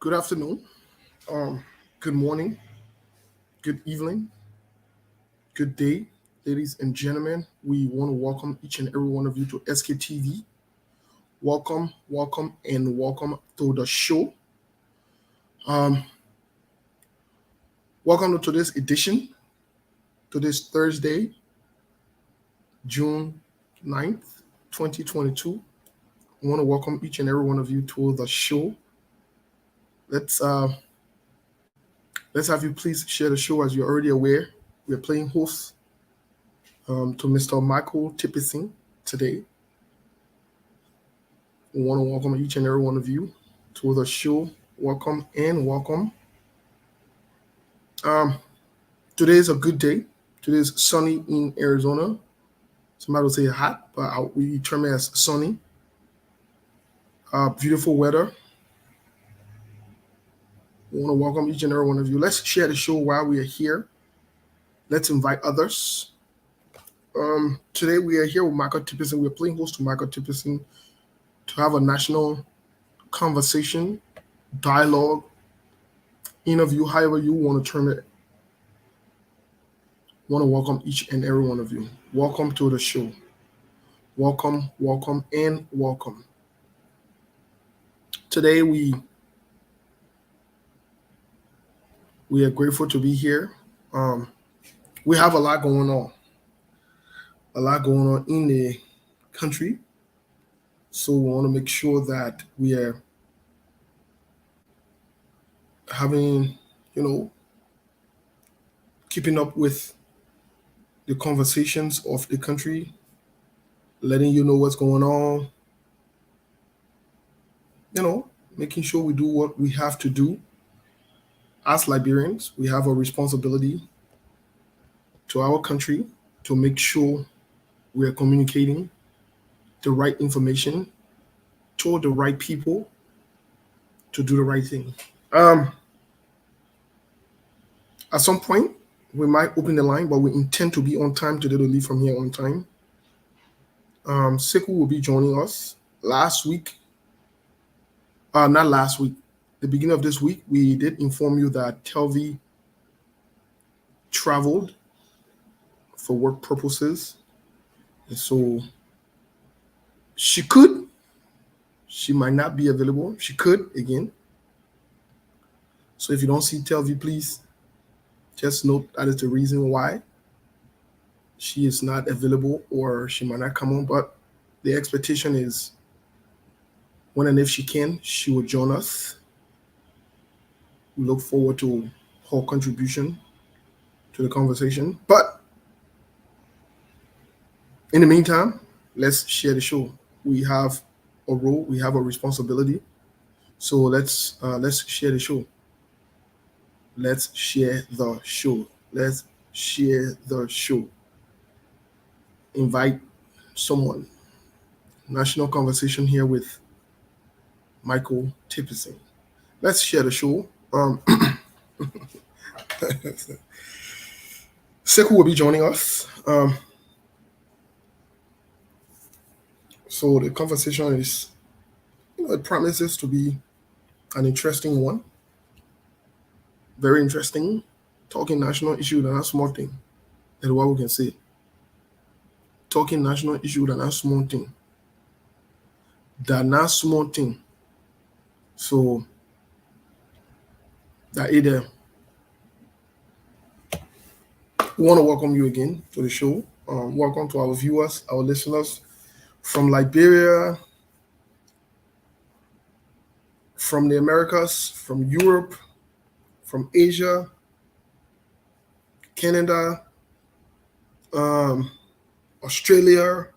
Good afternoon, um, good morning, good evening, good day, ladies and gentlemen. We want to welcome each and every one of you to SKTV. Welcome, welcome, and welcome to the show. Um, Welcome to today's edition, to this Thursday, June 9th, 2022. I want to welcome each and every one of you to the show. Let's uh, let's have you please share the show. As you're already aware, we're playing host to Mr. Michael Tipayson today. We want to welcome each and every one of you to the show. Welcome and welcome. Um, Today is a good day. Today is sunny in Arizona. Somebody will say hot, but we term it as sunny. Beautiful weather. We want to welcome each and every one of you. Let's share the show while we are here. Let's invite others. Today we are here with Michael Tipayson. We're playing host to Michael Tipayson to have a national conversation, dialogue, interview, however you want to term it. Want to welcome each and every one of you. Welcome to the show. Welcome, welcome, and welcome. Today we are grateful to be here. Um, we have a lot going on in the country. So we want to make sure that we are having, you know, keeping up with the conversations of the country, letting you know what's going on, you know, making sure we do what we have to do. As Liberians, we have a responsibility to our country to make sure we are communicating the right information to the right people to do the right thing. Um, at some point, we might open the line, but we intend to be on time today to leave from here on time. Sekou will be joining us last week. Not last week. The beginning of this week, we did inform you that Telvi traveled for work purposes. And so she could, she might not be available. She could again. So if you don't see Telvi, please just note that is the reason why she is not available or she might not come on. But the expectation is when and if she can, she will join us. We look forward to her contribution to the conversation. But in the meantime, let's share the show. We have a role, we have a responsibility. So let's share the show. Let's share the show. Let's share the show. Invite someone. National conversation here with Michael Tipayson. Let's share the show. Sekou will be joining us. So the conversation is, it promises to be an interesting one. Very interesting. Talking national issue, than a small thing. That's what we can say. Talking national issue, than a small thing. Than a small thing. So that either we want to welcome you again to the show. Welcome to our viewers, our listeners from Liberia, from the Americas, from Europe, from Asia, Canada, um, Australia,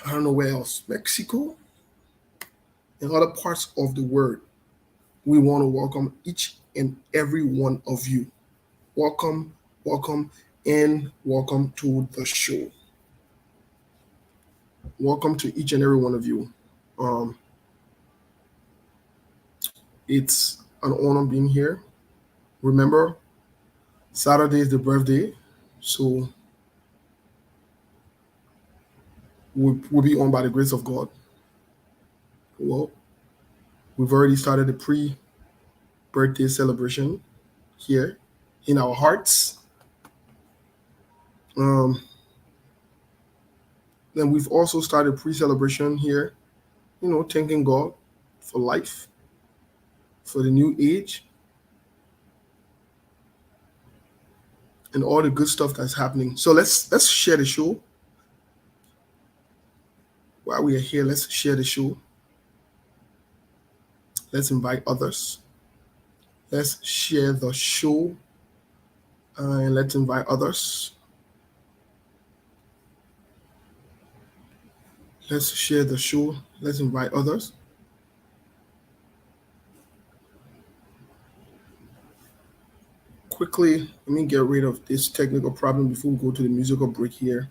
I don't know where else, Mexico, and other parts of the world. We want to welcome each and every one of you. Welcome, welcome, and welcome to the show. Welcome to each and every one of you. Um, it's an honor being here. Remember, Saturday is the birthday, so we'll be on by the grace of God. Well, We've already started the pre-birthday celebration here in our hearts. Then we've also started pre-celebration here, thanking God for life, for the new age, and all the good stuff that's happening. So let's share the show. While we are here, let's share the show. Let's invite others. Let's share the show and let's invite others. Let's share the show. Let's invite others. Quickly, let me get rid of this technical problem before we go to the musical break here.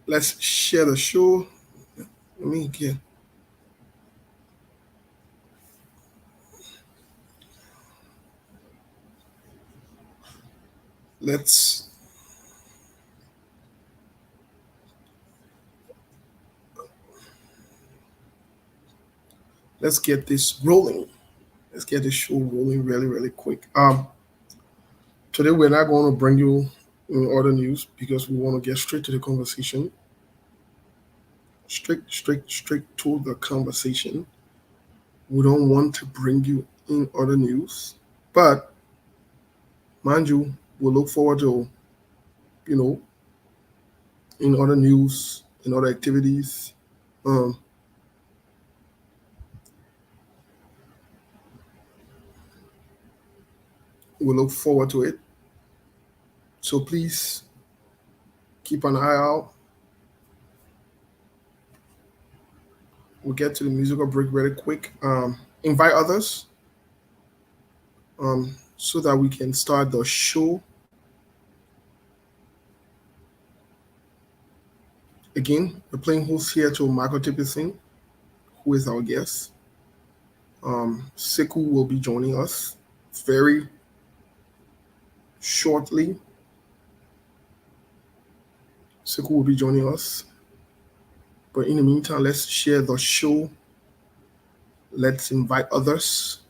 Let's share the show. Let me get. Let's get this rolling. Let's get this show rolling really, really quick. Today we're not going to bring you other news because we want to get straight to the conversation. Straight to the conversation. We don't want to bring you in other news, but mind you, we'll look forward to, in other news, in other activities. We'll look forward to it. So please keep an eye out. We'll get to the musical break very quick. Invite others so that we can start the show. Again, we're playing host here to Michael Tipayson, who is our guest. Sekou will be joining us very shortly. Sekou will be joining us. But in the meantime, let's share the show. Let's invite others.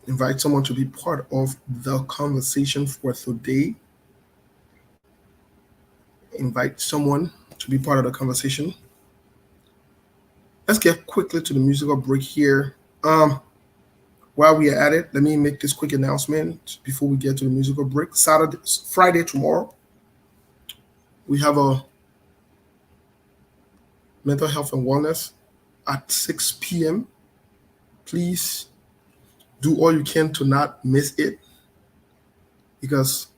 Invite someone to be part of the conversation for today. Invite someone to be part of the conversation. Let's get quickly to the musical break here. While we are at it, let me make this quick announcement before we get to the musical break. Friday, tomorrow, we have a mental health and wellness at 6 p.m. Please do all you can to not miss it, because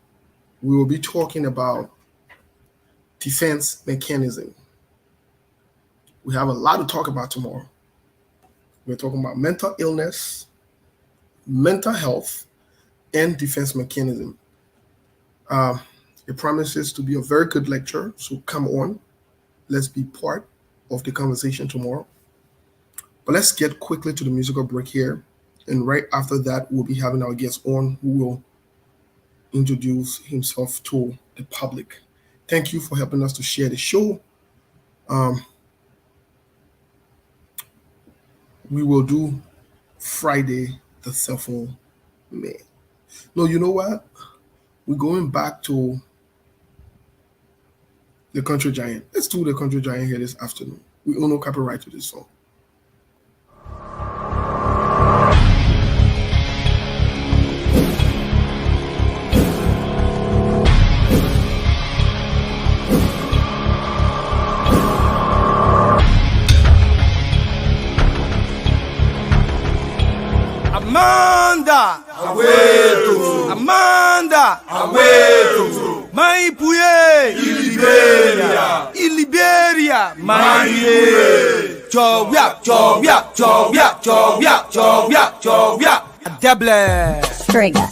we will be talking about defense mechanism. We have a lot to talk about tomorrow. We're talking about mental illness, mental health, and defense mechanism. It promises to be a very good lecture, so come on. Let's be part of the conversation tomorrow. But let's get quickly to the musical break here. And right after that, we'll be having our guest on who will introduce himself to the public. Thank you for helping us to share the show. We will do Friday, the cell phone man. No, you know what? We're going back to the Country Giant. Let's do the Country Giant here this afternoon. We own no copyright to this song. Amanda, Aweto, Maipuye, Iliberia, Maipuye, Chovia, Deble, Strigger.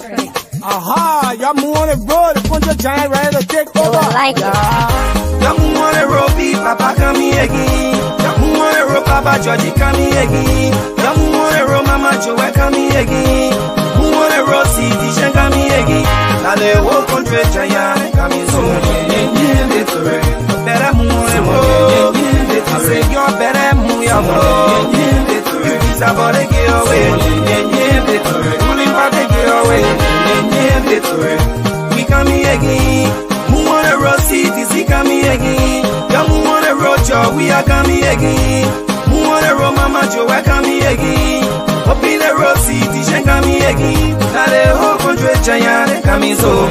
Aha, y'all on the road, the Country Giant ready to take over. Like Y'all on the road, Papa come here again. Y'all on the road, Papa Georgie come here again. mama Joe kami egi. Who wanna roll city shen kami egi. Na the whole country giant kami so. Better move roll. I say you better move your roll. You is about to get away. Pulling back to get away. We coming again. Who wanna roll city see kami egi. Young who wanna roll job we are coming again. Who wanna roll mama Joe kami egi. Up in the road city shen kami egi. Na the whole country giant kami so.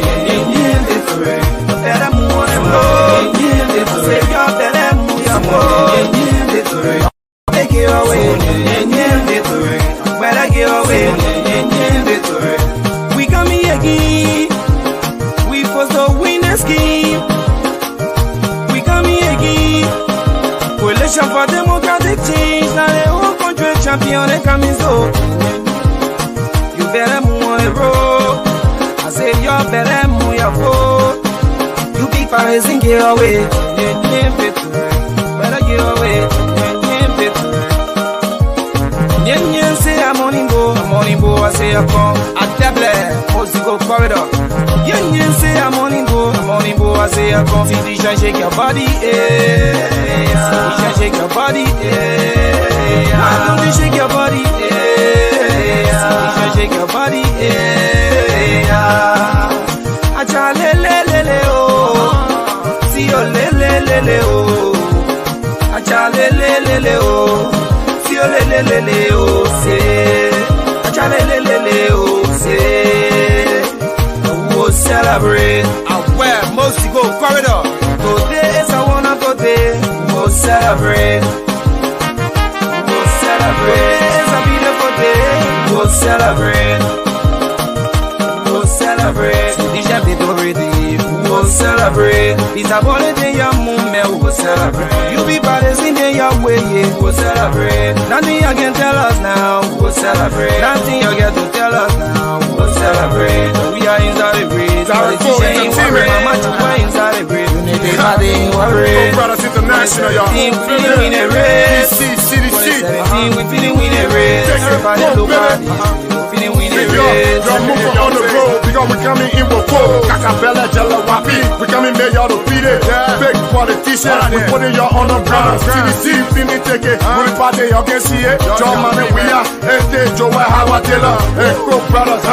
Better move on and roll. Say you better move your roll. Take it away. Better get away. We coming again. We supposed to win the scheme. We coming again. Coalition for democratic change. Now the whole country champion they coming so. You better move on the road. I say you better move your road. You big Paris and get away. Better get away. Nyen say I'm on go, I say I come. I double, Mosigo corridor. Nyen say I'm on go, I say I come. See the shake your body, shake your body, why don't you shake your body, shake your body, acha le oh, see your le oh, acha le oh. Le oh say, le oh say, we'll celebrate. And where most go corridor. Today is a wonderful day. We'll celebrate. We'll celebrate. It's a beautiful day. We'll celebrate. We'll celebrate. Déjà bientôt ready. We'll celebrate. It's a holiday, your moment. We'll celebrate. You be brothers in your way. We'll celebrate. Nothing you can tell us now. We'll celebrate. Nothing you get to tell us now. We'll celebrate. We are inside the breeze. Politicians ain't worried. Mama, you are inside the breeze. Nobody ain't worried. Brothers International, y'all. We feeling we in a race. We feeling we in a race. Everybody look at it. We feeling we in a race. Y'all moving on the road because we coming in with full. Kakabella, Jella, Wapi. We coming there, y'all defeated. Big politicians, we putting y'all on the ground. CDC, feeling take it. We party, y'all can see it. John Man and we are. Estee, Joe, Howard Taylor. And Cook Brothers,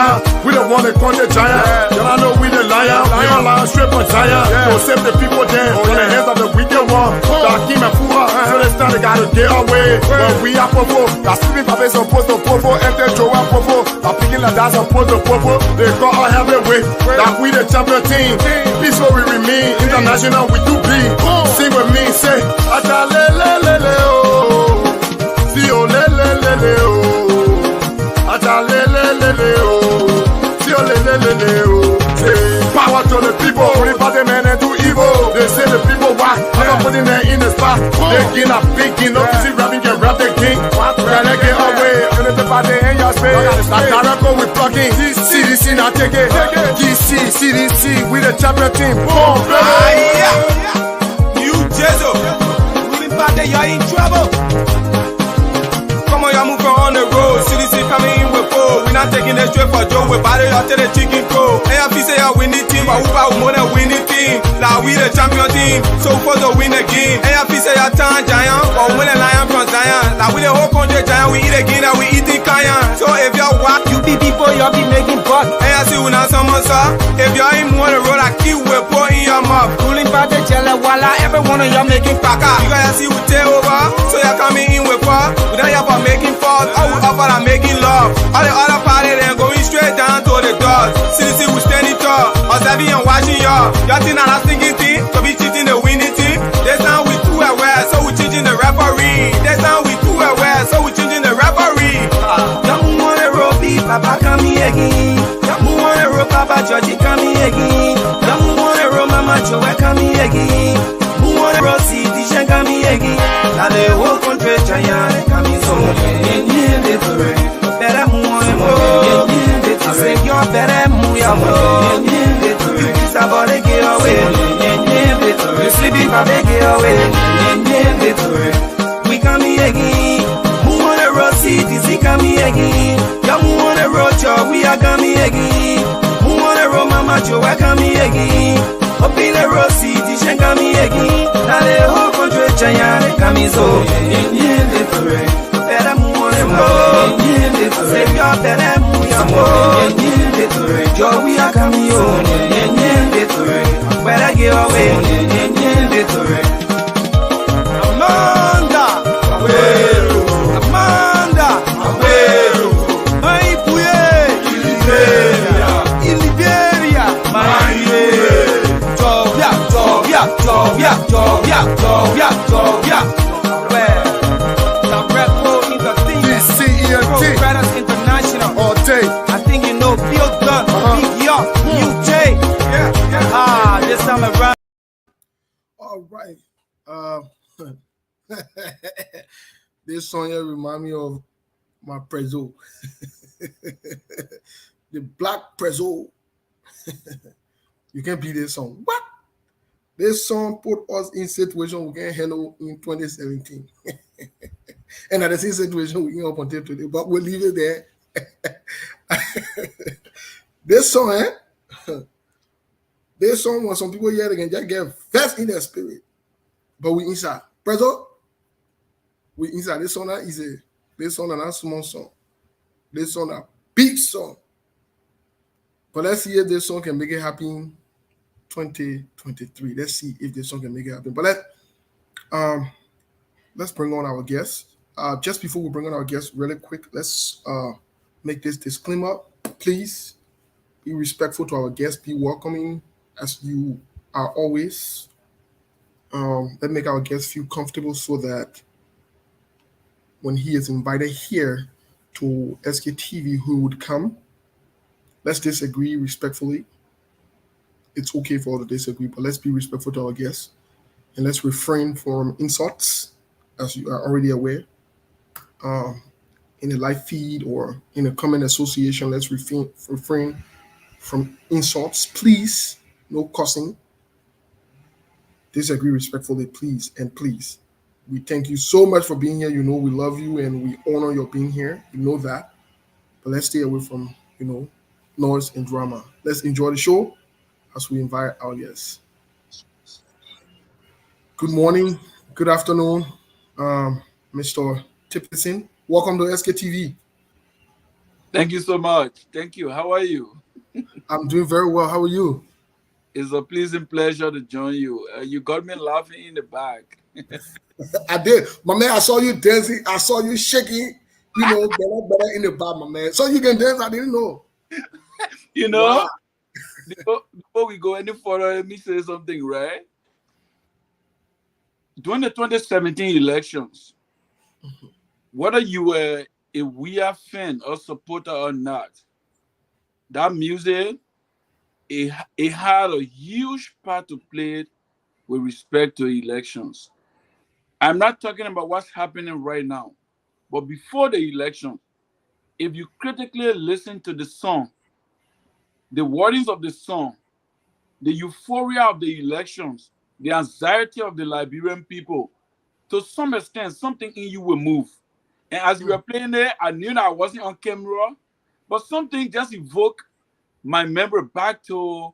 we the one that caught the giant. Y'all know we the lion. We all lion straight on giant. So save the people then. On the hands of the wicked one. Dakim and Fuha. So this time they gotta get away. When we are popo. That's sleeping for this supposed to popo. Estee, Joe, popo. I'm picking like that's supposed to popo. They call our heavyweight. That we the champion team. Peaceful we remain. International we do be. Sing with me, say. Acha le oh. Si oh le oh. Acha le oh. Si oh le oh. Say power to the people. Only about the men and do evil. They say the people why. I'm putting them in the spot. They get a big king. No easy rapping can rap the king. Gotta get away. Gonna the party in your space. Like Darako we plugging. CDC now take it. CDC we the champion team. Boom, baby. You Jezo. Moving party, you're in trouble. Come on, y'all move on the road. CDC coming in with four. We're not taking the straight for Joe. We're battle out to the chicken crow. AFP say y'all win the team, but who about more than win the team? Now we the champion team, so supposed to win the game. AFP say y'all turn giant, but we the lion from Zion. Now we the whole country giant, we eat again and we eating cayenne. So if y'all walk, you be people, y'all be making buck. AFC we not someone sir. If y'all ain't more the road, I keep with pour in your mouth. Ruling by the jelly, voila, every one of y'all making paka. You guys see we take over, so y'all coming in with far. We don't y'all for making falls, all we offer are making love. All the other party then going straight down to the doors. CDC we standing tall, observing and watching y'all. Y'all think that I'm thinking team, so be cheating the winning team. This time we too aware, so we changing the referee. This time we too aware, so we changing the referee. Young wanna roll beat, Papa coming again. Young wanna roll Papa Georgie coming again. Young wanna roll Mama Joe coming again. Who wanna roll CD Shen coming again. Now the whole country giant coming so. Better move on roll. I say you better move your roll. You kiss about to get away. You sleeping for the get away. We coming again. Who wanna roll CDC coming again. again. Muonero mama jo welcome me again. Opile Rossi tishenga me again. Na le ho country chanya kamizo. Yende tore. Better muonero. Yende tore. Say your better muonero. Yende tore. Jo we are coming on. Yende tore. Better give away. Yende tore. Amanda, Abuelo, Amanda, Abuelo, Maipuye, Iliberia, Maipuye, Jovia, Jovia, Jovia, Jovia, Jovia, Jovia, Sabreko Entertainment, DCENT, Brothers International, all day. I think you know Bill Gunn, Big York, UJ, this time around. All right. This song here remind me of my Prezzo. The Black Prezzo. You can't beat this song. What? This song put us in situation we can handle in 2017. And at the same situation we can up until today, but we'll leave it there. This song, this song when some people hear it again, just get fast in their spirit. But we inside. Prezzo, we inside. This song is this song and a small song. This song a big song. But let's see if this song can make it happen 2023. Let's see if this song can make it happen. But let's bring on our guests. Just before we bring on our guests, really quick, let's make this disclaimer. Please be respectful to our guests. Be welcoming as you are always. Let's make our guests feel comfortable so that when he is invited here to SKTV, who would come, let's disagree respectfully. It's okay for all to disagree, but let's be respectful to our guests and let's refrain from insults, as you are already aware. In a live feed or in a comment association, let's refrain from insults. Please, no cussing. Disagree respectfully, please, and please. We thank you so much for being here. You know we love you and we honor your being here. You know that. But let's stay away from, noise and drama. Let's enjoy the show as we invite our guests. Good morning, good afternoon, Mr. Tipayson. Welcome to SKTV. Thank you so much. Thank you. How are you? I'm doing very well. How are you? It's a pleasing pleasure to join you. You got me laughing in the back. I did. My man, I saw you dancing. I saw you shaking, better in the back, my man. So you can dance, I didn't know. Wow. Before we go any further, let me say something, right? During the 2017 elections, whether you were a weird fan or supporter or not, that music, it had a huge part to play with respect to elections. I'm not talking about what's happening right now, but before the election, if you critically listen to the song, the wordings of the song, the euphoria of the elections, the anxiety of the Liberian people, to some extent, something in you will move. And as you were playing there, I knew that I wasn't on camera, but something just evoked my memory back to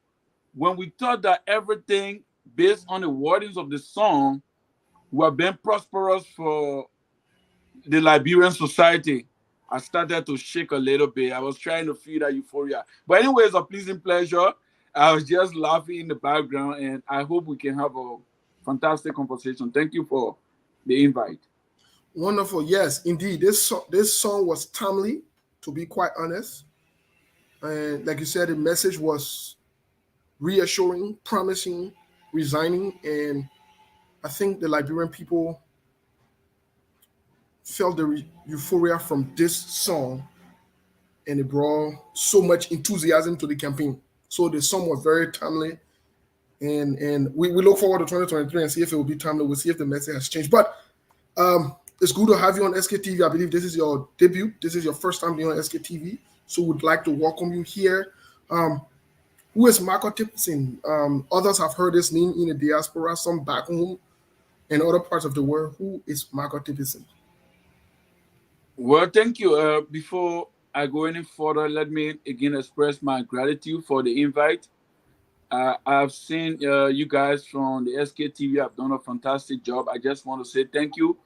when we thought that everything based on the wordings of the song were being prosperous for the Liberian society. I started to shake a little bit. I was trying to feel that euphoria. But anyway, it's a pleasing pleasure. I was just laughing in the background, and I hope we can have a fantastic conversation. Thank you for the invite. Wonderful. Yes, indeed. This song was timely, to be quite honest. And like you said, the message was reassuring, promising, resigning. And I think the Liberian people felt the euphoria from this song, and it brought so much enthusiasm to the campaign. So the song was very timely. And we look forward to 2023 and see if it will be timely. We'll see if the message has changed. But it's good to have you on SKTV. I believe this is your debut. This is your first time being on SKTV. So we'd like to welcome you here. Who is Michael Tipayson? Others have heard his name in the diaspora, some back home in other parts of the world. Who is Michael Tipayson? Well, thank you. Before I go any further, let me again express my gratitude for the invite. I've seen you guys from the SKTV have done a fantastic job. I just want to say thank you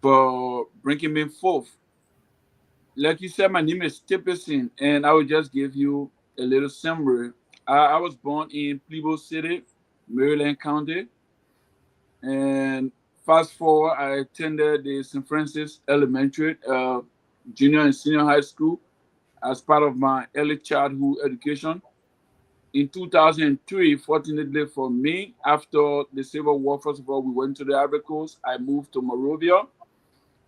for bringing me forth. Like you said, my name is Tipayson, and I will just give you a little summary. I was born in Plebo City, Maryland County, and fast forward, I attended the St. Francis Elementary, junior and senior high school as part of my early childhood education. In 2003, fortunately for me, after the Civil War, first of all, we went to the Ivory Coast. I moved to Monrovia,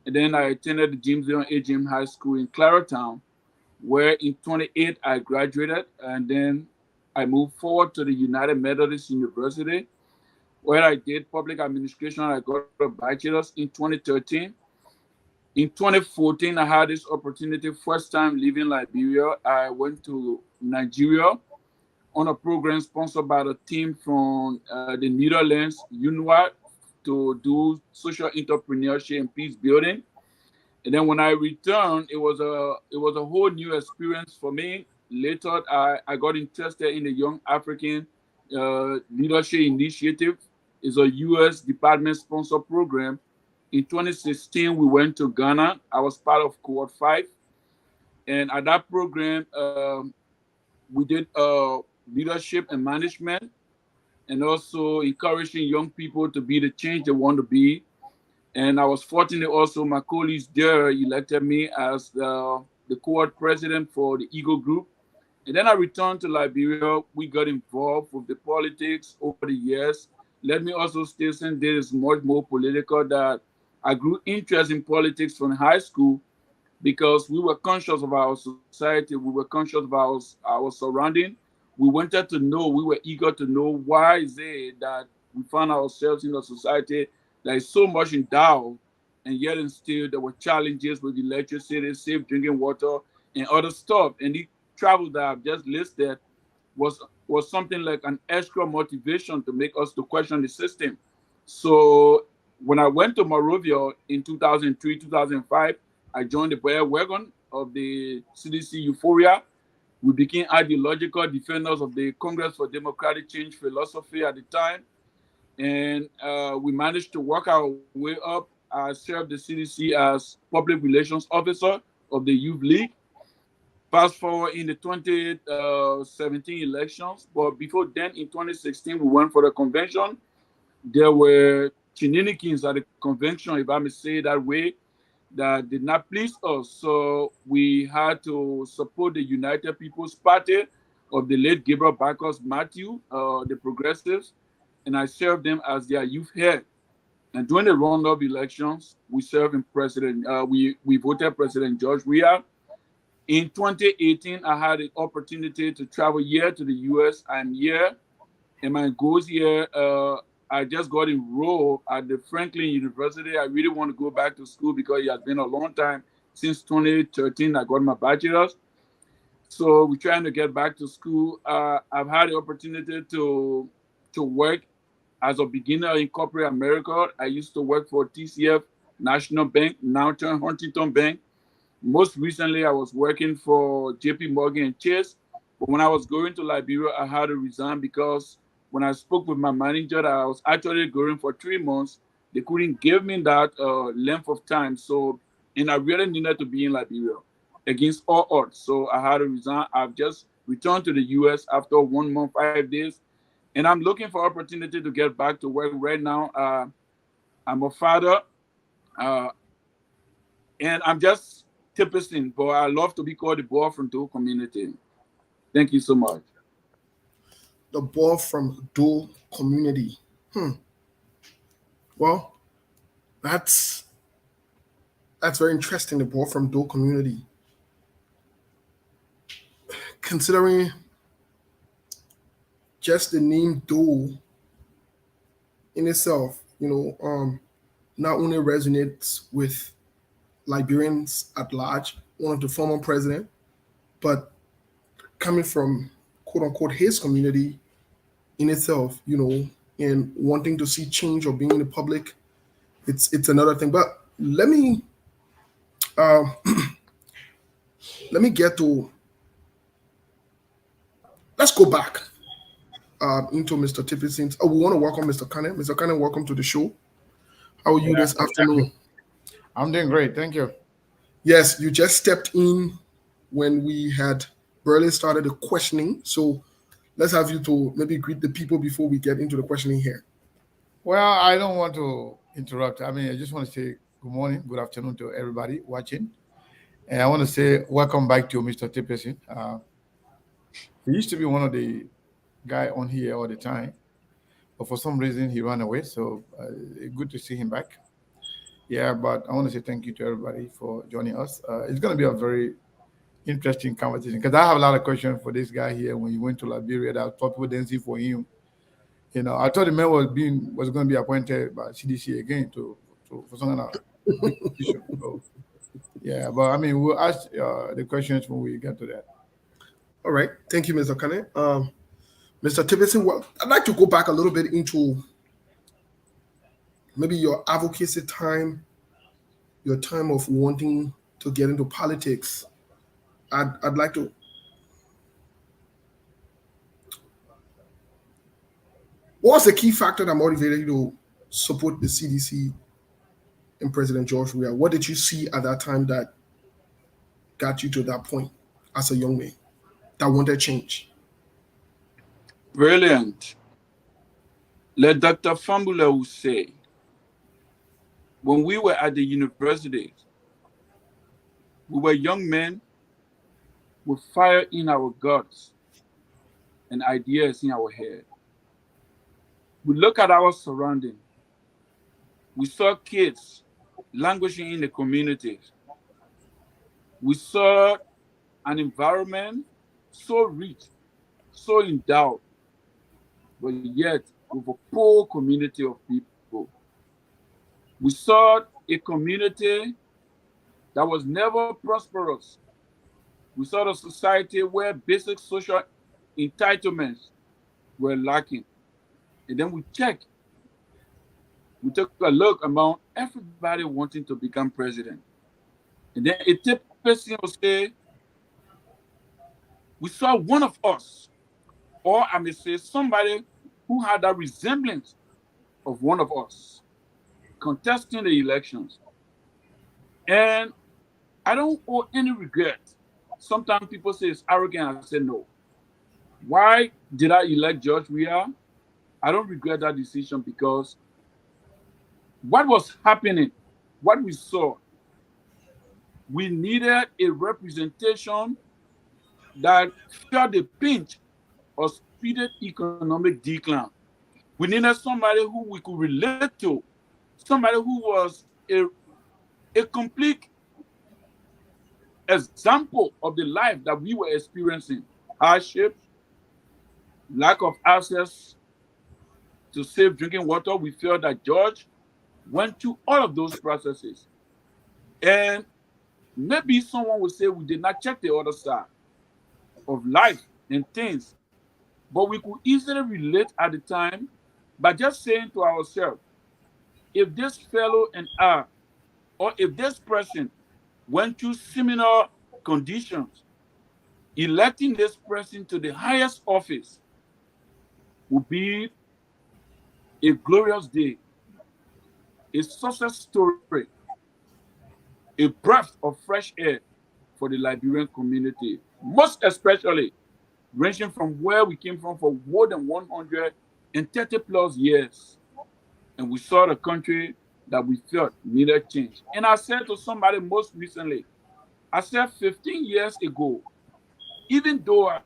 and then I attended the James Leon AGM High School in Claratown, where in 28 I graduated, and then I moved forward to the United Methodist University, where I did public administration. I got a bachelor's in 2013. In 2014, I had this opportunity, first time leaving Liberia. I went to Nigeria on a program sponsored by the team from the Netherlands, UNWA, to do social entrepreneurship and peace building. And then when I returned, it was a whole new experience for me. Later, I got interested in the Young African Leadership Initiative. It's a U.S. Department sponsored program. In 2016, we went to Ghana. I was part of Cohort 5. And at that program, we did leadership and management, and also encouraging young people to be the change they want to be. And I was fortunate also, my colleagues there elected me as the cohort president for the Eagle Group. And then I returned to Liberia. We got involved with the politics over the years. Let me also state that this is much more political, that I grew interest in politics from high school because we were conscious of our society, we were conscious of our surrounding. We wanted to know, we were eager to know why is it that we found ourselves in a society that is so much endowed, and yet and still there were challenges with electricity, safe drinking water, and other stuff. And the travel that I've just listed was something like an extra motivation to make us to question the system. So when I went to Monrovia in 2003, 2005, I joined the bandwagon of the CDC Euphoria. We became ideological defenders of the Congress for Democratic Change philosophy at the time, and we managed to work our way up. I served the CDC as public relations officer of the Youth League. Fast forward in the 2017 elections, but before then, in 2016, we went for the convention. There were shenanigans at the convention, if I may say it that way, that did not please us. So we had to support the United People's Party of the late Gabriel Bacchus Matthew, the Progressives, and I served them as their youth head. And during the round-up elections, we served in President. We voted President George Weah. In 2018, I had the opportunity to travel here to the U.S. I'm here, and my goals here. I just got enrolled at the Franklin University. I really want to go back to school because it has been a long time since 2013. I got my bachelor's, so we're trying to get back to school. I've had the opportunity to work as a beginner in corporate America. I used to work for TCF National Bank, now turned Huntington Bank. Most recently, I was working for JP Morgan and Chase. But when I was going to Liberia, I had to resign because when I spoke with my manager that I was actually going for 3 months, they couldn't give me that length of time. So, and I really needed to be in Liberia against all odds. So I had to resign. I've just returned to the US after 1 month, 5 days. And I'm looking for opportunity to get back to work right now. I'm a father, uh, and I'm just Tipayson, but I love to be called the boy from Doe community. Thank you so much. The boy from Doe community. Well, that's very interesting. The boy from Doe community. Considering just the name Doe in itself, not only resonates with Liberians at large, one of the former president, but coming from quote unquote his community in itself, and wanting to see change or being in the public, it's another thing. But uh, let me get to. Let's go back into Mr. Tipayson's. Oh, we want to welcome Mr. Kane. Mr. Kane, welcome to the show. How are you Yeah, this afternoon? I'm doing great. Thank you. Yes, you just stepped in when we had barely started the questioning. So let's have you to maybe greet the people before we get into the questioning here. Well, I don't want to interrupt. I mean, I just want to say good morning, good afternoon to everybody watching. And I want to say welcome back to Mr. Tipayson. He used to be one of the guy on here all the time, but for some reason he ran away. So good to see him back. Yeah, but I want to say thank you to everybody for joining us. It's going to be a very interesting conversation because I have a lot of questions for this guy here. When he went to Liberia, that people didn't see for him. I thought the man was going to be appointed by CDC again to for some kind of big position. So yeah, but I mean, we'll ask the questions when we get to that. All right. Thank you, Mr. Kane. Mr. Tipayson, well, I'd like to go back a little bit into maybe your advocacy time, your time of wanting to get into politics. I'd like to. What was the key factor that motivated you to support the CDC and President George Weah? What did you see at that time that got you to that point as a young man that wanted change? Brilliant. Let Dr. Fambula will say, when we were at the university, we were young men with fire in our guts and ideas in our head. We look at our surrounding. We saw kids languishing in the communities. We saw an environment so rich, so endowed, but yet with a poor community of people. We saw a community that was never prosperous. We saw a society where basic social entitlements were lacking. And then we took a look among everybody wanting to become president. And then a type person will say, we saw one of us, or I may say somebody who had that resemblance of one of us contesting the elections. And I don't owe any regret. Sometimes people say it's arrogant. I say no. Why did I elect George Weah? I don't regret that decision because what was happening, what we saw, we needed a representation that felt the pinch of speeded economic decline. We needed somebody who we could relate to, somebody who was a complete example of the life that we were experiencing. Hardship, lack of access to safe drinking water. We felt that George went through all of those processes. And maybe someone would say we did not check the other side of life and things, but we could easily relate at the time by just saying to ourselves, if this fellow and I, or if this person went through similar conditions, electing this person to the highest office would be a glorious day, a success story, a breath of fresh air for the Liberian community, most especially ranging from where we came from for more than 130 plus years. And we saw the country that we felt needed change. And I said to somebody most recently, I said 15 years ago, even though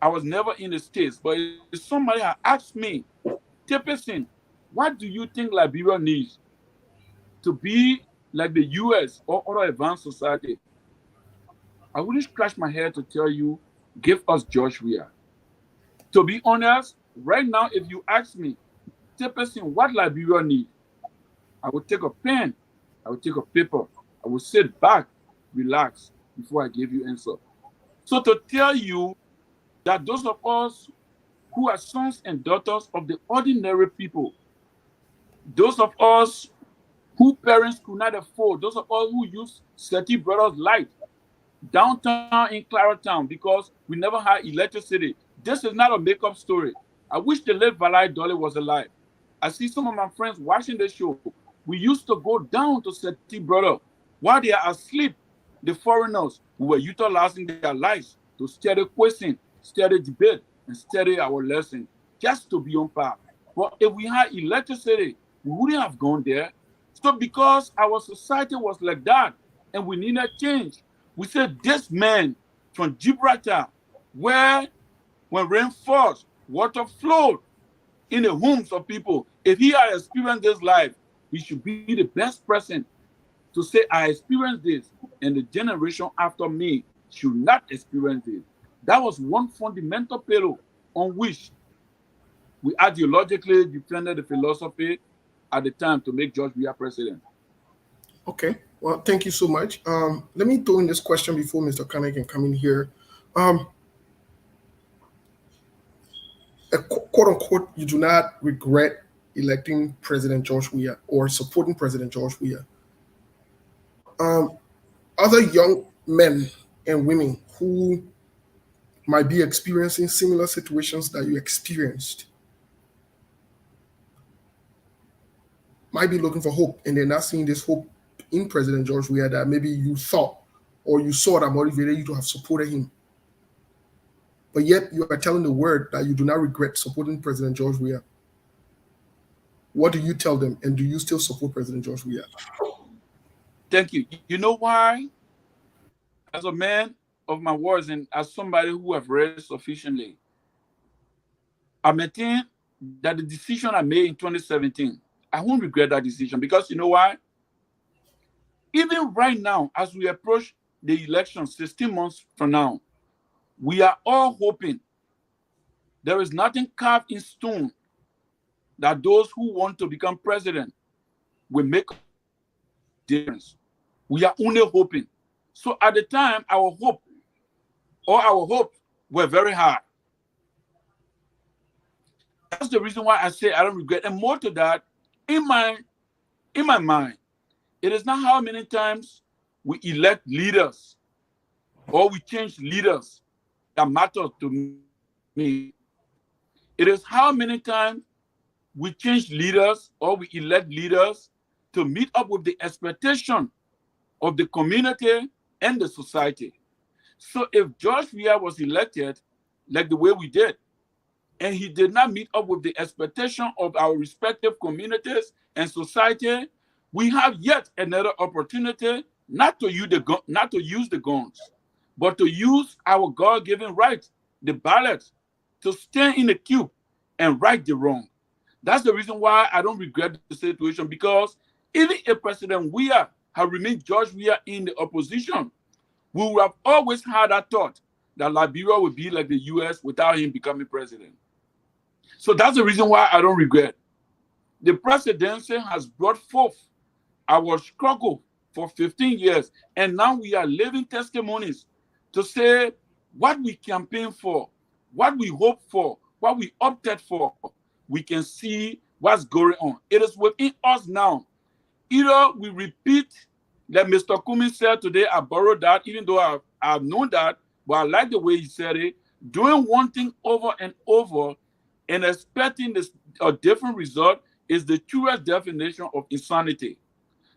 I was never in the States, but if somebody had asked me, Tipayson, what do you think Liberia needs to be like the US or other advanced society? I wouldn't scratch my head to tell you, give us George Weah. To be honest, right now, if you ask me, Tipayson, what Liberia needs, I would take a pen, I would take a paper, I would sit back, relax before I give you answer. So to tell you that those of us who are sons and daughters of the ordinary people, those of us who parents could not afford, those of us who use 30 brothers light, downtown in Claratown because we never had electricity. This is not a makeup story. I wish the late Valai Dolly was alive. I see some of my friends watching the show. We used to go down to Seti Brother while they are asleep. The foreigners who were utilizing their lives to study question, study debate, and study our lesson just to be on par. But if we had electricity, we wouldn't have gone there. So because our society was like that and we needed change, we said this man from Gibraltar, where when rain falls, water flowed in the homes of people. If he had experienced this life, he should be the best person to say, I experienced this, and the generation after me should not experience it. That was one fundamental pillar on which we ideologically defended the philosophy at the time to make George Weah president. Okay. Well, thank you so much. Let me throw in this question before Mr. Kane can come in here. Um, quote unquote, you do not regret electing President George Weah or supporting President George Weah. Um, Other young men and women who might be experiencing similar situations that you experienced might be looking for hope, and they're not seeing this hope in President George Weah that maybe you thought or you saw that motivated you to have supported him. But yet you are telling the world that you do not regret supporting President George Weah. What do you tell them, and do you still support President George Weah? Thank you. You know why? As a man of my words and as somebody who have read sufficiently, I maintain that the decision I made in 2017, I won't regret that decision because you know why? Even right now, as we approach the election 16 months from now, we are all hoping there is nothing carved in stone that those who want to become president will make a difference. We are only hoping. So at the time, our hopes were very high. That's the reason why I say I don't regret. And more to that, in my mind, it is not how many times we elect leaders or we change leaders that matters to me. It is how many times we change leaders or we elect leaders to meet up with the expectation of the community and the society. So if George Weah was elected like the way we did, and he did not meet up with the expectation of our respective communities and society, we have yet another opportunity not to use the guns, but to use our God-given right, the ballot, to stand in the queue and right the wrong. That's the reason why I don't regret the situation, because even if President Weah had remained George Weah in the opposition, we would have always had that thought that Liberia would be like the US without him becoming president. So that's the reason why I don't regret. The presidency has brought forth our struggle for 15 years, and now we are living testimonies to say what we campaigned for, what we hoped for, what we opted for. We can see what's going on. It is within us now. Either we repeat that Mr. Kumi said today, I borrowed that, even though I've known that, but I like the way he said it, doing one thing over and over and expecting a different result is the truest definition of insanity.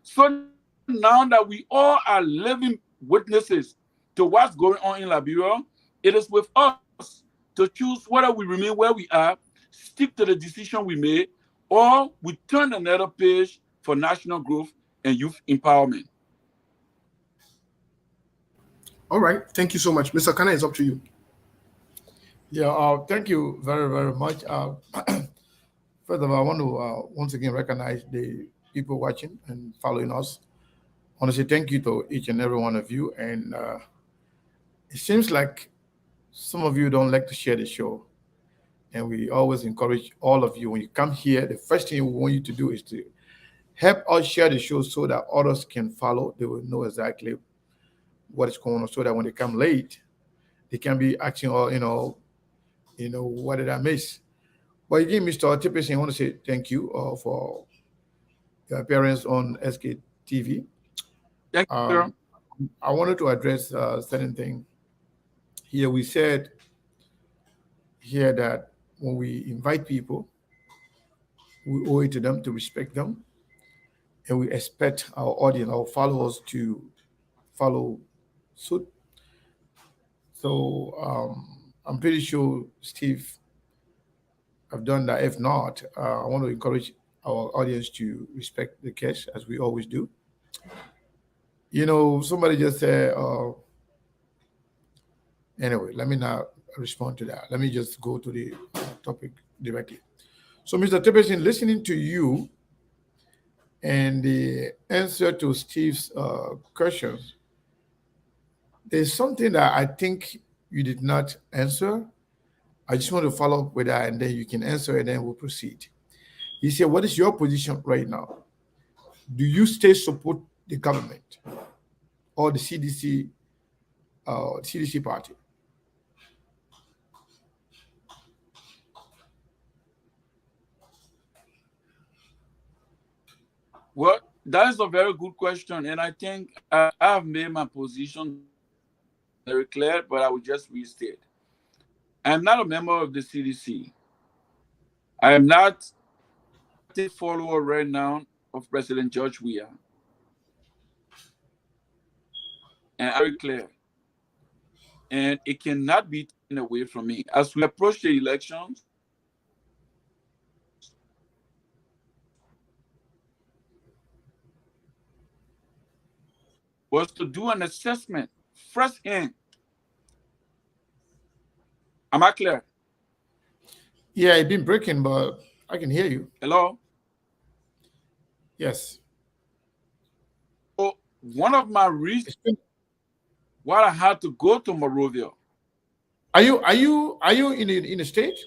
So now that we all are living witnesses to what's going on in Liberia, it is with us to choose whether we remain where we are, stick to the decision we made, or we turn another page for national growth and youth empowerment. All right. Thank you so much. Mr. Kana, it's up to you. Yeah, thank you very, very much. First of all, I want to once again recognize the people watching and following us. I want to say thank you to each and every one of you. And it seems like some of you don't like to share the show. And we always encourage all of you when you come here, the first thing we want you to do is to help us share the show so that others can follow. They will know exactly what is going on, so that when they come late, they can be asking, oh, what did I miss? But again, Mr. Tipayson, I want to say thank you for your appearance on SK TV. Thank you, sir. I wanted to address certain thing here. We said here that when we invite people, we owe it to them to respect them, and we expect our audience, our followers, to follow suit. So I'm pretty sure Steve have done that. If not, I want to encourage our audience to respect the cash as we always do. Somebody just said, anyway, let me not respond to that. Let me just go to the topic directly. So, Mr. Tipperson, listening to you and the answer to Steve's questions, there's something that I think you did not answer. I just want to follow up with that, and then you can answer, and then we'll proceed. He said, what is your position right now? Do you still support the government or the CDC party? Well, that is a very good question, and I think I have made my position very clear, but I will just restate. I am not a member of the CDC. I am not a follower right now of President George Weah. And I'm very clear. And it cannot be taken away from me. As we approach the elections, was to do an assessment firsthand. Am I clear? Yeah, it's been breaking, but I can hear you. Hello? Yes. So one of my reasons why I had to go to Monrovia. Are you in the state?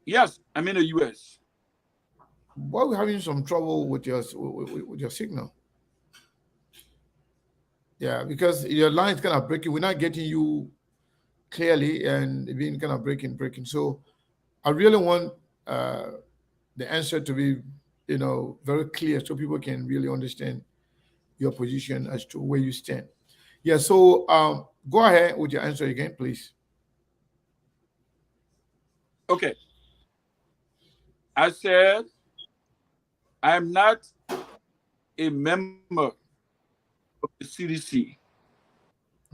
Yes, I'm in the US. Why are we having some trouble with your signal? Yeah, because your line is kind of breaking. We're not getting you clearly, and it's been kind of breaking. So I really want the answer to be, very clear, so people can really understand your position as to where you stand. Yeah. So go ahead with your answer again, please. Okay. I said I am not a member of the CDC.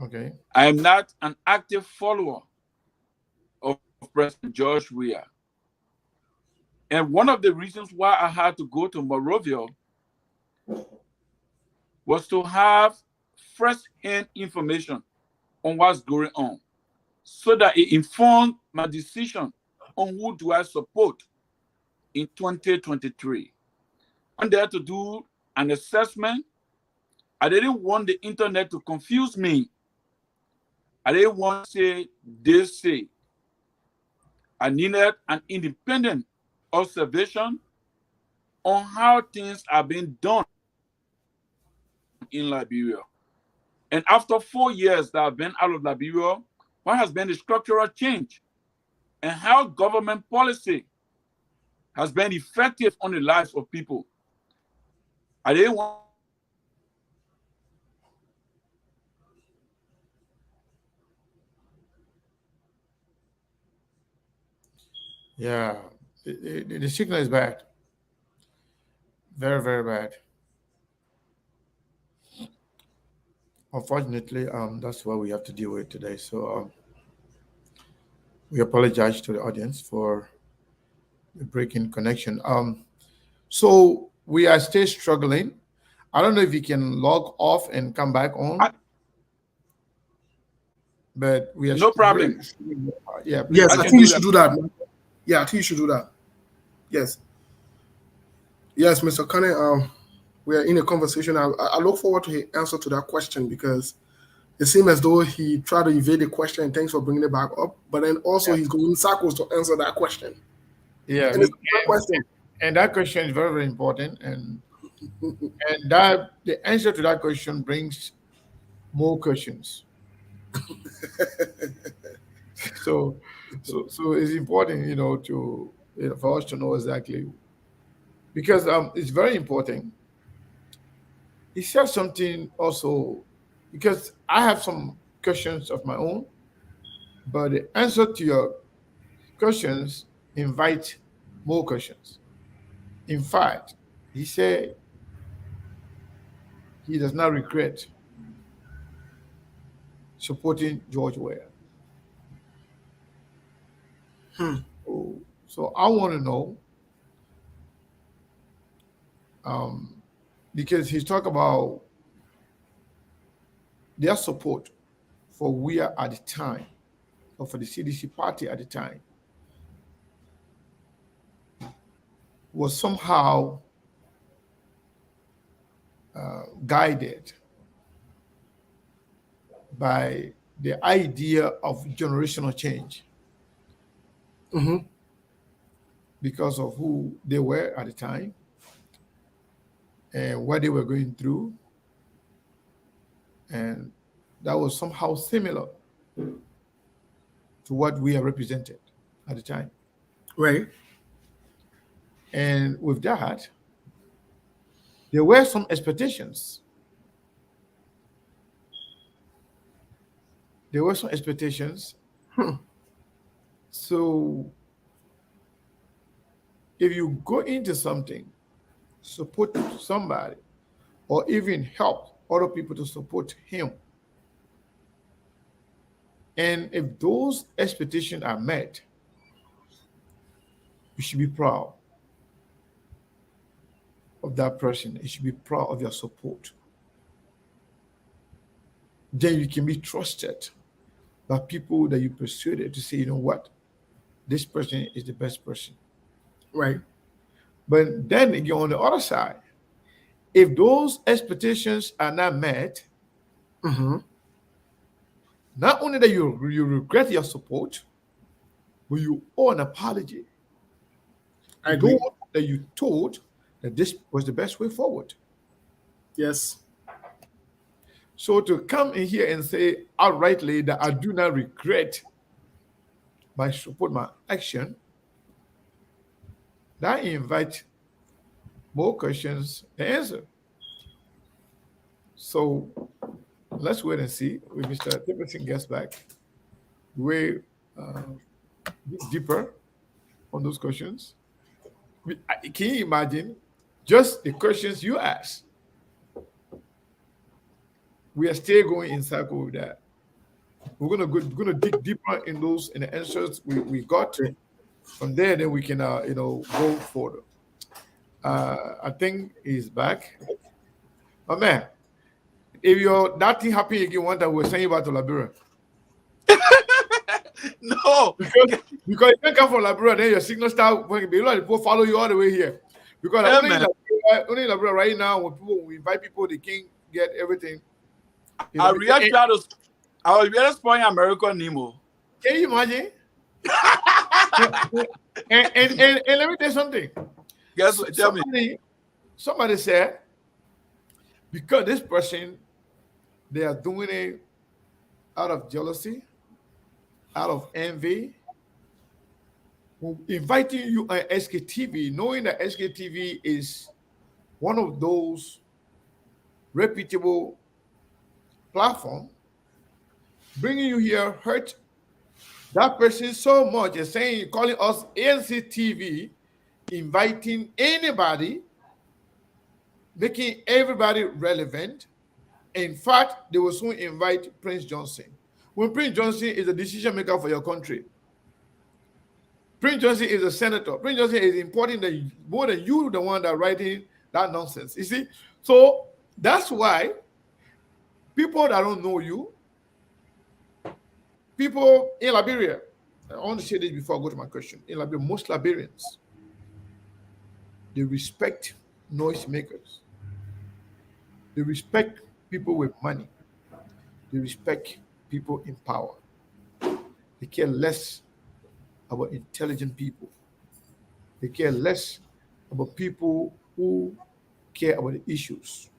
Okay. I am not an active follower of President George Weah. And one of the reasons why I had to go to Monrovia was to have first-hand information on what's going on, so that it informed my decision on who do I support in 2023. I'm there to do an assessment. I didn't want the internet to confuse me. I didn't want to say, they say. I needed an independent observation on how things are being done in Liberia. And after 4 years that I've been out of Liberia, what has been the structural change and how government policy has been effective on the lives of people. I didn't want Yeah, the signal is bad. Very, very bad. Unfortunately, that's what we have to deal with today. So we apologize to the audience for the breaking connection. So we are still struggling. I don't know if you can log off and come back on. But we are no problem. Yeah. Yes, I think you should do that. Yeah, I think you should do that. Yes. Yes, Mr. Kane, we are in a conversation. I look forward to his answer to that question, because it seems as though he tried to evade the question, and thanks for bringing it back up. But then also he's going in circles to answer that question. Yeah, and it's a great question. And that question is very, very important. And that the answer to that question brings more questions. so it's important, for us to know exactly, because it's very important he said something also, because I have some questions of my own, but the answer to your questions invite more questions. In fact, he said he does not regret supporting George Weah. So I want to know, um, because he's talked about their support for Weah at the time, or for the CDC party at the time, was somehow guided by the idea of generational change Mm-hmm. because of who they were at the time and what they were going through. And that was somehow similar to what we are represented at the time. Right. And with that, there were some expectations. There were some expectations. So if you go into something, support somebody, or even help other people to support him, and if those expectations are met, you should be proud of that person. You should be proud of your support. Then you can be trusted by people that you persuaded to say, you know what, this person is the best person. Right. But then again, on the other side, if those expectations are not met, Mm-hmm. not only that you regret your support, but you owe an apology I to those agree. that you told that this was the best way forward. Yes. So to come in here and say outrightly that I do not regret my support, my action, that invites more questions than answer. So let's wait and see when Mr. Tipperson gets back. We uh, dig deeper on those questions. Can you imagine just the questions you ask? We are still going in circle with that. We're gonna dig deeper in those in the answers we got. Right. From there, then we can go further. I think he's back. But man, if you're that thing happy again, one that we're saying about the Liberia. No. Because if you come from Liberia, then your signal start working. A lot of people follow you all the way here. Because Yeah, only in man. Liberia, right now, when people we invite people, they can't get everything. I Because, really try to. I was really spoiling American Nemo. can you imagine? And let me tell you something. Guess what? Tell me. Somebody said, because this person, they are doing it out of jealousy, out of envy, inviting you on SKTV, knowing that SKTV is one of those reputable platform, bringing you here hurt that person so much and saying, calling us NCTV, inviting anybody, making everybody relevant. In fact, they will soon invite Prince Johnson. When Prince Johnson is a decision maker for your country, Prince Johnson is a senator. Prince Johnson is important that more than you, the one that writing that nonsense. You see, so that's why people that don't know you, people in Liberia, I want to say this before I go to my question. In Liberia, most Liberians, they respect noise makers. They respect people with money. They respect people in power. They care less about intelligent people. They care less about people who care about the issues.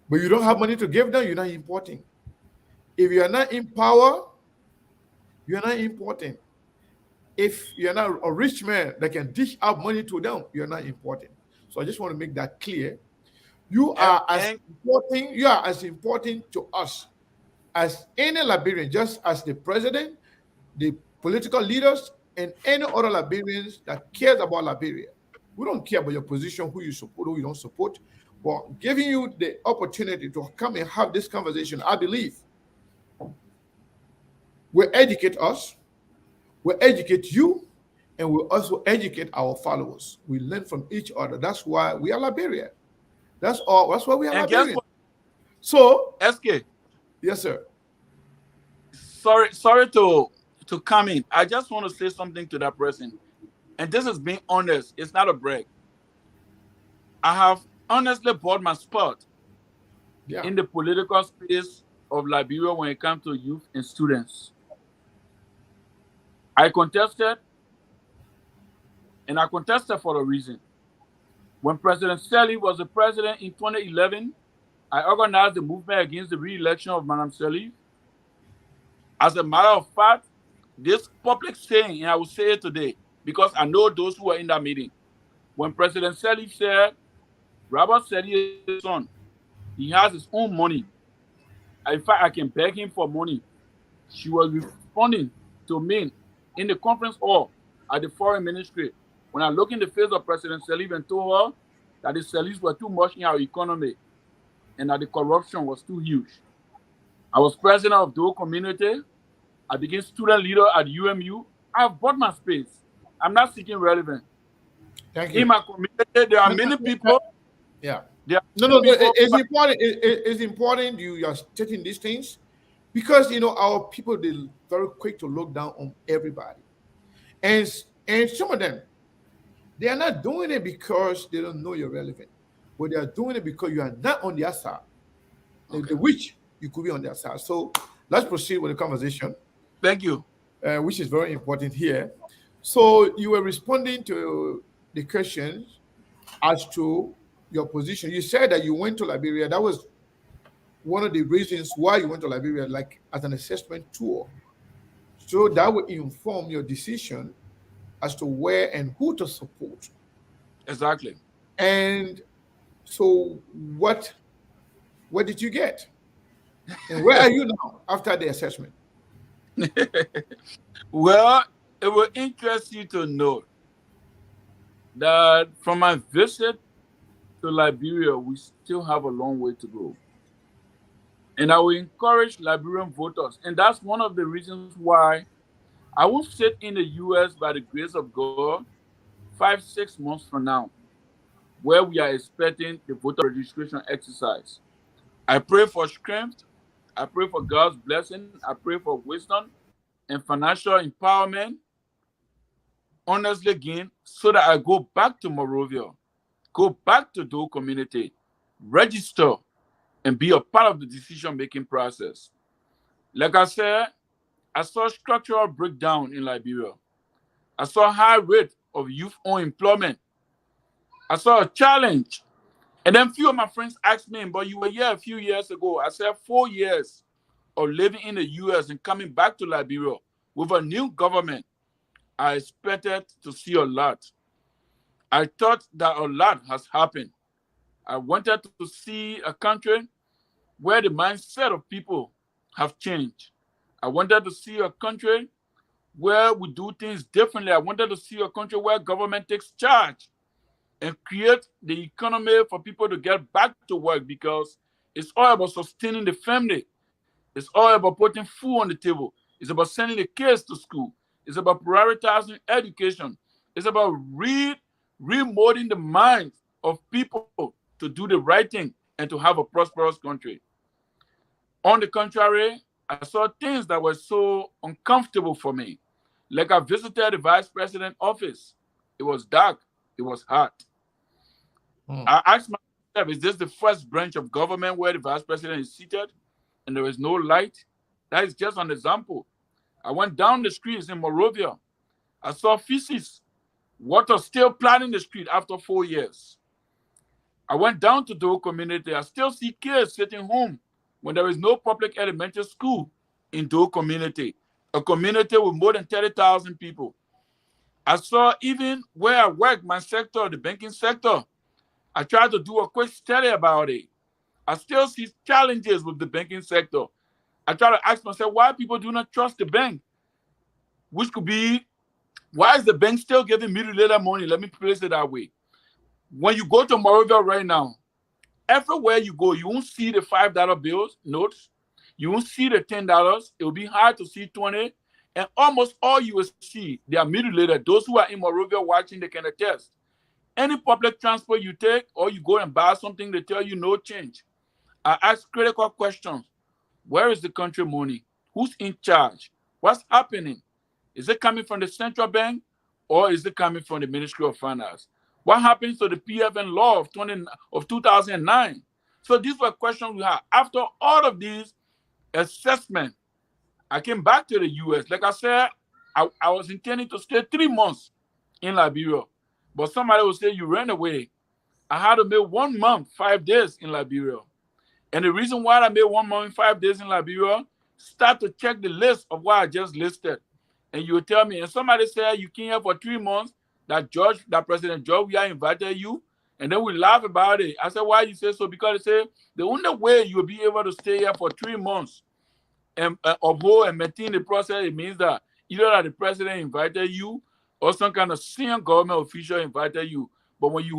But you don't have money to give them, you're not important. If you are not in power, you're not important. If you're not a rich man that can dish out money to them, you're not important. So I just want to make that clear. You And, are as and important. You are as important to us as any Liberian, just as the president, the political leaders, and any other Liberians that cares about Liberia. We don't care about your position, who you support, who you don't support. But giving you the opportunity to come and have this conversation, I believe, will educate us, will educate you, and will also educate our followers. We learn from each other. That's why we are Liberia. That's all. That's why we are and guess Liberian. what, So, SK? yes, sir. Sorry to come in. I just want to say something to that person. And this is being honest. It's not a brag. I have honestly bought my spot Yeah. in the political space of Liberia when it comes to youth and students. I contested, and I contested for a reason. When President Seli was the president in 2011, I organized the movement against the re-election of Madam Seli. As a matter of fact, this public saying, and I will say it today because I know those who were in that meeting. When President Seli said, Robert Seli is his son, he has his own money. In fact, I can beg him for money. She was responding to me in the conference hall at the foreign ministry when I looked in the face of President Seli and told her that the Selis were too much in our economy and that the corruption was too huge. I was president of the whole community. I became student leader at UMU. I've bought my space. I'm not seeking relevance. Thank In you. my community, there are many people. Yeah. There are No, many no, people. it's important. It's important you are stating these things because our people they're very quick to look down on everybody, and and some of them they are not doing it because they don't know you're relevant, but they are doing it because you are not on their side. Okay. Which you could be on their side. So let's proceed with the conversation, Thank you. which is very important here. So you were responding to the questions as to your position. You said that you went to Liberia. That was one of the reasons why you went to Liberia, like as an assessment tour. So that would inform your decision as to where and who to support. Exactly. And so what did you get? And where are you now after the assessment? Well, it will interest you to know that from my visit to Liberia, we still have a long way to go. And I will encourage Liberian voters. And that's one of the reasons why I will sit in the US by the grace of God 5, 6 months from now, where we are expecting the voter registration exercise. I pray for strength. I pray for God's blessing. I pray for wisdom and financial empowerment, honestly again, so that I go back to Morovia, go back to the community, register, and be a part of the decision-making process. Like I said, I saw structural breakdown in Liberia. I saw high rate of youth unemployment. I saw a challenge. And then few of my friends asked me, but you were here a few years ago. I said 4 years of living in the US and coming back to Liberia with a new government. I expected to see a lot. I thought that a lot has happened. I wanted to see a country where the mindset of people have changed. I wanted to see a country where we do things differently. I wanted to see a country where government takes charge and create the economy for people to get back to work because it's all about sustaining the family. It's all about putting food on the table. It's about sending the kids to school. It's about prioritizing education. It's about remolding the minds of people to do the right thing and to have a prosperous country. On the contrary, I saw things that were so uncomfortable for me. Like I visited the vice president office. It was dark. It was hot. I asked myself, is this the first branch of government where the vice president is seated and there is no light? That is just an example. I went down the streets in Morovia. I saw feces, water still planting the street after 4 years. I went down to the community. I still see kids sitting home when there is no public elementary school in the community, a community with more than 30,000 people. I saw even where I work, my sector, the banking sector, I tried to do a quick study about it. I still see challenges with the banking sector. I try to ask myself why people do not trust the bank, which could be why is the bank still giving mutilated money? Let me place it that way. When you go to Morovia right now, everywhere you go, you won't see the $5 bills, notes. You won't see the $10. It will be hard to see 20. And almost all you will see, they are mutilated. Those who are in Morovia watching, they can attest. Any public transport you take or you go and buy something, they tell you no change. I ask critical questions. Where is the country money? Who's in charge? What's happening? Is it coming from the central bank or is it coming from the Ministry of Finance? What happens to the PFN law of 2009? So these were questions we had. After all of these assessments, I came back to the US. Like I said, I was intending to stay 3 months in Liberia. But somebody will say, you ran away. I had to make 1 month, 5 days in Liberia. And the reason why I made 1 month, 5 days in Liberia, start to check the list of what I just listed. And you will tell me, and somebody said you came here for 3 months, that President George, we invited you, and then we laugh about it. I said, why you say so? Because they say the only way you will be able to stay here for 3 months and uphold and maintain the process, it means that either that the president invited you or some kind of senior government official invited you. But when you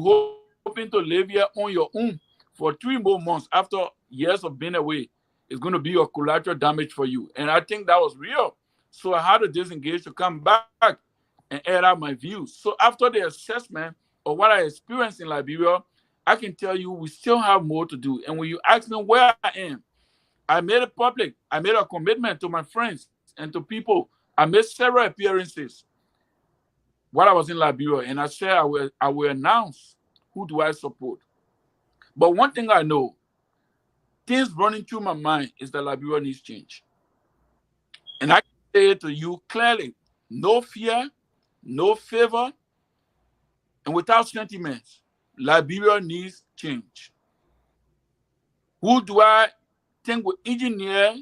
hoping to live here on your own for 3 more months after years of being away, it's going to be a collateral damage for you. And I think that was real. So I had to disengage to come back and air out my views. So after the assessment of what I experienced in Liberia, I can tell you we still have more to do. And when you ask me where I am, I made it public. I made a commitment to my friends and to people. I made several appearances while I was in Liberia, and I said I will announce who do I support. But one thing I know, things running through my mind is that Liberia needs change. And I can say it to you clearly, no fear, no favor, and without sentiments, Liberia needs change. Who do I think will engineer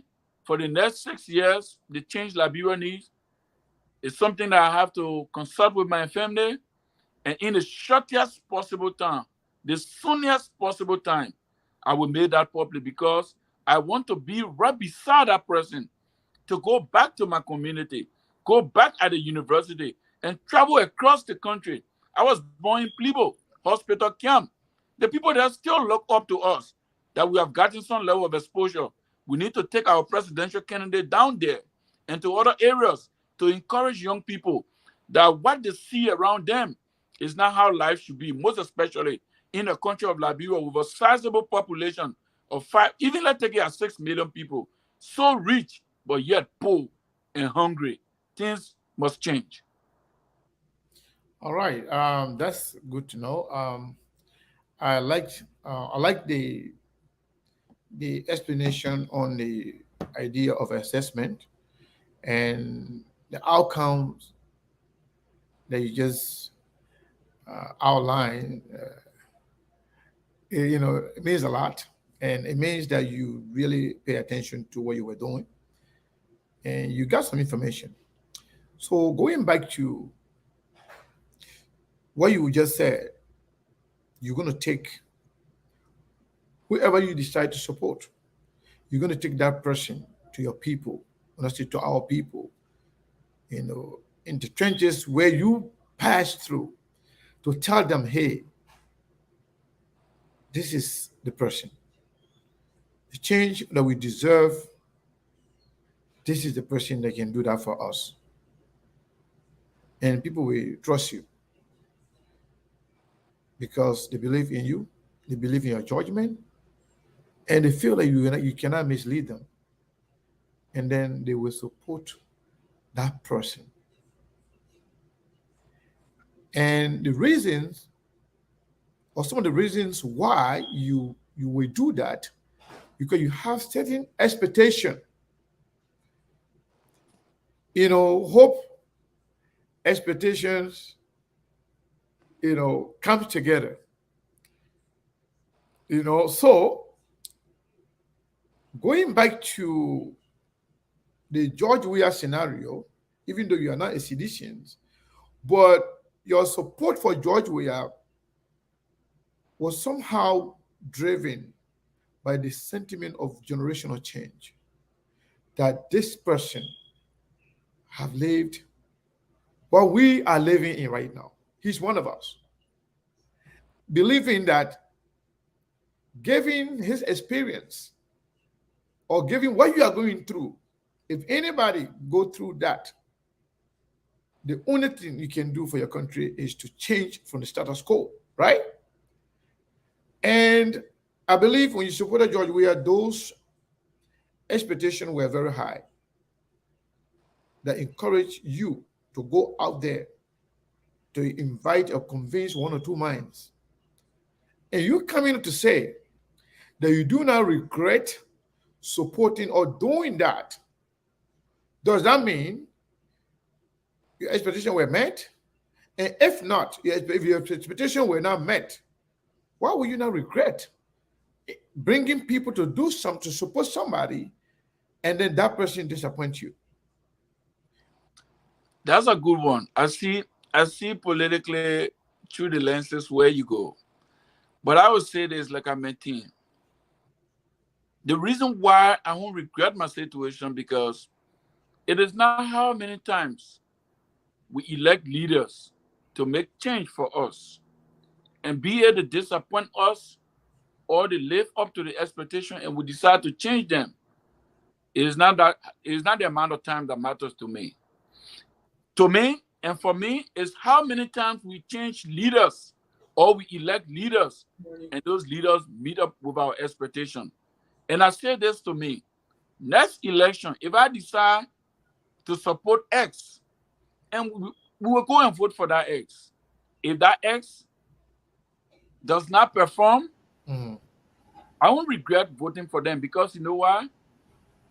for the next 6 years the change Liberia needs? It's something that I have to consult with my family, and in the shortest possible time, the soonest possible time, I will make that public because I want to be right beside that person to go back to my community, go back at the university, and travel across the country. I was born in Plibo Hospital Camp. The people that still look up to us, that we have gotten some level of exposure. We need to take our presidential candidate down there and to other areas to encourage young people that what they see around them is not how life should be, most especially in a country of Liberia with a sizable population of 5, even let's take it at 6 million people, so rich, but yet poor and hungry. Things must change. All right, that's good to know. I like the explanation on the idea of assessment and the outcomes that you just outlined. It means a lot, and it means that you really pay attention to what you were doing, and you got some information. So going back to what you just said, you're going to take whoever you decide to support. You're going to take that person to your people, honestly, to our people, in the trenches where you pass through, to tell them, hey, this is the person. The change that we deserve, this is the person that can do that for us. And people will trust you because they believe in you, they believe in your judgment, and they feel that you cannot mislead them. And then they will support that person. And the reasons, or some of the reasons why you will do that, because you have certain expectation. Hope, expectations, come together. So going back to the George Weah scenario, even though you are not a seditious, but your support for George Weah was somehow driven by the sentiment of generational change that this person have lived what we are living in right now. He's one of us, believing that given his experience or given what you are going through, if anybody go through that, the only thing you can do for your country is to change from the status quo, right? And I believe when you supported George Weah, those expectations were very high that encourage you to go out there to invite or convince one or two minds. And you coming to say that you do not regret supporting or doing that, does that mean your expectations were met? And if not, if your expectations were not met, why would you not regret bringing people to do something to support somebody and then that person disappoints you? That's a good one. I see politically through the lenses where you go. But I would say this like I maintain. The reason why I won't regret my situation because it is not how many times we elect leaders to make change for us and be able to disappoint us or they live up to the expectation and we decide to change them. It is not the amount of time that matters to me. To me, and for me, is how many times we change leaders or we elect leaders and those leaders meet up with our expectation. And I say this to me, next election, if I decide to support X and we will go and vote for that X. If that X does not perform, Mhm. I won't regret voting for them because you know why?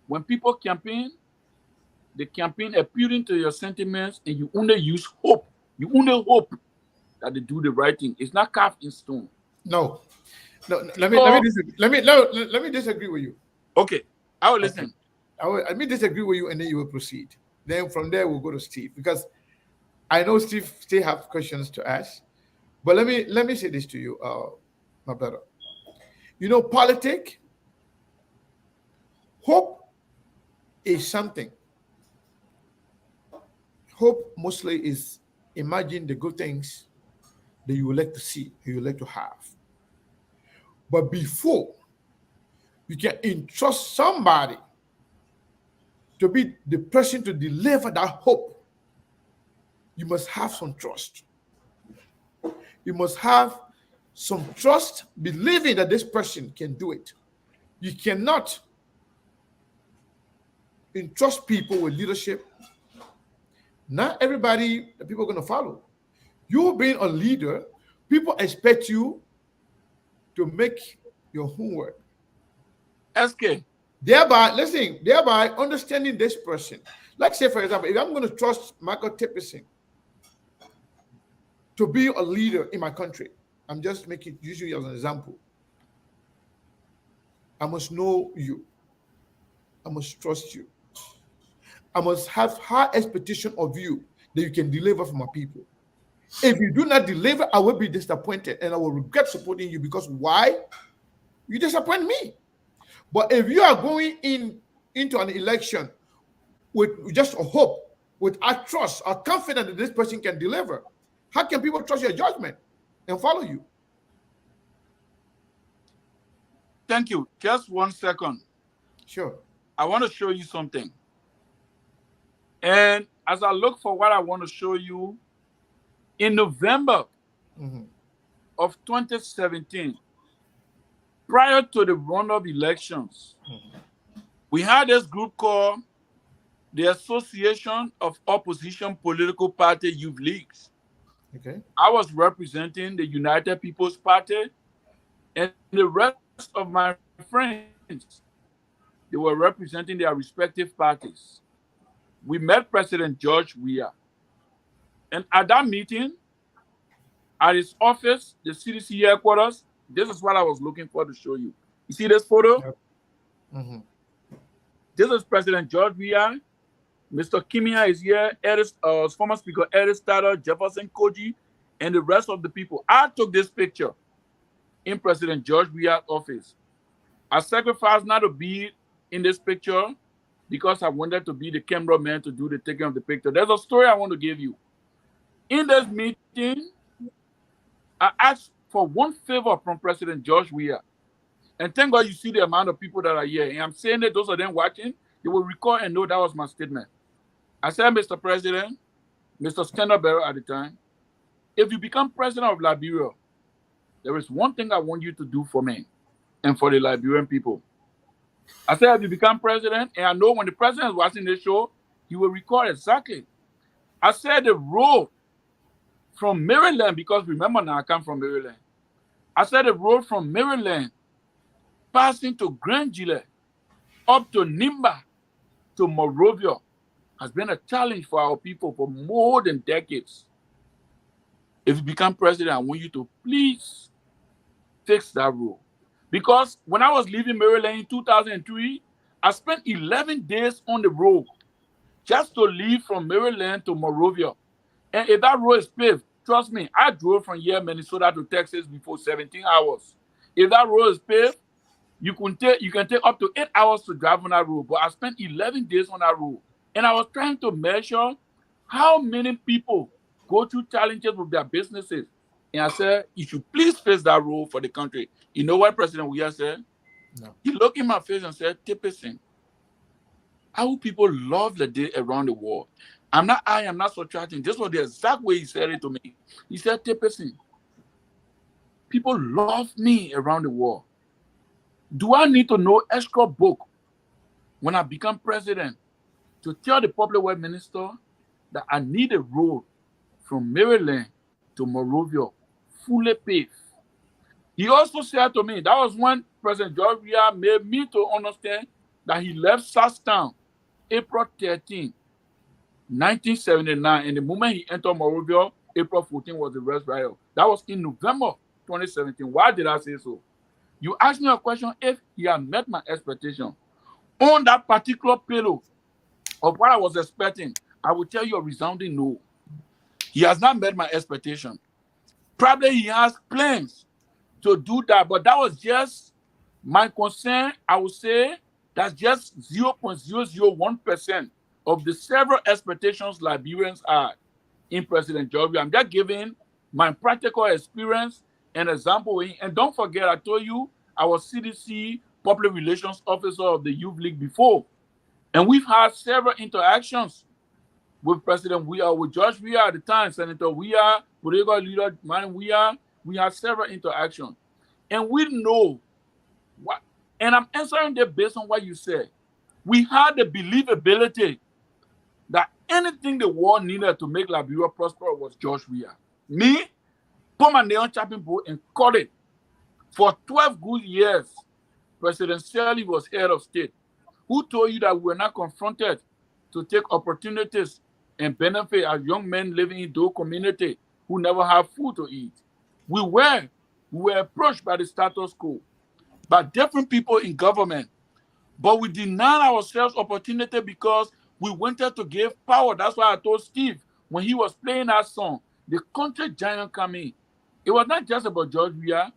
When people campaign, they campaign appealing to your sentiments and you only use hope. You only hope that they do the right thing. It's not carved in stone. No, no. Let me So, disagree. Let me disagree with you. okay, I will Okay, listen. let me disagree with you, and then you will proceed. Then from there we'll go to Steve because I know Steve still have questions to ask. But let me say this to you, my brother. You know, politic hope is something. Hope mostly is imagine the good things that you would like to see, you would like to have. But before you can entrust somebody to be the person to deliver that hope, you must have some trust. You must have some trust, believing that this person can do it. You cannot entrust people with leadership. Not everybody that people are going to follow. You being a leader, people expect you to make your homework. SK, Thereby understanding this person. Like say, for example, if I'm going to trust Michael Tipayson to be a leader in my country, I'm just making using you as an example. I must know you. I must trust you. I must have high expectation of you that you can deliver for my people. If you do not deliver, I will be disappointed and I will regret supporting you because why? You disappoint me. But if you are going into an election with just a hope, with a trust, a confidence that this person can deliver, how can people trust your judgment and follow you? thank you. Just 1 second. Sure. I want to show you something. And as I look for what I want to show you, in November Mhm. of 2017, prior to the runoff elections, we had this group called the Association of Opposition Political Party Youth Leagues. Okay. I was representing the United People's Party, and the rest of my friends, they were representing their respective parties. We met President George Weah, and at that meeting, at his office, the CDC headquarters, this is what I was looking for to show you. You see this photo? Yep. Hmm. This is President George Weah. Mr. Kimia is here, former Speaker Edith Starter, Jefferson Koji, and the rest of the people. I took this picture. in President George Weah's office. I sacrificed not to be in this picture because I wanted to be the cameraman to do the taking of the picture. There's a story I want to give you. In this meeting, I asked for one favor from President George Weah. And thank God you see the amount of people that are here. And I'm saying that those of them watching, they will recall and know that was my statement. I said, Mr. President, Mr. Standard Bearer at the time, if you become president of Liberia, there is one thing I want you to do for me and for the Liberian people. I said, if you become president, and I know when the president is watching this show, he will recall exactly. I said the road from Maryland, because remember now I come from Maryland. I said the road from Maryland, passing to Grand Gillette, up to Nimba, to Monrovia, has been a challenge for our people for more than decades. If you become president, I want you to please fix that road. Because when I was leaving Maryland in 2003, I spent 11 days on the road just to leave from Maryland to Monrovia. And if that road is paved, trust me, I drove from here, Minnesota to Texas before 17 hours. If that road is paved, you can take up to 8 hours to drive on that road. But I spent 11 days on that road. And I was trying to measure how many people go through challenges with their businesses. And I said, you should please face that road for the country. You know what President Weah said? No. He looked in my face and said, Tipayson, how people love the day around the world. I'm not subtracting. This was the exact way he said it to me. He said, Tipayson, people love me around the world. Do I need to know extra book when I become president to tell the public works minister that I need a road from Maryland to Monrovia fully paved? He also said to me, that was when President George Weah made me to understand that he left Southtown April 13, 1979. And the moment he entered Monrovia, April 14 was the rest riot. That was in November 2017. Why did I say so? You asked me a question if he had met my expectation. On that particular pillow of what I was expecting, I will tell you a resounding no. He has not met my expectation. Probably he has plans to do that, but that was just my concern. I would say that's just 0.001% of the several expectations Liberians had in President George Weah. I'm just giving my practical experience an example. And don't forget, I told you I was CDC Public Relations Officer of the Youth League before. And we've had several interactions with President Weah, with George Weah at the time, Senator Weah, political leader Man Weah. We had several interactions. And we know what, and I'm answering that based on what you said. We had the believability that anything the world needed to make Liberia prosper was George Weah. Me, put my nail chopping board and cut it. For 12 good years, President Sirleaf was head of state. Who told you that we were not confronted to take opportunities and benefit as young men living in those communities who never have food to eat? We were approached by the status quo, by different people in government, but we denied ourselves opportunity because we wanted to give power. That's why I told Steve when he was playing that song, the country giant coming. It was not just about George Weah.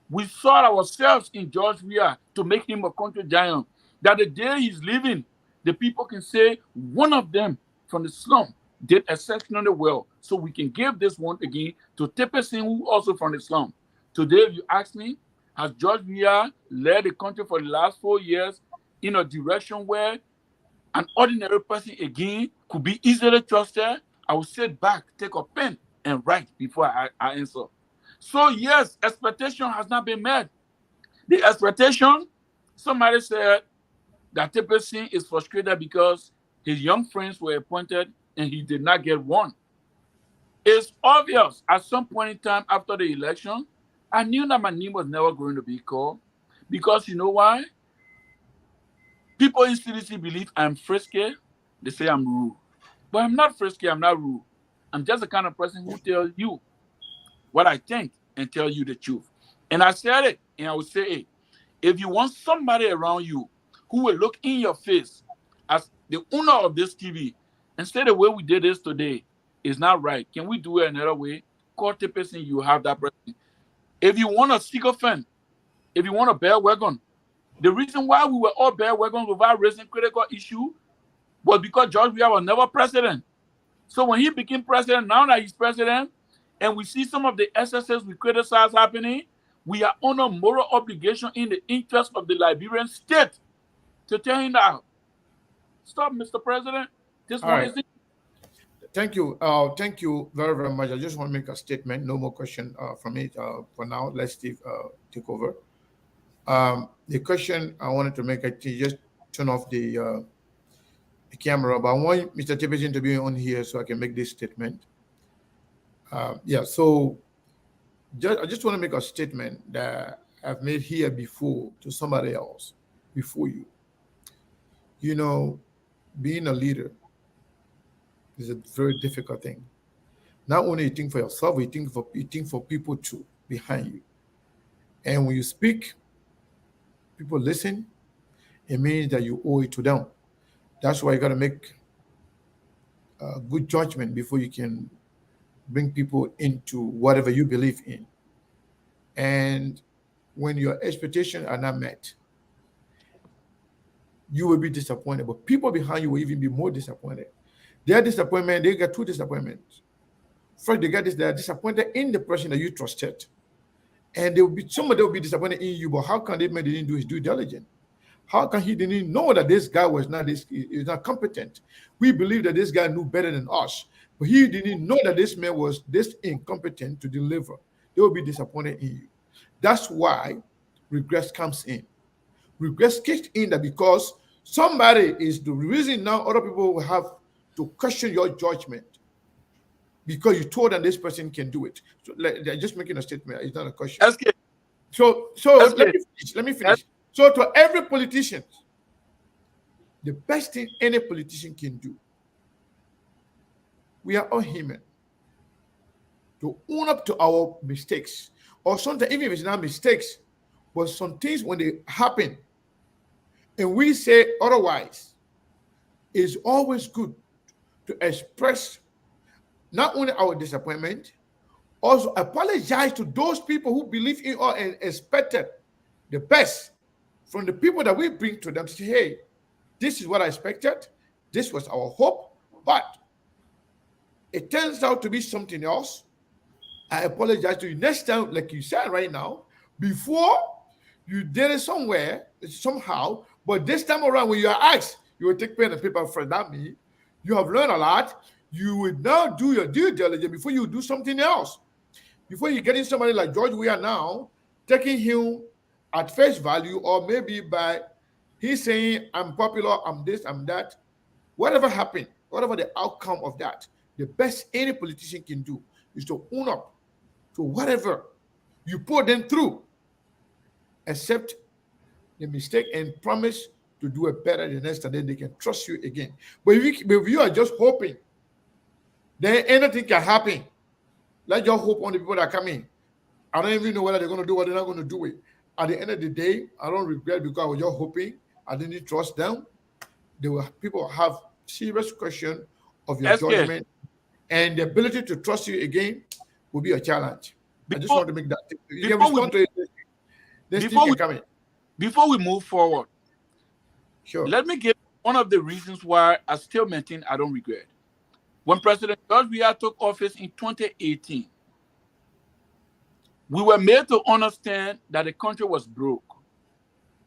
We saw ourselves in George Weah to make him a country giant. That the day he's leaving, the people can say one of them from the slum did exceptionally well. So we can give this one again to Tipayson, who also from the slum. Today, if you ask me, has George Weah led the country for the last 4 years in a direction where an ordinary person again could be easily trusted? I will sit back, take a pen, and write before I answer. So yes, expectation has not been met. The expectation, somebody said that Tipayson is frustrated because his young friends were appointed and he did not get one. It's obvious at some point in time after the election, I knew that my name was never going to be called because you know why? People in CDC believe I'm frisky. They say I'm rude. But I'm not frisky, I'm not rude. I'm just the kind of person who tells you what I think and tell you the truth. And I said it, and I would say it. If you want somebody around you who will look in your face as the owner of this TV and say the way we did this today is not right, can we do it another way? Call Tipayson, you have that person. If you want a sycophant, if you want a bear wagon, the reason why we were all bear wagons without raising critical issue was because George Weah was never president. So when he became president, now that he's president, and we see some of the excesses we criticize happening, we are on a moral obligation in the interest of the Liberian state to tell him that, stop, Mr. President. This All one right. is it. Thank you. Thank you very, very much. I just want to make a statement. No more question from me for now. Let Steve take over. The question I wanted to make, I just turn off the camera, but I want Mr. Tipayson to be on here so I can make this statement. Yeah, so I just want to make a statement that I've made here before to somebody else before you. You know, being a leader is a very difficult thing. Not only you think for yourself, you think for people too behind you. And when you speak, people listen. It means that you owe it to them. That's why you got to make a good judgment before you can bring people into whatever you believe in. And when your expectations are not met, you will be disappointed. But people behind you will even be more disappointed. Their disappointment, they got two disappointments. First, they're disappointed in the person that you trusted. And somebody will be disappointed in you, but how can they didn't do his due diligence? How can he didn't know that this guy is not competent? We believe that this guy knew better than us, but he didn't know that this man was this incompetent to deliver. They will be disappointed in you. That's why regret comes in. Regret kicks in that because somebody is the reason now other people will have to question your judgment because you told them this person can do it. So they're just making a statement. It's not a question. SK. So let me finish. So to every politician, the best thing any politician can do, we are all human, to own up to our mistakes. Or sometimes, even if it's not mistakes, but some things when they happen and we say otherwise, it's always good to express not only our disappointment, also apologize to those people who believe in us and expected the best from the people that we bring to them. Say, hey, this is what I expected. This was our hope, but it turns out to be something else. I apologize to you. Next time, like you said right now, before you did it somewhere, somehow, but this time around, when you are asked, you will take pen and paper for that. Me, you have learned a lot. You will now do your due diligence before you do something else. Before you get in somebody like George Weah now, taking him at face value, or maybe by he's saying, I'm popular, I'm this, I'm that. Whatever happened, whatever the outcome of that, the best any politician can do is to own up to whatever you put them through, accept the mistake and promise to do it better the next time, then they can trust you again. But if you are just hoping, then anything can happen. Let your hope on the people that come in. I don't even know whether they're going to do what they're not going to do it. At the end of the day, I don't regret because I was just hoping. I didn't trust them. People have serious question of your judgment, and the ability to trust you again will be a challenge. I just want to make that. You can respond to it. This thing can come in. Before we move forward, sure. Let me give one of the reasons why I still maintain I don't regret. When President George Weah took office in 2018, we were made to understand that the country was broke.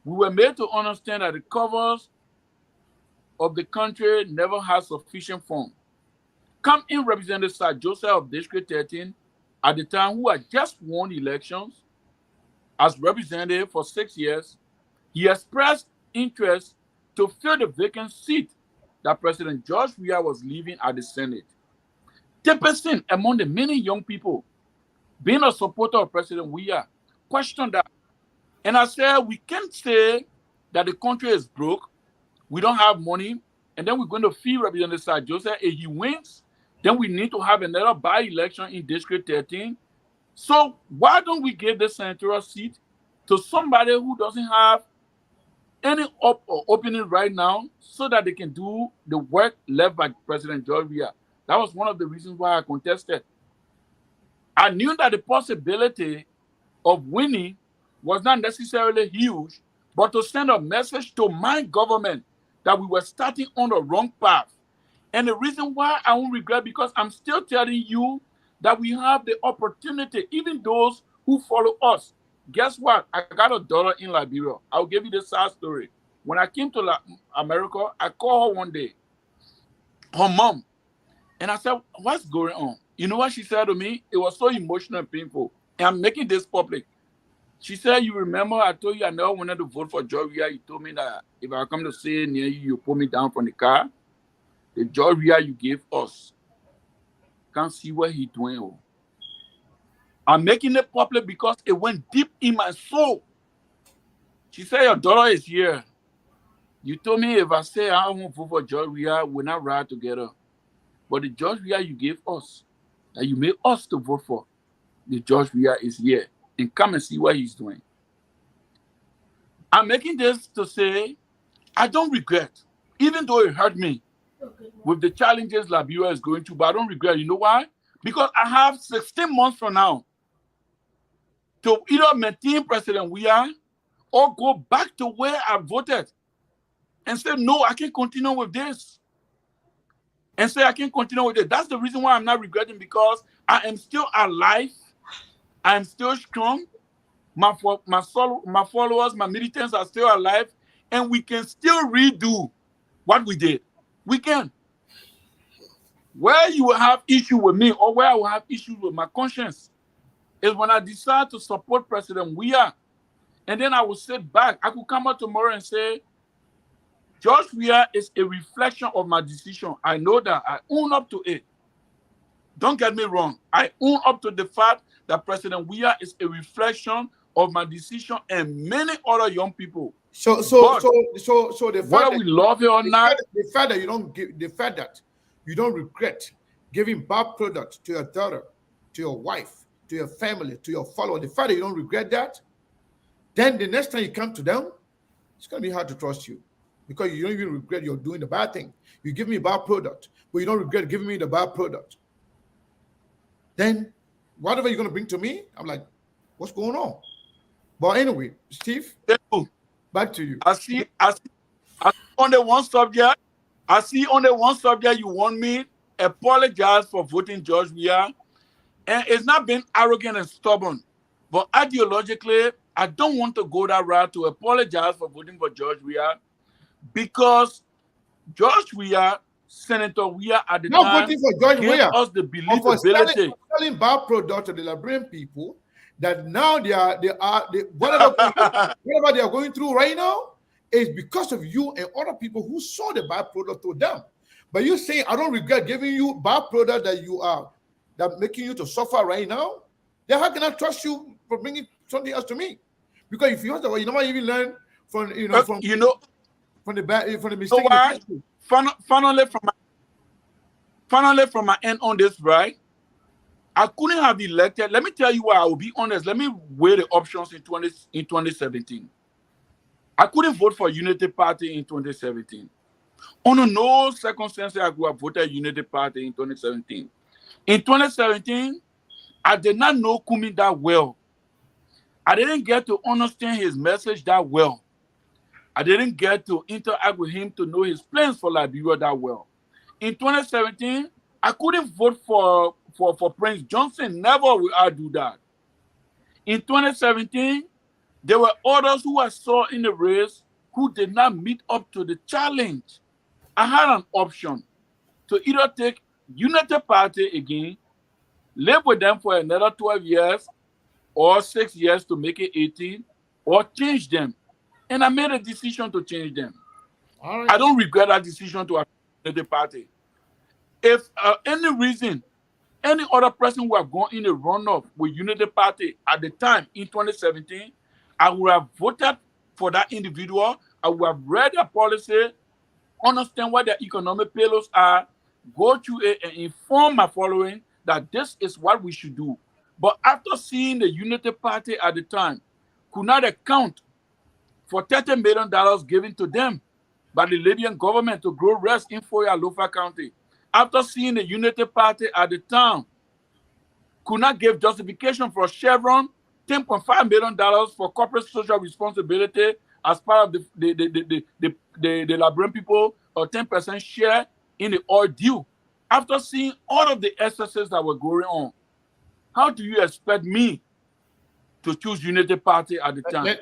We were made to understand that the covers of the country never had sufficient funds. Come in Representative Sir Joseph of District 13, at the time, who had just won elections as representative for 6 years, he expressed interest to fill the vacant seat that President George Weah was leaving at the Senate. 10% among the many young people being a supporter of President Weah questioned that. And I said, we can't say that the country is broke, we don't have money, and then we're going to feed Representative Sir Joseph. If he wins, then we need to have another by-election in District 13. So why don't we give the senatorial seat to somebody who doesn't have any opening right now so that they can do the work left by President George Weah? That was one of the reasons why I contested. I knew that the possibility of winning was not necessarily huge, but to send a message to my government that we were starting on the wrong path. And the reason why I won't regret, because I'm still telling you that we have the opportunity, even those who follow us. Guess what? I got a daughter in Liberia. I'll give you the sad story. When I came to America, I called her one day, her mom, and I said, what's going on? You know what she said to me? It was so emotional and painful. And I'm making this public. She said, you remember I told you I never wanted to vote for George Weah. You told me that if I come to stay near you, you pull me down from the car. The George Weah you gave us. Can't see what he's doing. Oh. I'm making it public because it went deep in my soul. She said, your daughter is here. You told me if I say I won't vote for George Weah, we'll not ride together. But the George Weah you gave us, that you made us to vote for, the George Weah is here. And come and see what he's doing. I'm making this to say, I don't regret, even though it hurt me with the challenges Liberia is going through, but I don't regret. You know why? Because I have 16 months from now to either maintain President Weah or go back to where I voted and say, no, I can't continue with this. And say, I can't continue with it. That's the reason why I'm not regretting, because I am still alive. I'm still strong. My followers, my militants are still alive, and we can still redo what we did. We can. Where you will have issue with me, or where I will have issues with my conscience, is when I decide to support President Weah, and then I will sit back. I could come out tomorrow and say, George Weah is a reflection of my decision. I know that. I own up to it. Don't get me wrong. I own up to the fact that President Weah is a reflection of my decision and many other young people. So the fact whether we love it or not, the fact that you don't regret giving bad products to your daughter, to your wife, to your family, to your follower, the fact that you don't regret that, then the next time you come to them, it's going to be hard to trust you, because you don't even regret you're doing the bad thing. You give me a bad product, but you don't regret giving me the bad product. Then whatever you're going to bring to me, I'm like, what's going on? But anyway, Steve, back to you. I see on the one subject, you want me apologize for voting George Weah. And it's not being arrogant and stubborn, but ideologically, I don't want to go that route to apologize for voting for George Weah, because George Weah, Senator Weah at the time, voting for George gave Weah, us the believability. Selling bad product to the Liberian people, that now whatever they are going through right now is because of you and other people who saw the bad product to them. But you saying, I don't regret giving you bad product that making you to suffer right now, then how can I trust you for bringing something else to me? Because if you want to, you never even learn from the mistake. So why? Finally, from my end on this, right? I couldn't have elected. Let me tell you why. I will be honest. Let me weigh the options in 2017. I couldn't vote for Unity Party in 2017. Under no circumstances I could have voted Unity Party in 2017. In 2017, I did not know Kumi that well. I didn't get to understand his message that well. I didn't get to interact with him to know his plans for Liberia that well. In 2017, I couldn't vote for Prince Johnson. Never will I do that. In 2017, there were others who I saw in the race who did not meet up to the challenge. I had an option to either take Unity Party again, live with them for another 12 years or 6 years to make it 18, or change them. And I made a decision to change them. All right. I don't regret that decision to Unity Party. If any reason, any other person who have gone in a runoff with Unity Party at the time in 2017, I would have voted for that individual. I would have read their policy, understand what their economic payloads are, go through it and inform my following that this is what we should do. But after seeing the Unity Party at the time could not account for $30 million given to them by the Libyan government to grow rice in Foya, Lofa County, after seeing the Unity Party at the time could not give justification for Chevron $10.5 million for corporate social responsibility as part of the Liberian people, or 10% share in the oil deal. After seeing all of the excesses that were going on, how do you expect me to choose Unity Party at the time?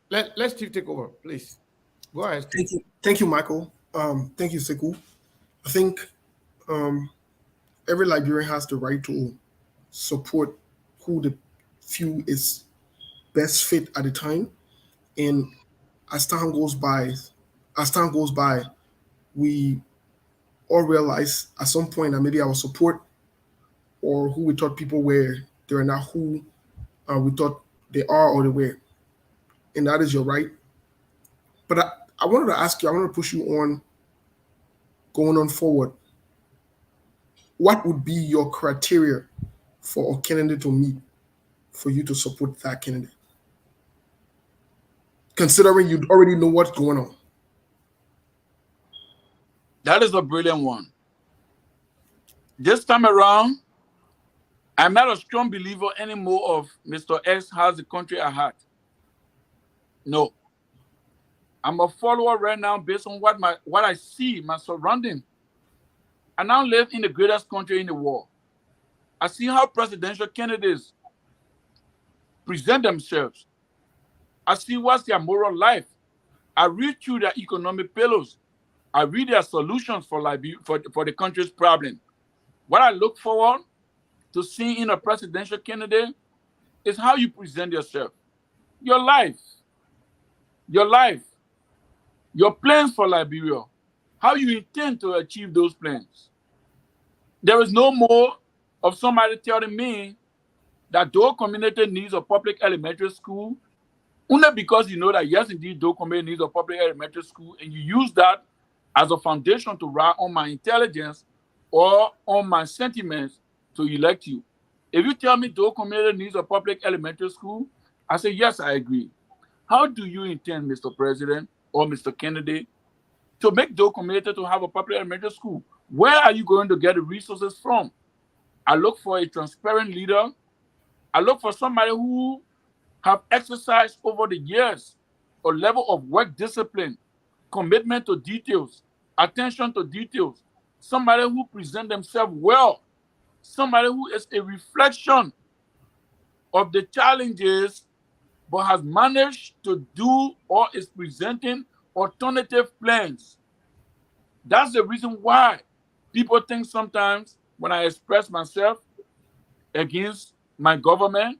Let Steve take over, please. Go ahead, Steve. Thank you, Michael. Thank you, Sekou. I think every Liberian has the right to support who the few is best fit at the time. And as time goes by, as time goes by, we all realize at some point that maybe our support or who we thought people were, they're not who we thought they are or they were. And that is your right. But I wanted to ask you, I wanted to push you on going on forward. What would be your criteria for a candidate to meet for you to support that candidate? Considering you already know what's going on. That is a brilliant one. This time around, I'm not a strong believer anymore of Mr. X has the country at heart. No. I'm a follower right now based on what I see, my surrounding. I now live in the greatest country in the world. I see how presidential candidates present themselves. I see what's their moral life. I read through their economic pillars. I read their solutions for the country's problem. What I look forward to seeing in a presidential candidate is how you present yourself. Your life. Your plans for Liberia. How you intend to achieve those plans. There is no more of somebody telling me that Doe community needs a public elementary school only because you know that, yes, indeed, Doe community needs a public elementary school, and you use that as a foundation to ride on my intelligence or on my sentiments to elect you. If you tell me Doe community needs a public elementary school, I say, yes, I agree. How do you intend, Mr. President or Mr. Kennedy, to make Doe community to have a public elementary school? Where are you going to get the resources from? I look for a transparent leader. I look for somebody who have exercised over the years a level of work discipline, commitment to details, attention to details, somebody who present themselves well, somebody who is a reflection of the challenges but has managed to do or is presenting alternative plans. That's the reason why people think sometimes when I express myself against my government,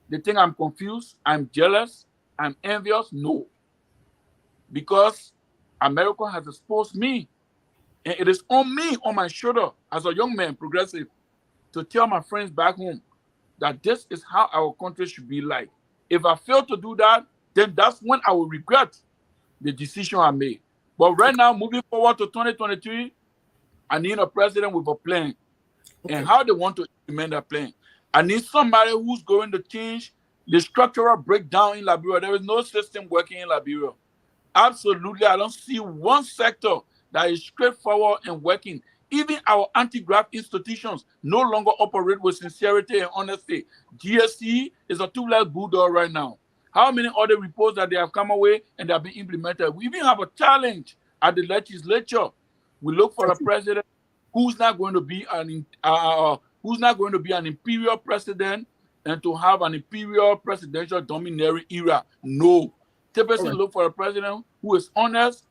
they think I'm confused, I'm jealous, I'm envious. No. Because America has exposed me. And it is on me, on my shoulder, as a young man, progressive, to tell my friends back home that this is how our country should be like. If I fail to do that, then that's when I will regret the decision I made. But right now, moving forward to 2023, I need a president with a plan and how they want to implement that plan. I need somebody who's going to change the structural breakdown in Liberia. There is no system working in Liberia. Absolutely, I don't see one sector that is straightforward and working. Even our anti-graft institutions no longer operate with sincerity and honesty. GSC is a two-legged bulldog right now. How many other reports that they have come away and they have been implemented? We even have a challenge at the legislature. We look for a president who's not going to be an imperial president and to have an imperial presidential domineering era. No. Tipayson look for a president who is honest,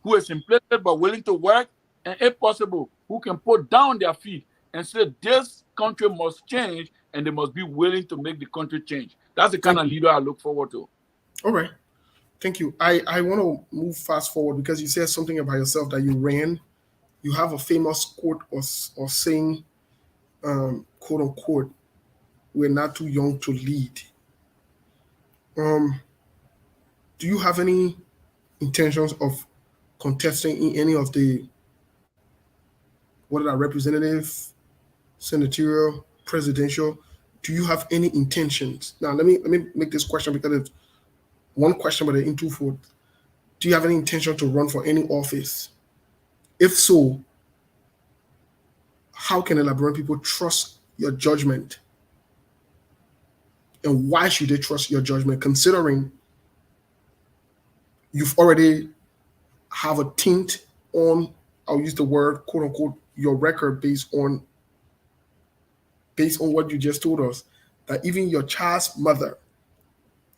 who is implicit but willing to work, and if possible, who can put down their feet and say this country must change and they must be willing to make the country change. That's the kind of leader I look forward to. All right. Thank you. I want to move fast forward because you said something about yourself that you ran. You have a famous quote or saying, quote unquote, we're not too young to lead. Do you have any intentions of contesting in any of the, what are that, representative, senatorial, presidential? Do you have any intentions? Now, let me make this question because it's one question, but in twofold. Do you have any intention to run for any office? If so, how can the Liberian people trust your judgment And why should they trust your judgment, considering you've already have a tint on, I'll use the word quote unquote, your record based on what you just told us, that even your child's mother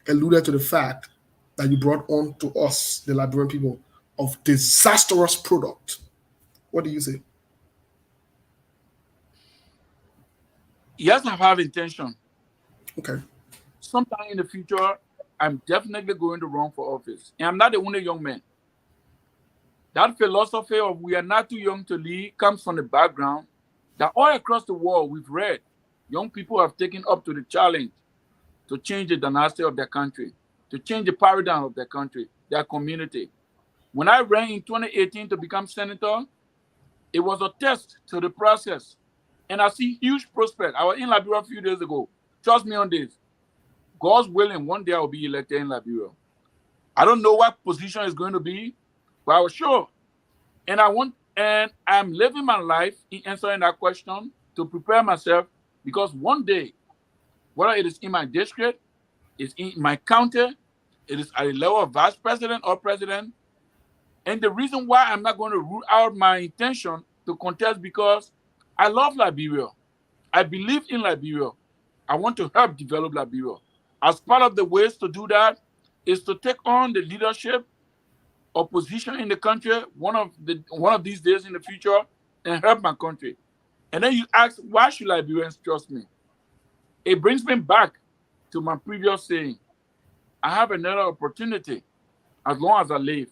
alluded to the fact that you brought on to us, the Liberian people, of disastrous product. What do you say? Yes, I have intention. Okay. Sometime in the future, I'm definitely going to run for office. And I'm not the only young man. That philosophy of we are not too young to lead comes from the background that all across the world we've read. Young people have taken up to the challenge to change the dynasty of their country, to change the paradigm of their country, their community. When I ran in 2018 to become senator, it was a test to the process. And I see huge prospect. I was in Liberia a few days ago. Trust me on this. God's willing, one day I will be elected in Liberia. I don't know what position it's going to be, but I was sure. And I'm living my life in answering that question to prepare myself, because one day, whether it is in my district, it's in my county, it is at the level of vice president or president. And the reason why I'm not going to rule out my intention to contest, because I love Liberia. I believe in Liberia. I want to help develop Liberia. As part of the ways to do that is to take on the leadership or position in the country one of these days in the future and help my country. And then you ask, why should Liberians trust me? It brings me back to my previous saying. I have another opportunity, as long as I live,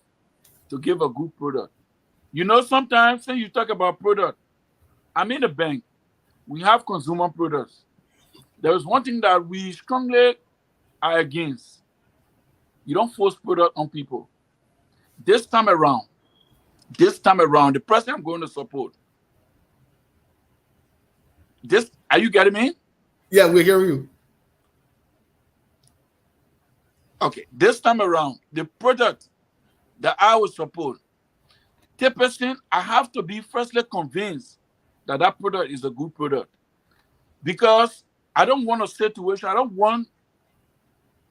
to give a good product. You know, sometimes when you talk about product, I'm in the bank. We have consumer products. There is one thing that we strongly are against. You don't force product on people. This time around, the person I'm going to support. Are you getting me? Yeah, we're hearing you. Okay, this time around, the product that I will support, Tipayson, I have to be firstly convinced that that product is a good product. Because I don't want a situation, I don't want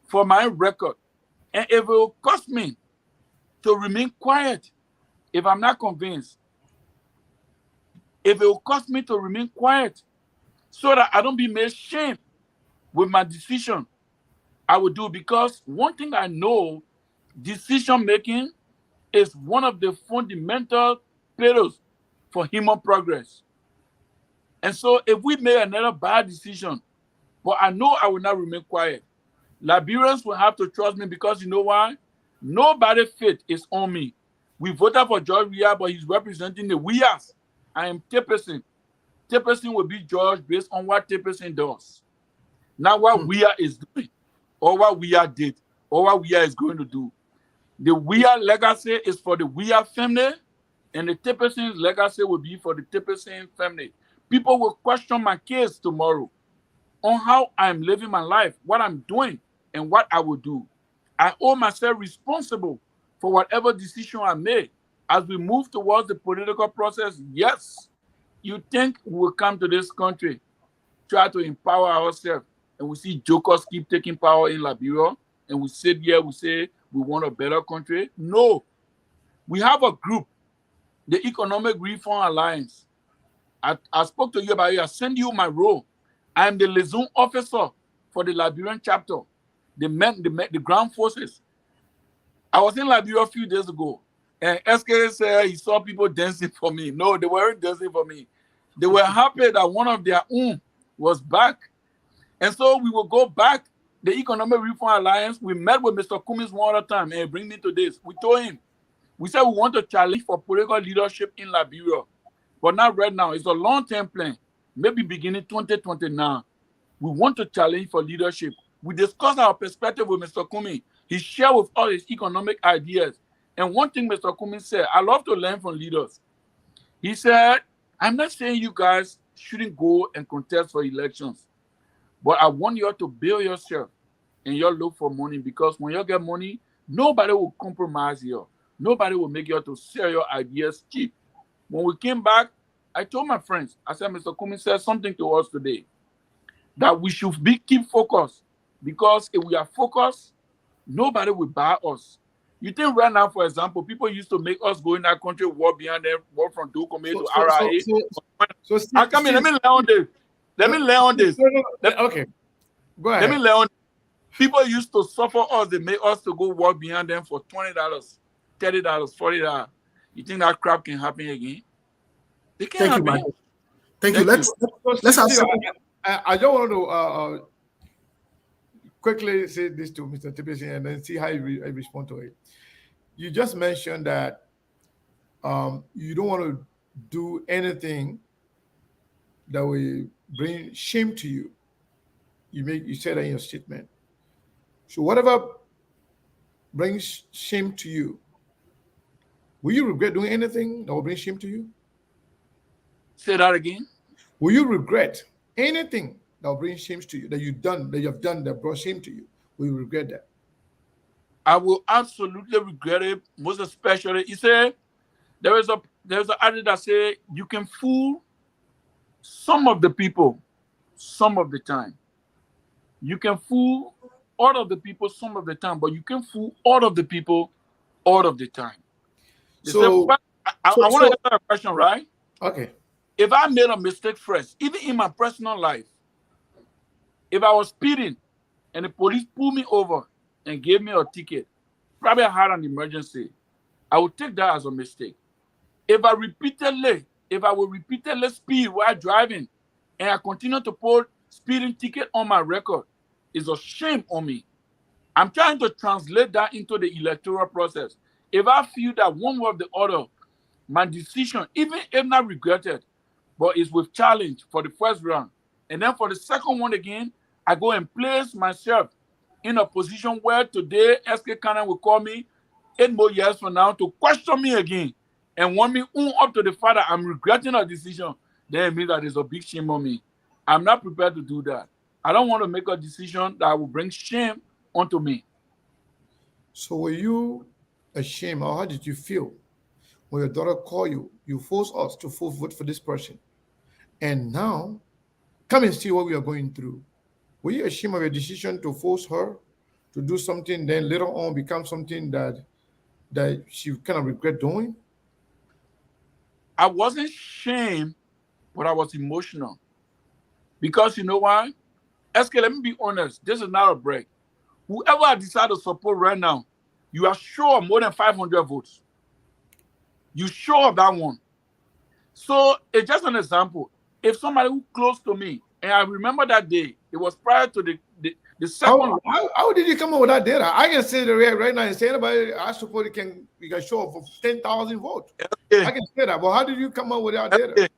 for my record, and if it will cost me to remain quiet, if I'm not convinced, if it will cost me to remain quiet so that I don't be made shame with my decision, I will do. Because one thing I know, decision making is one of the fundamental pillars for human progress. And so if we make another bad decision, but I know I will not remain quiet, Liberians will have to trust me, because you know why? Nobody's faith is on me. We voted for George Weah, but he's representing the Weahs. I am Tipayson. Tipayson will be judged based on what Tipayson does. Not what Weah is doing, or what Weah did, or what Weah is going to do. The Weah legacy is for the Weah family, and the Tipayson's legacy will be for the Tipayson family. People will question my case tomorrow on how I'm living my life, what I'm doing, and what I will do. I hold myself responsible for whatever decision I make. As we move towards the political process, yes, you think we'll come to this country, try to empower ourselves, and we see jokers keep taking power in Liberia, and we sit here, we say we want a better country? No. We have a group, the Economic Reform Alliance. I spoke to you about it. I sent you my role. I am the liaison officer for the Liberian chapter, the ground forces. I was in Liberia a few days ago, and SK said he saw people dancing for me. No, they weren't dancing for me. They were happy that one of their own was back. And so we will go back, the Economic Reform Alliance. We met with Mr. Cummins one other time, and bring me to this. We told him, we said we want to challenge for political leadership in Liberia, but not right now. It's a long-term plan, maybe beginning 2029. We want to challenge for leadership. We discussed our perspective with Mr. Cummins. He shared with us his economic ideas. And one thing Mr. Cummins said, I love to learn from leaders. He said, I'm not saying you guys shouldn't go and contest for elections, but I want you all to build yourself and you all look for money, because when you get money, nobody will compromise you. Nobody will make you to sell your ideas cheap. When we came back, I told my friends, I said, Mr. Cummins said something to us today, that we should keep focused Because if we are focused, nobody will buy us. You think right now, for example, people used to make us go in that country, walk behind them, walk from Dokome So to so so RIA. so so I Steve, come in, let Steve, me learn on this. Let no, me learn on Steve, this. no, Let, okay, go let me ahead. learn on. People used to suffer us. They make us to go walk behind them for $20, $30, $40. You think that crap can happen again? It can't Thank you, happen. Michael. Thank you. Thank you. So Let's have Steve, second. I don't want to quickly say this to Mr. Tipayson and then see how he respond to it. You just mentioned that you don't want to do anything that will bring shame to you. You said that in your statement. So whatever brings shame to you, will you regret doing anything that will bring shame to you? Say that again. Will you regret anything that will bring shame to you that you have done that brought shame to you? Will you regret that? I will absolutely regret it. Most especially, he said there's an adage that say you can fool some of the people some of the time. You can fool all of the people some of the time, but you can fool all of the people all of the time. They say, So I want to so answer a question, right? okay. If I made a mistake first, even in my personal life, if I was speeding and the police pulled me over and gave me a ticket, probably I had an emergency, I would take that as a mistake. If I will repeatedly speed while driving and I continue to put speeding ticket on my record, it's a shame on me. I'm trying to translate that into the electoral process. If I feel that one way or the other, my decision, even if not regretted, but is with challenge for the first round, and then for the second one again, I go and place myself in a position where today SK Cannon will call me 8 more years from now to question me again and want me up to the fact that I'm regretting a decision, then it means that there's a big shame on me. I'm not prepared to do that. I don't want to make a decision that will bring shame onto me. So were you ashamed or how did you feel when your daughter called you? You forced us to full vote for this person. And now come and see what we are going through. Were you ashamed of your decision to force her to do something, then later on become something that she kind of regret doing? I wasn't shamed, but I was emotional. Because you know why? SK, let me be honest. This is not a break. Whoever I decide to support right now, you are sure of more than 500 votes. You sure of that one. So it's just an example. If somebody who close to me, and I remember that day, it was prior to the second How, round. how did you come up with that data? I can say the right now and say anybody I support it can we can show up for 10,000 votes. I Okay, can say that, but how did you come up with that data? okay.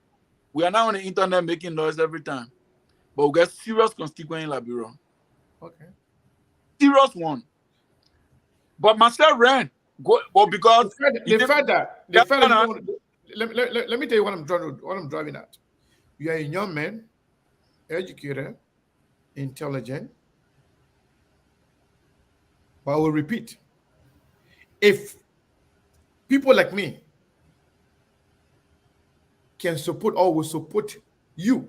We are now on the internet making noise every time. But we get serious constituent in Labiro. Okay. Serious one. But myself ran. But because The fact that yeah, you don't want to, let me tell you what I'm driving at. You are a young man, educated, intelligent, but I will repeat, if people like me can support or will support you,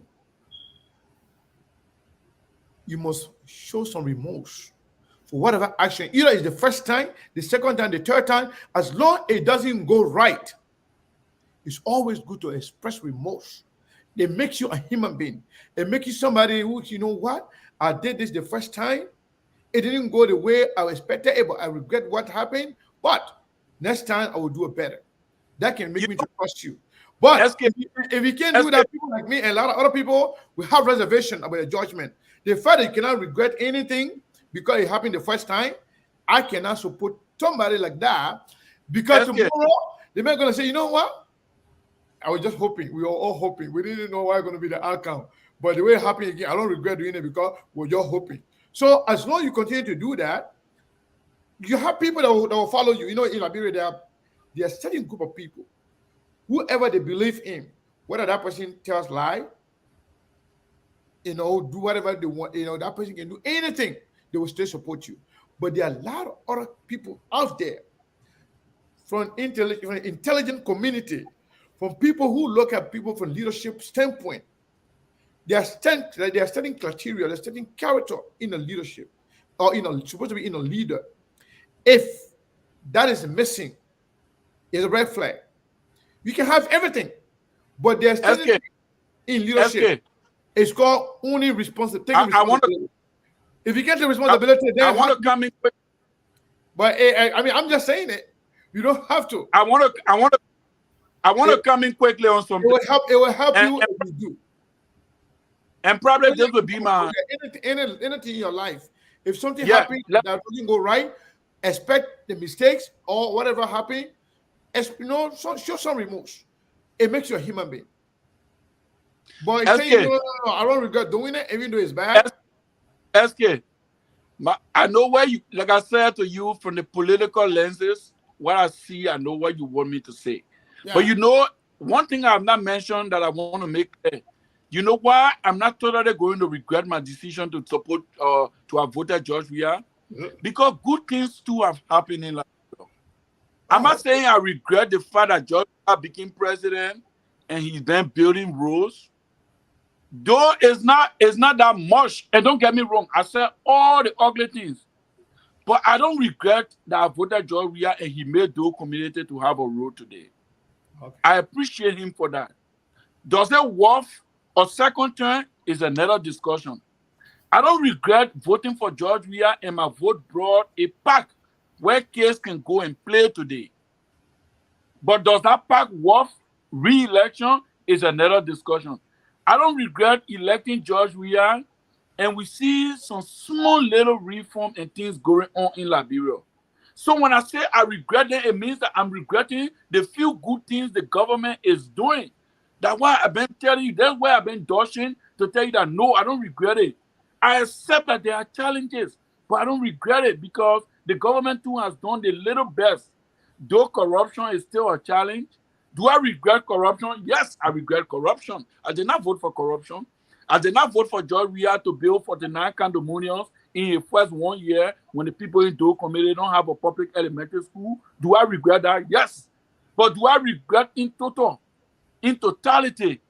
you must show some remorse for whatever action. Either it's the first time, the second time, the third time, as long as it doesn't go right, it's always good to express remorse. It makes you a human being. It makes you somebody who, you know what, I did this the first time. It didn't go the way I expected it, but I regret what happened. But next time I will do it better. That can make you me know, to trust you. But SK, if you can't do SK, that, people like me and a lot of other people will have reservation about your judgment. The fact that you cannot regret anything because it happened the first time, I cannot support somebody like that because SK, tomorrow they're not gonna say, you know what? I was just hoping. We were all hoping. We didn't know what going to be the outcome. But the way it happened again, I don't regret doing it because we're just hoping. So as long as you continue to do that, you have people that will follow you. You know, in Liberia, there are certain group of people, whoever they believe in, whether that person tells lie, do whatever they want, that person can do anything, they will still support you. But there are a lot of other people out there from intelligent community, from people who look at people from leadership standpoint. There are certain criteria, there's certain character in the leadership. or supposed to be leader. If that is missing, is a red flag. You can have everything, but there's tendency in leadership. SK, It's called only taking I want responsibility. If you get the responsibility, I then want to come in quick. But I mean, I'm just saying it. You don't have to. I want to come in quickly on something. It will help And- you and- if you do. And probably this will be my Anything in your life. If something Yeah, happens that doesn't go right, expect the mistakes or whatever happened. Show some remorse. It makes you a human being. But saying no, I don't regret doing it, even though it's bad. SK. I know where you, like I said to you, from the political lenses, what I see, I know what you want me to say. Yeah. But one thing I have not mentioned that I want to make clear. You know why I'm not totally going to regret my decision to support to have voted George Weah? Because good things too have happened in life. I'm not saying I regret the fact that George Weah became president and he's been building roads. Though it's not that much. And don't get me wrong, I said all the ugly things. But I don't regret that I voted George Weah and he made Doe community to have a road today. Okay. I appreciate him for that. Does it worth a second term is another discussion. I don't regret voting for George Weah, and my vote brought a pack where kids can go and play today. But does that pack worth re-election is another discussion. I don't regret electing George Weah, and we see some small little reform and things going on in Liberia. So when I say I regret it, it means that I'm regretting the few good things the government is doing. That's why I've been telling you, that's why I've been dodging to tell you that no, I don't regret it. I accept that there are challenges, but I don't regret it because the government too has done the little best. Though corruption is still a challenge. Do I regret corruption? Yes, I regret corruption. I did not vote for corruption. I did not vote for George Weah to build 49 condominiums in the first 1 year when the people in Doe community don't have a public elementary school. Do I regret that? Yes. But do I regret in totality,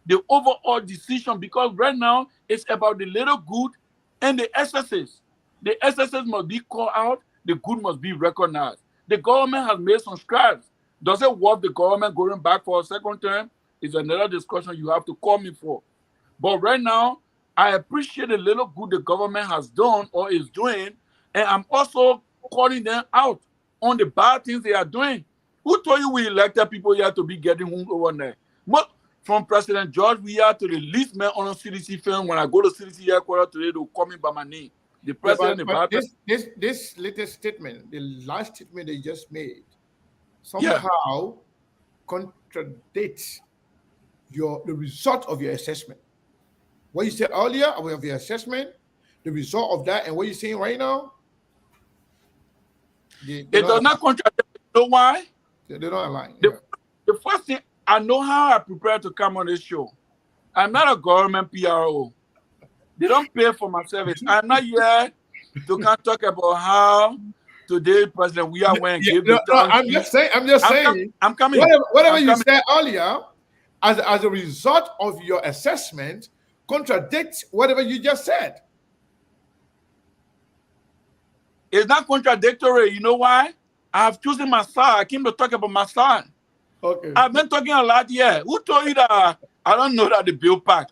the overall decision? Because right now, it's about the little good and the excesses. The excesses must be called out. The good must be recognized. The government has made some strides. Does it worth the government going back for a second term? Is another discussion you have to call me for. But right now, I appreciate the little good the government has done or is doing, and I'm also calling them out on the bad things they are doing. Who told you we elected people here to be getting homes over there? But from President George Weah to the least man on a CDC film, when I go to CDC headquarters today, they'll call me by my name. The president, this latest statement, the last statement they just made, somehow contradicts the result of your assessment. What you said earlier about your assessment, the result of that, and what you're saying right now, it does not contradict. You know why? They don't align. The first thing, I know how I prepare to come on this show. I'm not a government PRO. They don't pay for my service. I'm not here to talk about how today President Weah went and gave the I'm just saying. I'm coming. Whatever you said earlier, as a result of your assessment, contradicts whatever you just said. It's not contradictory. You know why? I have chosen my side. I came to talk about my side. Okay. I've been talking a lot here. Who told you that I don't know that the bill pack?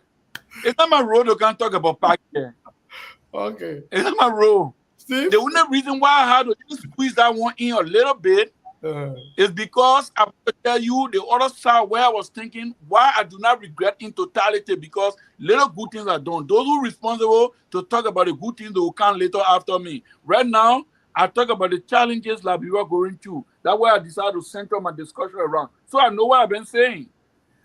It's not my role to can't talk about pack here. Okay. It's not my role. Steve? The only reason why I had to just squeeze that one in a little bit is because I want to tell you the other side where I was thinking why I do not regret in totality, because little good things are done. Those who are responsible to talk about the good things, they will come later after me. Right now, I talk about the challenges Liberia going through. That's why I decided to center my discussion around. So I know what I've been saying.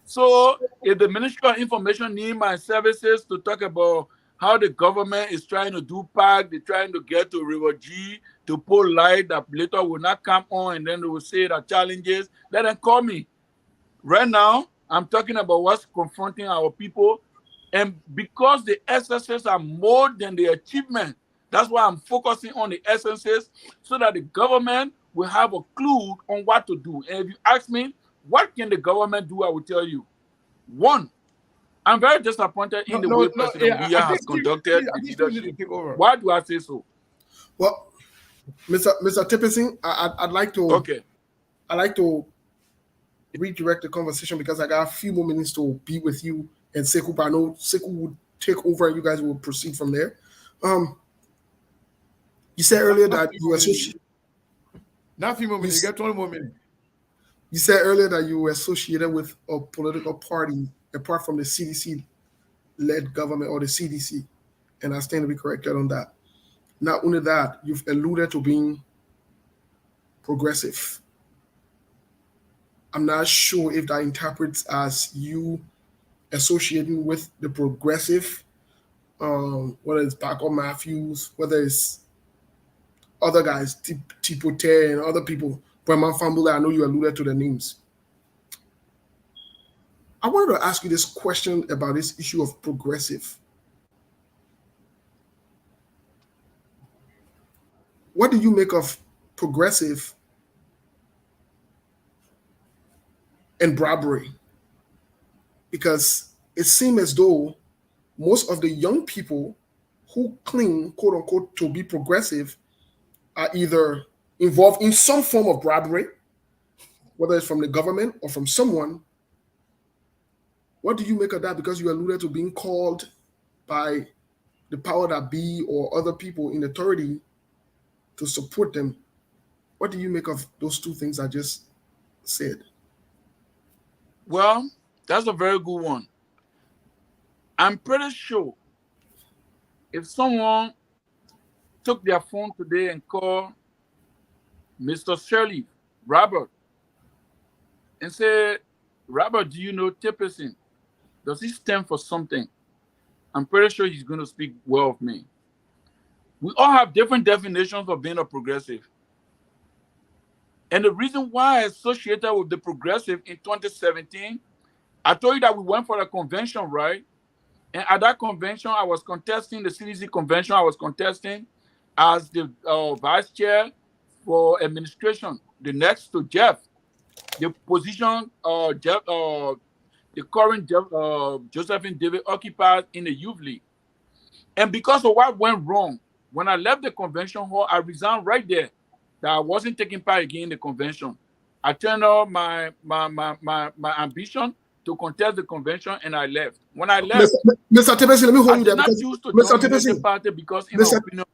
So if the Ministry of Information need my services to talk about how the government is trying to do PAC, they're trying to get to River G to pull light that later will not come on, and then they will say that challenges, let them call me. Right now, I'm talking about what's confronting our people. And because the essences are more than the achievement, that's why I'm focusing on the essences so that the government will have a clue on what to do. And if you ask me, what can the government do? I will tell you. One, I'm very disappointed in the way President Weah has conducted the leadership. Why do I say so? Well, Mr. Tipayson, I'd like to Okay. redirect the conversation because I got a few more minutes to be with you and Sekou, but I know Sekou would take over and you guys will proceed from there. You said earlier that you associate. Not a few more minutes. You got 20 more minutes. You said earlier that you were associated with a political party apart from the CDC-led government or the CDC, and I stand to be corrected on that. Not only that, you've alluded to being progressive. I'm not sure if that interprets as you associating with the progressive, whether it's Backo Matthews, whether it's other guys, Tipote and other people. Breman Fambula, I know you alluded to the names. I wanted to ask you this question about this issue of progressive. What do you make of progressive and bribery? Because it seems as though most of the young people who claim, quote unquote, to be progressive are either involved in some form of bribery, whether it's from the government or from someone. What do you make of that? Because you alluded to being called by the power that be or other people in authority to support them. What do you make of those two things I just said? Well, that's a very good one. I'm pretty sure if someone took their phone today and called Mr. Shirley, Robert, and said, Robert, do you know Tipayson? Does he stand for something? I'm pretty sure he's going to speak well of me. We all have different definitions of being a progressive. And the reason why I associated with the progressive in 2017, I told you that we went for a convention, right? And at that convention, I was contesting the CDC convention. I was contesting as the vice chair for administration, the next to Jeff, the position Jeff, the current Jeff, Josephine David occupies in the youth league. And because of what went wrong, when I left the convention hall, I resigned right there. That I wasn't taking part again in the convention. I turned off my ambition to contest the convention, and I left. When I left, Mr. Tipayson, let me hold you there because Mr. Tipayson, party because in my opinion,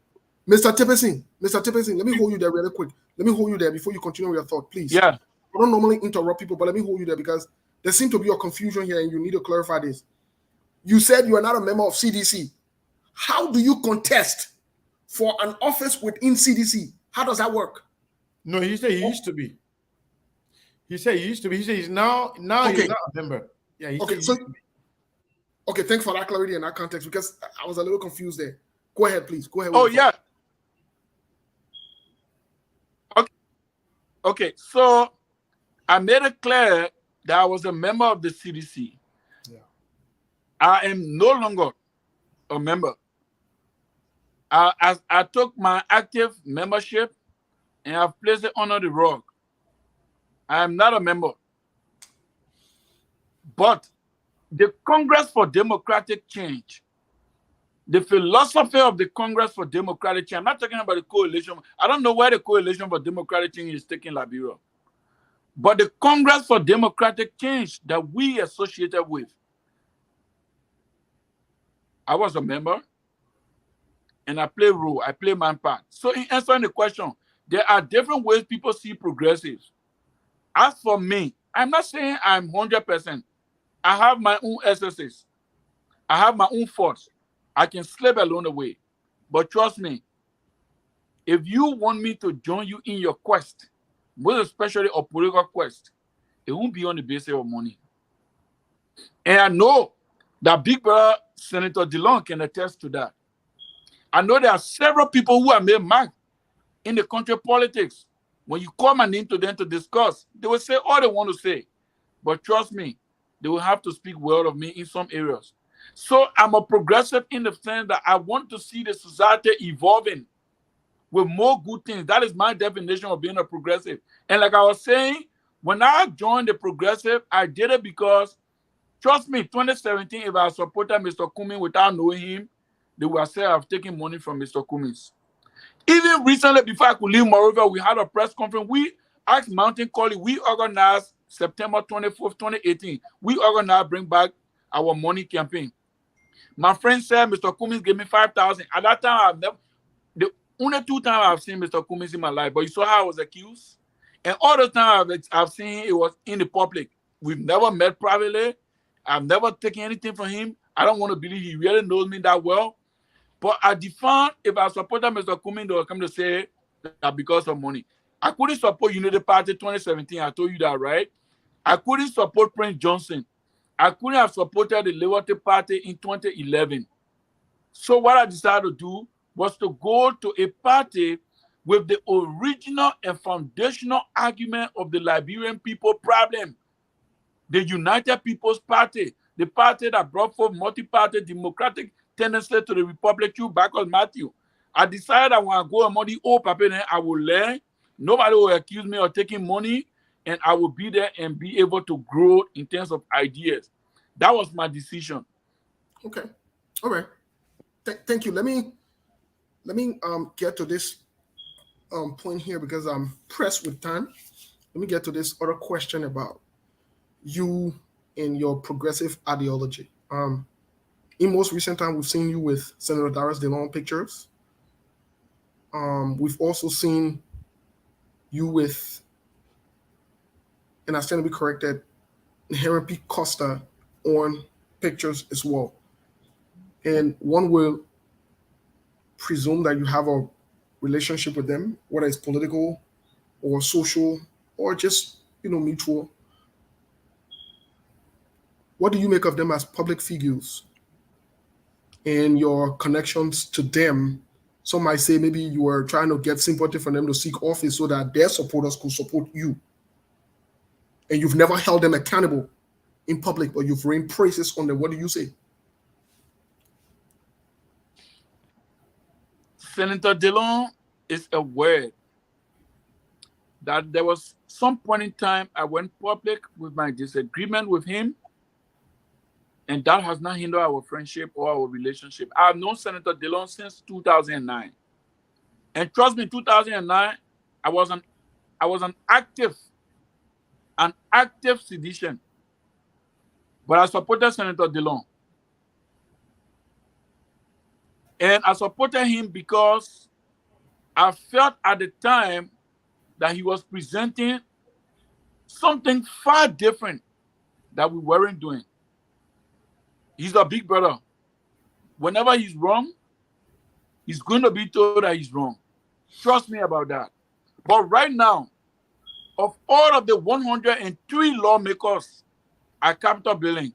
Mr. Tipayson, let me hold you there really quick. Let me hold you there before you continue with your thought, please. Yeah. I don't normally interrupt people, but let me hold you there because there seems to be a confusion here, and you need to clarify this. You said you are not a member of CDC. How do you contest for an office within CDC? How does that work? No, he said he used to be. He said he used to be. He said he's now okay. He's not a member. Yeah. Okay. Okay. Thanks for that clarity and that context because I was a little confused there. Go ahead, please. Go ahead. Oh yeah. Okay. So I made it clear that I was a member of the CDC. Yeah. I am no longer a member. I took my active membership and I've placed it under the rug. I am not a member. But the Congress for Democratic Change, the philosophy of the Congress for Democratic Change, I'm not talking about the coalition. I don't know where the coalition for Democratic Change is taking Liberia. But the Congress for Democratic Change that we associated with, I was a member. And I play role, I play my part. So in answering the question, there are different ways people see progressives. As for me, I'm not saying I'm 100%. I have my own SSS. I have my own thoughts. I can slip along the way. But trust me, if you want me to join you in your quest, most especially a political quest, it won't be on the basis of money. And I know that Big Brother Senator DeLong can attest to that. I know there are several people who have made mark in the country politics. When you call my name to them to discuss, they will say all they want to say. But trust me, they will have to speak well of me in some areas. So I'm a progressive in the sense that I want to see the society evolving with more good things. That is my definition of being a progressive. And like I was saying, when I joined the progressive, I did it because, trust me, 2017, if I supported Mr. Cummings without knowing him, they will say I've taken money from Mr. Cummings. Even recently, before I could leave Moreover, we had a press conference. We asked Mountain College, we organized September 24th, 2018. We organized Bring Back Our Money campaign. My friend said Mr. Cummings gave me 5,000. At that time, I've never, the only 2 times I've seen Mr. Cummings in my life, but you saw how I was accused. And all the time I've seen it was in the public. We've never met privately. I've never taken anything from him. I don't want to believe he really knows me that well. But I define if I supported Mr. Cummings, they will come to say that because of money. I couldn't support Unity Party 2017. I told you that, right? I couldn't support Prince Johnson. I couldn't have supported the Liberty Party in 2011. So what I decided to do was to go to a party with the original and foundational argument of the Liberian people problem. The United People's Party, the party that brought forth multi-party democratic tendency to the Republic through Bacchus Matthew. I decided I want to go among the old people and I will learn. Nobody will accuse me of taking money, and I will be there and be able to grow in terms of ideas. That was my decision. Okay. All right. Thank you. Let me get to this point here because I'm pressed with time. Let me get to this other question about you and your progressive ideology. In most recent time, we've seen you with Senator Darius DeLong pictures. We've also seen you with, and I stand to be corrected, Henry P. Costa on pictures as well. And one will presume that you have a relationship with them, whether it's political or social or just, mutual. What do you make of them as public figures and your connections to them? Some might say maybe you were trying to get sympathy from them to seek office so that their supporters could support you. And you've never held them accountable in public, but you've rained praises on them. What do you say? Senator DeLong is aware that there was some point in time I went public with my disagreement with him, and that has not hindered our friendship or our relationship. I have known Senator DeLong since 2009. And trust me, in 2009, I was an active sedition. But I supported Senator DeLong. And I supported him because I felt at the time that he was presenting something far different that we weren't doing. He's a big brother. Whenever he's wrong, he's going to be told that he's wrong. Trust me about that. But right now, of all of the 103 lawmakers at Capitol Building,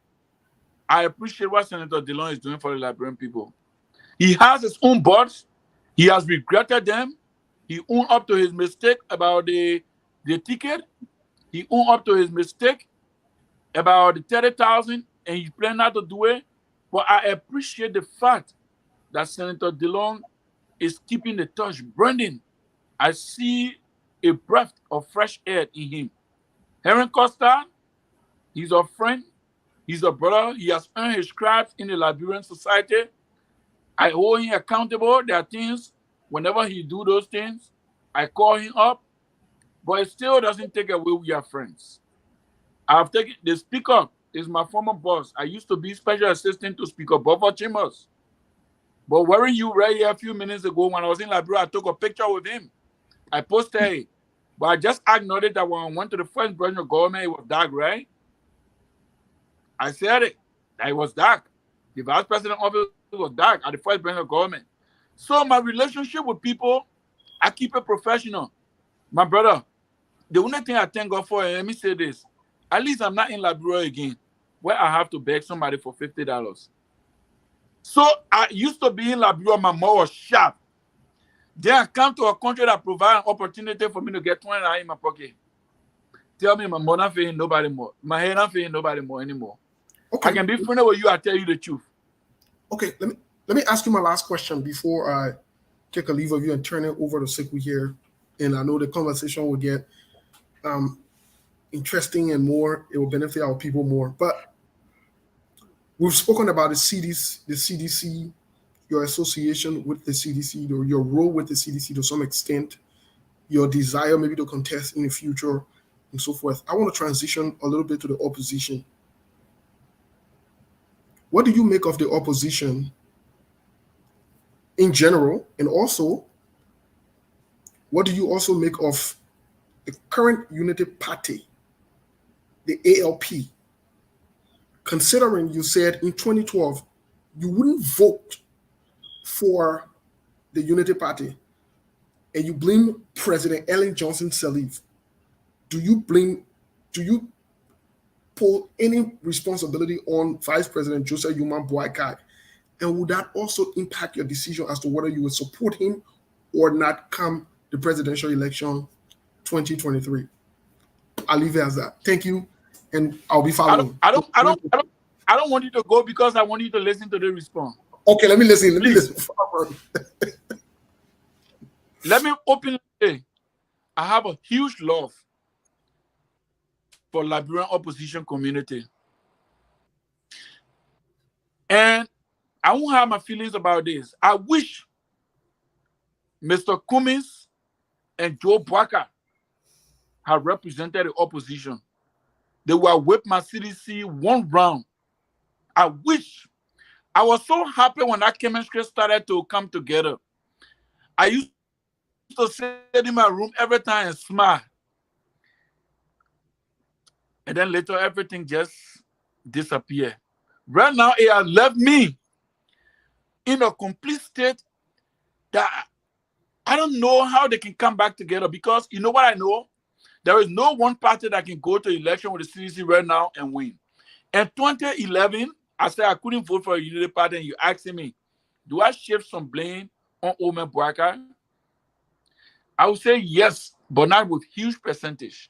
I appreciate what Senator DeLong is doing for the Liberian people. He has his own boards. He has regretted them. He owned up to his mistake about the ticket. He owned up to his mistake about the 30,000, and he planned not to do it. But I appreciate the fact that Senator DeLong is keeping the torch burning. I see a breath of fresh air in him. Henry Costa, he's a friend. He's a brother. He has earned his stripes in the Liberian society. I hold him accountable. There are things, whenever he do those things, I call him up. But it still doesn't take away we are friends. I've taken, the speaker is my former boss. I used to be special assistant to Speaker Buffer Chambers. But weren't you right here a few minutes ago when I was in Liberia, I took a picture with him. I posted it. But I just acknowledged that when I went to the first branch of government, it was dark, right? I said it. That it was dark. The vice president office was dark at the first branch of government. So my relationship with people, I keep it professional. My brother, the only thing I thank God for, and let me say this, at least I'm not in Liberia again, where I have to beg somebody for $50. So I used to be in Liberia, my mom was sharp. Then I come to a country that provides an opportunity for me to get $20 in my pocket. Tell me my mom not feeling nobody more. My head not feeling nobody more anymore. Okay. I can be friendly with you, I tell you the truth. Okay, let me ask you my last question before I take a leave of you and turn it over to Sikwi here. And I know the conversation will get interesting and more. It will benefit our people more. But we've spoken about the CDC your association with the CDC or your role with the CDC to some extent, your desire maybe to contest in the future, and so forth. I want to transition a little bit to the opposition. What do you make of the opposition in general? And also, what do you also make of the current Unity Party, the ALP? Considering you said in 2012 you wouldn't vote for the Unity Party and you blame President Ellen Johnson Sirleaf, do you pull any responsibility on Vice President Joseph Yuma Boakai? And would that also impact your decision as to whether you would support him or not come the presidential election 2023? I'll leave it as that. Thank you, and I'll be following. I don't want you to go because I want you to listen to the response. Okay, let me listen. Let me listen. Let me openly say, I have a huge love for Liberian opposition community. And I won't have my feelings about this. I wish Mr. Cummings and Joe Bwaka had represented the opposition. They were with my CDC one round. I wish. I was so happy when that chemistry started to come together. I used to sit in my room every time and smile. And then later, everything just disappeared. Right now, it has left me in a complete state that I don't know how they can come back together, because you know what I know? There is no one party that can go to election with the CDC right now and win. In 2011, I said I couldn't vote for a Unity Party, and you asking me, do I shift some blame on Omen Bwaka? I would say yes, but not with huge percentage.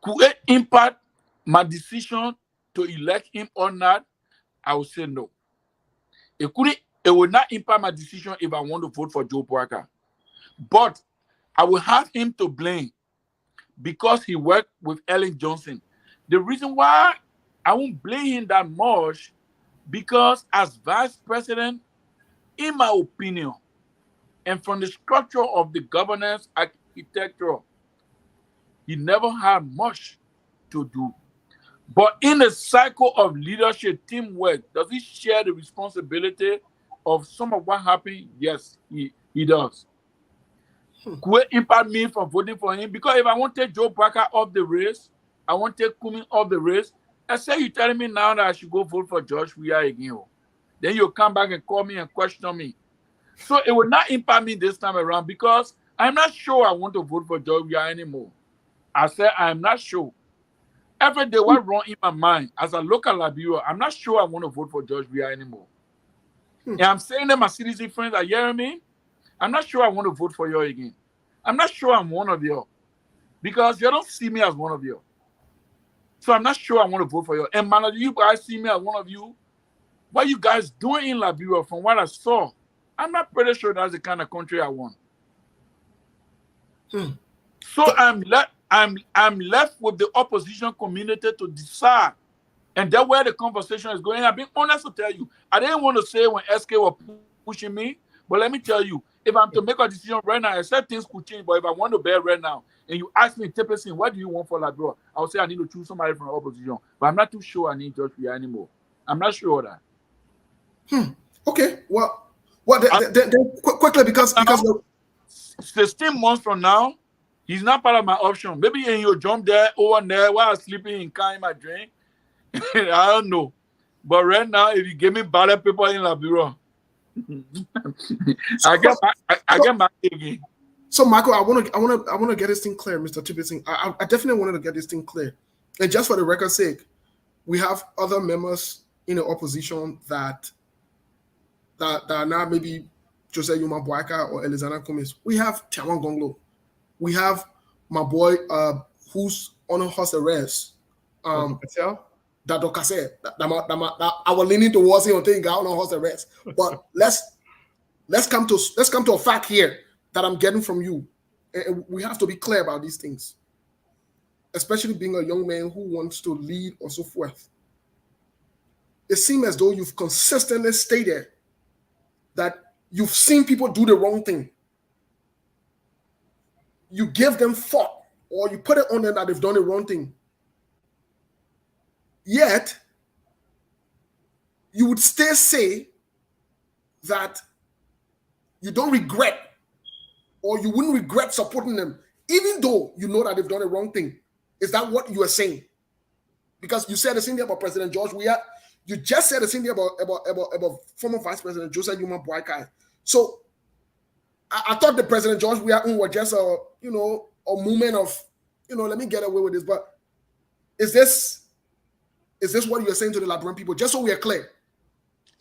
Could it impact my decision to elect him or not? I would say no. It would not impact my decision if I want to vote for Joe Bwaka. But I will have him to blame because he worked with Ellen Johnson. The reason why I won't blame him that much, because as vice president, in my opinion, and from the structure of the governance architecture, he never had much to do. But in the cycle of leadership, teamwork, does he share the responsibility of some of what happened? Yes, he does. Could it impact me from voting for him? Because if I want to take Joe Bwaka off the race, I want to take Cummings off the race, I say you're telling me now that I should go vote for George Weah again. Then you'll come back and call me and question me. So it will not impact me this time around, because I'm not sure I want to vote for George Weah anymore. I said I'm not sure. Every day what wrong in my mind as a local Liberia, I'm not sure I want to vote for George Weah anymore. And I'm saying that my CDC friends are hearing me. I'm not sure I want to vote for you again. I'm not sure I'm one of you, because you don't see me as one of you. So I'm not sure I want to vote for you. And man, you guys see me as one of you. What you guys doing in Liberia, from what I saw, I'm not pretty sure that's the kind of country I want. So I'm left with the opposition community to decide. And that's where the conversation is going. I've been honest to tell you, I didn't want to say when SK was pushing me, but let me tell you, if I'm to make a decision right now, I said things could change, but if I want to bear right now, and you ask me, Tipayson, what do you want for Liberia? I'll say I need to choose somebody from the opposition. But I'm not too sure I need George Weah anymore. I'm not sure of that. Okay. Well, quickly, because 16 months from now, he's not part of my option. Maybe he'll jump there, over there, while I'm sleeping in car in my drink. I don't know. But right now, if you give me ballot paper in Liberia, I get my again. So, Michael, I want to get this thing clear, Mr. Tipayson. I definitely wanted to get this thing clear, and just for the record's sake, we have other members in the opposition that are now maybe Jose Yuma Bwaka or Alexander Cummings. We have Tiawan Gonglo. We have my boy who's on a house arrest. That Dokase. I was leaning towards him until he got on house arrest. But let's come to a fact here that I'm getting from you. And we have to be clear about these things, especially being a young man who wants to lead or so forth. It seems as though you've consistently stated that you've seen people do the wrong thing. You give them thought, or you put it on them that they've done the wrong thing. Yet, you would still say that you don't regret, or you wouldn't regret supporting them, even though you know that they've done the wrong thing. Is that what you are saying? Because you said the same thing about President George Weah. You just said the same thing about former Vice President Joseph Yuma Boakai. So I thought the President George Weah was just a moment of let me get away with this. But is this what you're saying to the Liberian people? Just so we are clear.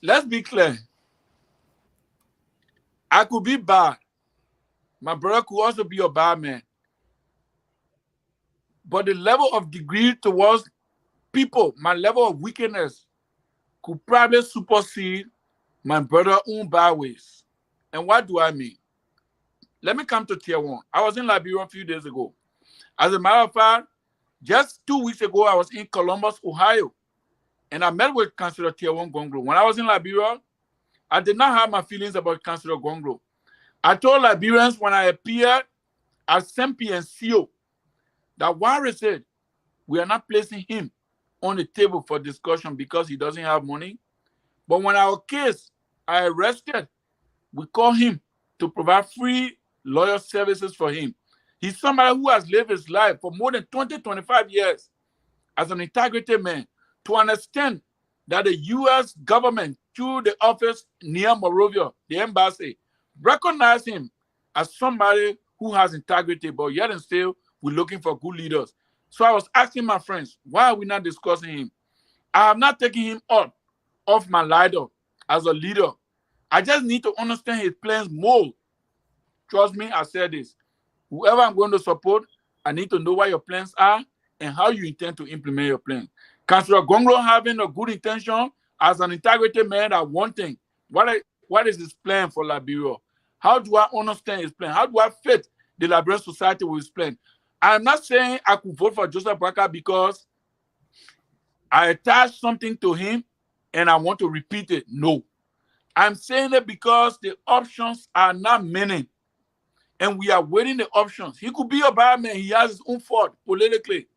Let's be clear. I could be bad. My brother could also be a bad man. But the level of degree towards people, my level of wickedness, could probably supersede my brother's own bad ways. And what do I mean? Let me come to tier one. I was in Liberia a few days ago. As a matter of fact, just 2 weeks ago, I was in Columbus, Ohio, and I met with Councillor Tier 1 Gonglo. When I was in Liberia, I did not have my feelings about Councillor Gonglo. I told Liberians when I appeared at Sempi and CO that Wari said, we are not placing him on the table for discussion because he doesn't have money. But when our case are arrested, we call him to provide free lawyer services for him. He's somebody who has lived his life for more than 20, 25 years as an integrity man to understand that the U.S. government, through the office near Monrovia, the embassy, recognize him as somebody who has integrity, but yet and still, we're looking for good leaders. So I was asking my friends, why are we not discussing him? I have not taken him off my ladder as a leader. I just need to understand his plans more. Trust me, I said this. Whoever I'm going to support, I need to know what your plans are and how you intend to implement your plan. Councillor Gonglo having a good intention as an integrity man at one thing. What is his plan for Liberia? How do I understand his plan? How do I fit the Liberian society with his plan? I'm not saying I could vote for Joseph Boakai because I attach something to him and I want to repeat it. No. I'm saying it because the options are not many. And we are waiting the options. He could be a bad man. He has his own fault politically.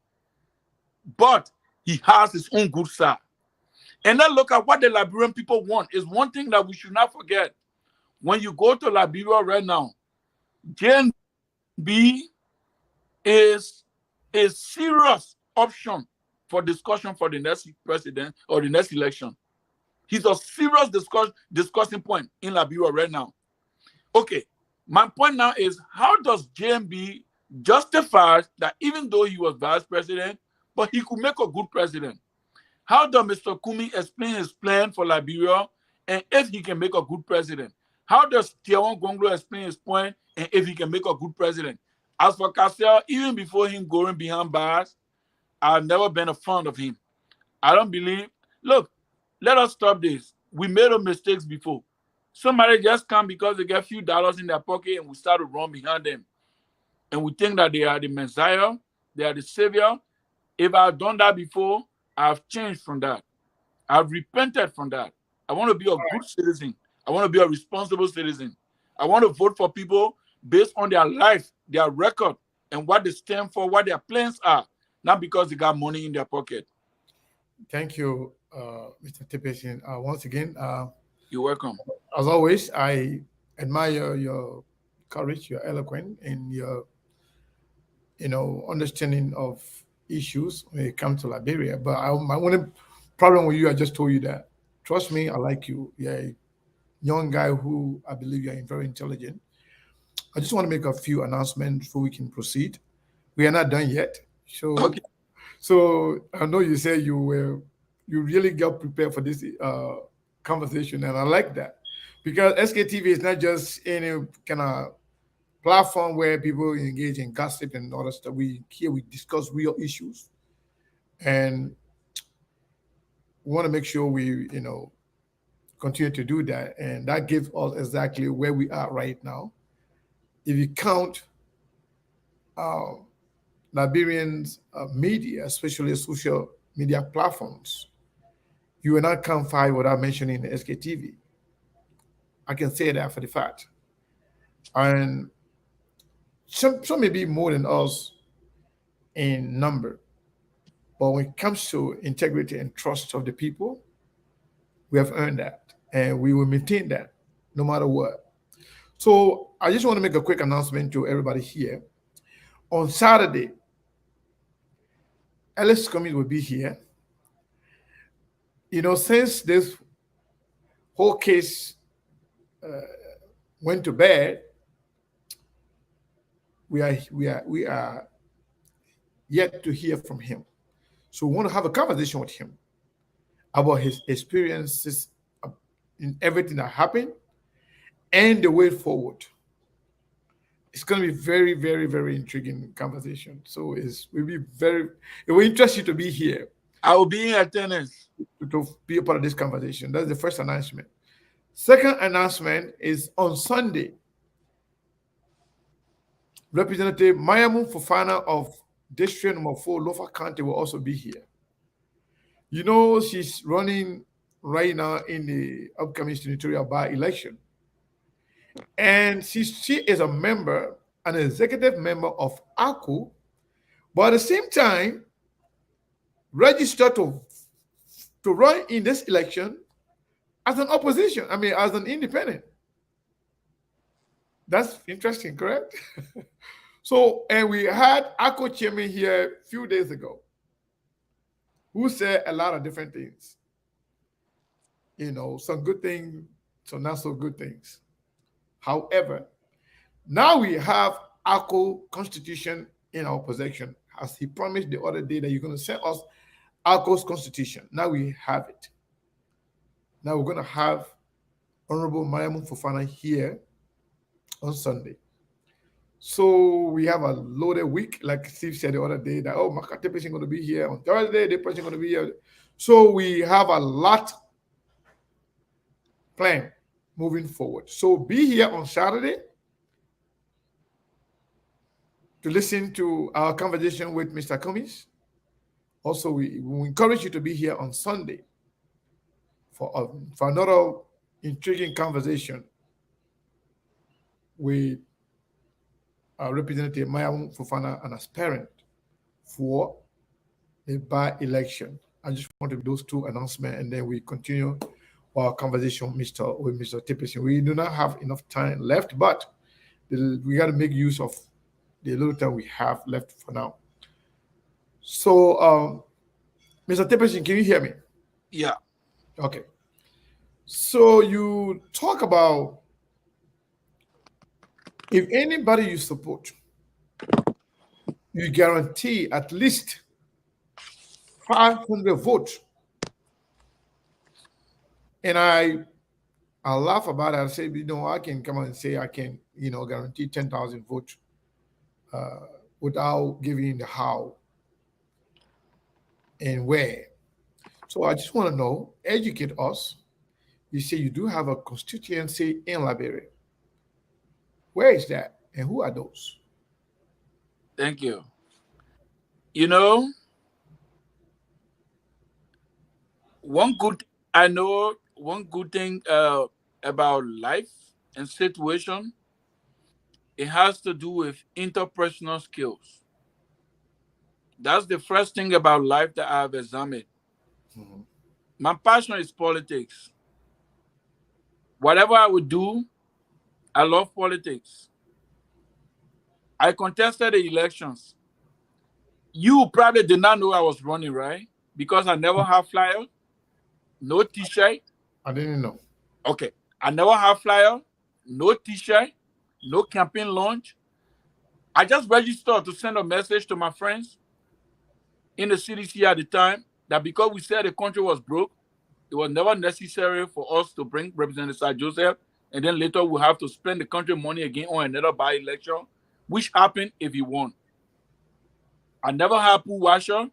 But he has his own good side. And then look at what the Liberian people want. Is one thing that we should not forget. When you go to Liberia right now, JNB is a serious option for discussion for the next president or the next election. He's a serious discussing point in Liberia right now. Okay, my point now is, how does JNB justify that even though he was vice president, but he could make a good president? How does Mr. Kumi explain his plan for Liberia and if he can make a good president? How does Tier 1 Gonglo explain his point and if he can make a good president? As for Cassell, even before him going behind bars, I've never been a fan of him. I don't believe. Look, let us stop this. We made a mistakes before. Somebody just come because they get a few dollars in their pocket and we start to run behind them. And we think that they are the Messiah, they are the Savior. If I've done that before, I've changed from that. I've repented from that. I want to be a good citizen. I want to be a responsible citizen. I want to vote for people based on their life, their record, and what they stand for, what their plans are, not because they got money in their pocket. Thank you, Mr. Tipayson. Once again, you're welcome. As always, I admire your courage, your eloquence, and your understanding of issues when it comes to Liberia. But my only problem with you, I just told you that. Trust me, I like you. You're a young guy who I believe you're very intelligent. I just want to make a few announcements before we can proceed. We are not done yet. So, okay. So I know you said you really got prepared for this conversation, and I like that because SKTV is not just any kind of platform where people engage in gossip and all that stuff. We discuss real issues, and we want to make sure we continue to do that, and that gives us exactly where we are right now. If you count Liberians media, especially social media platforms, you will not count 5 without mentioning the SKTV. I can say that for the fact. And some may be more than us in number, but when it comes to integrity and trust of the people, we have earned that, and we will maintain that no matter what. So I just want to make a quick announcement to everybody here. On Saturday, Alice Cummings will be here. Since this whole case went to bed, we are yet to hear from him. So we want to have a conversation with him about his experiences in everything that happened and the way forward. It's going to be very, very, very intriguing conversation. So it will interest you to be here. I will be in attendance To be a part of this conversation. That's the first announcement. Second announcement is on Sunday. Representative Mayamu Fofana of District Number 4, Lofa County, will also be here. She's running right now in the upcoming senatorial by-election. And she is a member, an executive member of ACU, but at the same time, registered to run in this election as an opposition, as an independent. That's interesting, correct? So, and we had ACU chairman here a few days ago who said a lot of different things. Some good things, some not so good things. However, now we have ACU constitution in our possession, as he promised the other day that you're going to send us ACU's constitution. Now we have it. Now we're going to have Honorable Mayamu Fofana here on Sunday. So we have a loaded week, like Steve said the other day, that, Michael Tipayson is going to be here on Thursday, the person going to be here. So we have a lot planned moving forward. So be here on Saturday to listen to our conversation with Mr. Cummings. Also, we encourage you to be here on Sunday for another intriguing conversation with Representative Mayamu Fofana, an aspirant for the by-election. I just want to do those two announcements, and then we continue our conversation with Mr. Tipayson. We do not have enough time left, but we got to make use of the little time we have left for now. So, Mr. Tipayson, can you hear me? Yeah. Okay. So you talk about if anybody you support, you guarantee at least 500 votes. And I laugh about it. I say, I can come and say I can, guarantee 10,000 votes without giving the how and where. So I just want to know, educate us. You say you do have a constituency in Liberia. Where is that? And who are those? Thank you. One good thing about life and situation, it has to do with interpersonal skills. That's the first thing about life that I have examined. Mm-hmm. My passion is politics. Whatever I would do, I love politics. I contested the elections. You probably did not know I was running, right? Because I never have flyer, no t-shirt. I didn't know. Okay. I never have flyer, no t-shirt, no campaign launch. I just registered to send a message to my friends in the CDC at the time that because we said the country was broke, it was never necessary for us to bring Representative Sir Joseph, and then later we'll have to spend the country money again on another by-election, which happened if he won. I never had pool washer.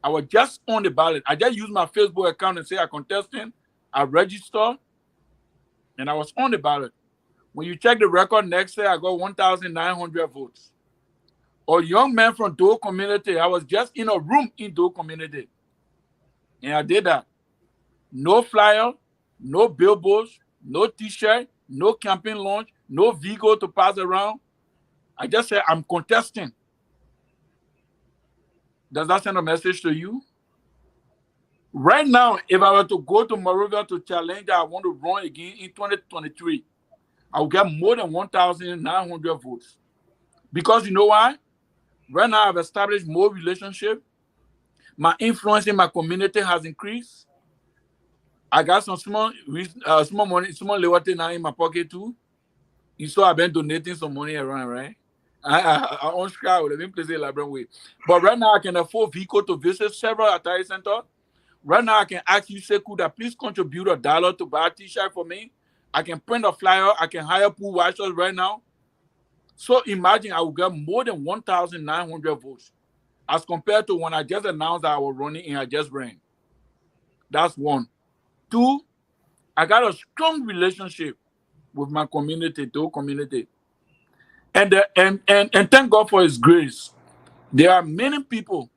I was just on the ballot. I just used my Facebook account and say I contested. I registered, and I was on the ballot. When you check the record next day, I got 1,900 votes. A young man from Doe community, I was just in a room in Doe community. And I did that. No flyer, no billboards, no t-shirt, no campaign launch, no vehicle to pass around. I just said, I'm contesting. Does that send a message to you? Right now, if I were to go to Monrovia to challenge that I want to run again in 2023, I will get more than 1,900 votes. Because you know why? Right now, I've established more relationships. My influence in my community has increased. I got some small money, small liberty now in my pocket too. You saw I've been donating some money around, right? I own Sky with them places elaborate way. But right now, I can afford vehicle to visit several attire centers. Right now, I can ask you, Sekou, that please contribute $1 to buy a t-shirt for me. I can print a flyer. I can hire pool washers right now. So imagine I will get more than 1,900 votes as compared to when I just announced that I was running and I just ran. That's one. Two, I got a strong relationship with my community, the whole community. And thank God for his grace. There are many people.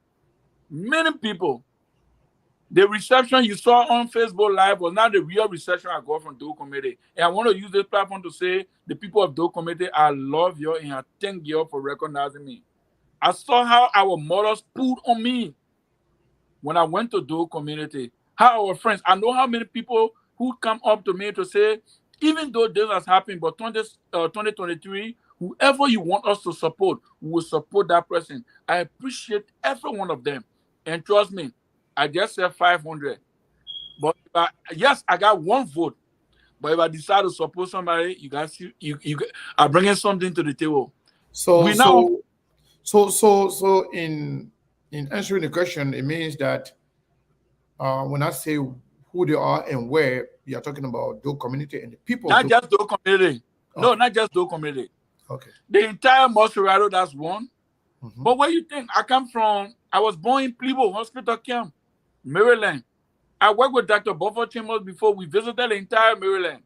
The reception you saw on Facebook Live was not the real reception I got from Doe Committee. And I want to use this platform to say, the people of Doe Committee, I love you and I thank you for recognizing me. I saw how our mothers pulled on me when I went to Doe Community. How our friends, I know how many people who come up to me to say, even though this has happened, but 2023, whoever you want us to support, we will support that person. I appreciate every one of them. And trust me, I just said 500. But yes, I got one vote. But if I decide to support somebody, you guys, you are bringing something to the table. So in answering the question, it means that when I say who they are and where, you are talking about Doe community and the people. Not just Doe community. No, not just Doe community. Okay. The entire Mosferado, that's one. Mm-hmm. But where you think? I was born in Plebo Hospital Camp, Maryland. I worked with Dr. Buffer Chambers before. We visited the entire Maryland.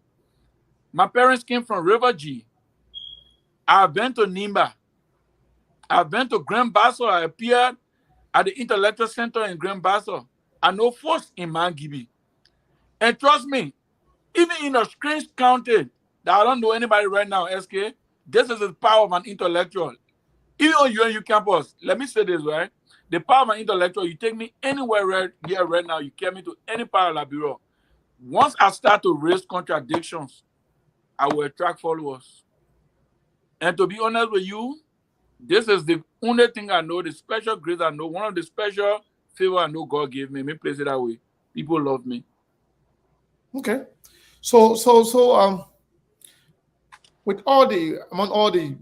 My parents came from River G. I've been to Nimba. I've been to Grand Basso. I appeared at the Intellectual Center in Grand Basso. I know folks in Mangibi. And trust me, even in a strange county that I don't know anybody right now, SK, this is the power of an intellectual. Even on UNU campus, let me say this, right? The power of an intellectual, you take me anywhere right here right now, you carry me to any part of the bureau. Once I start to raise contradictions, I will attract followers. And to be honest with you, this is the only thing I know, the special grace I know, one of the special favor I know God gave me. Let me place it that way. People love me. Okay. So with among all the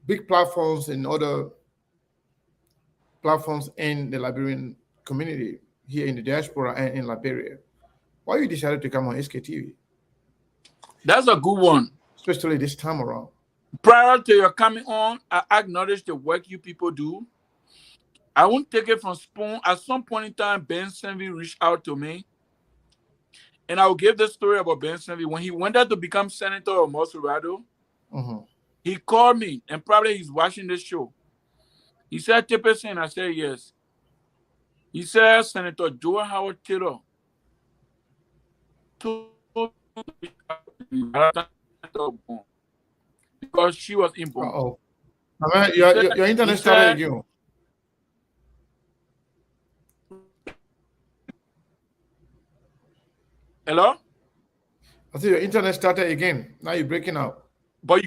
big platforms and other platforms in the Liberian community here in the diaspora and in Liberia, why you decided to come on SKTV? That's a good one. Especially this time around. Prior to your coming on, I acknowledge the work you people do. I won't take it from Spoon. At some point in time, Ben Senvi reached out to me. And I will give this story about Ben Senvi. When he went out to become senator of Mosferado, he called me, and probably he's watching this show. He said, Tipayson, I said, yes. He said, Senator Joel Howard Taylor told me because she was inborn. Uh-oh. Your internet started again. Hello? I think your internet started again. Now you're breaking out. But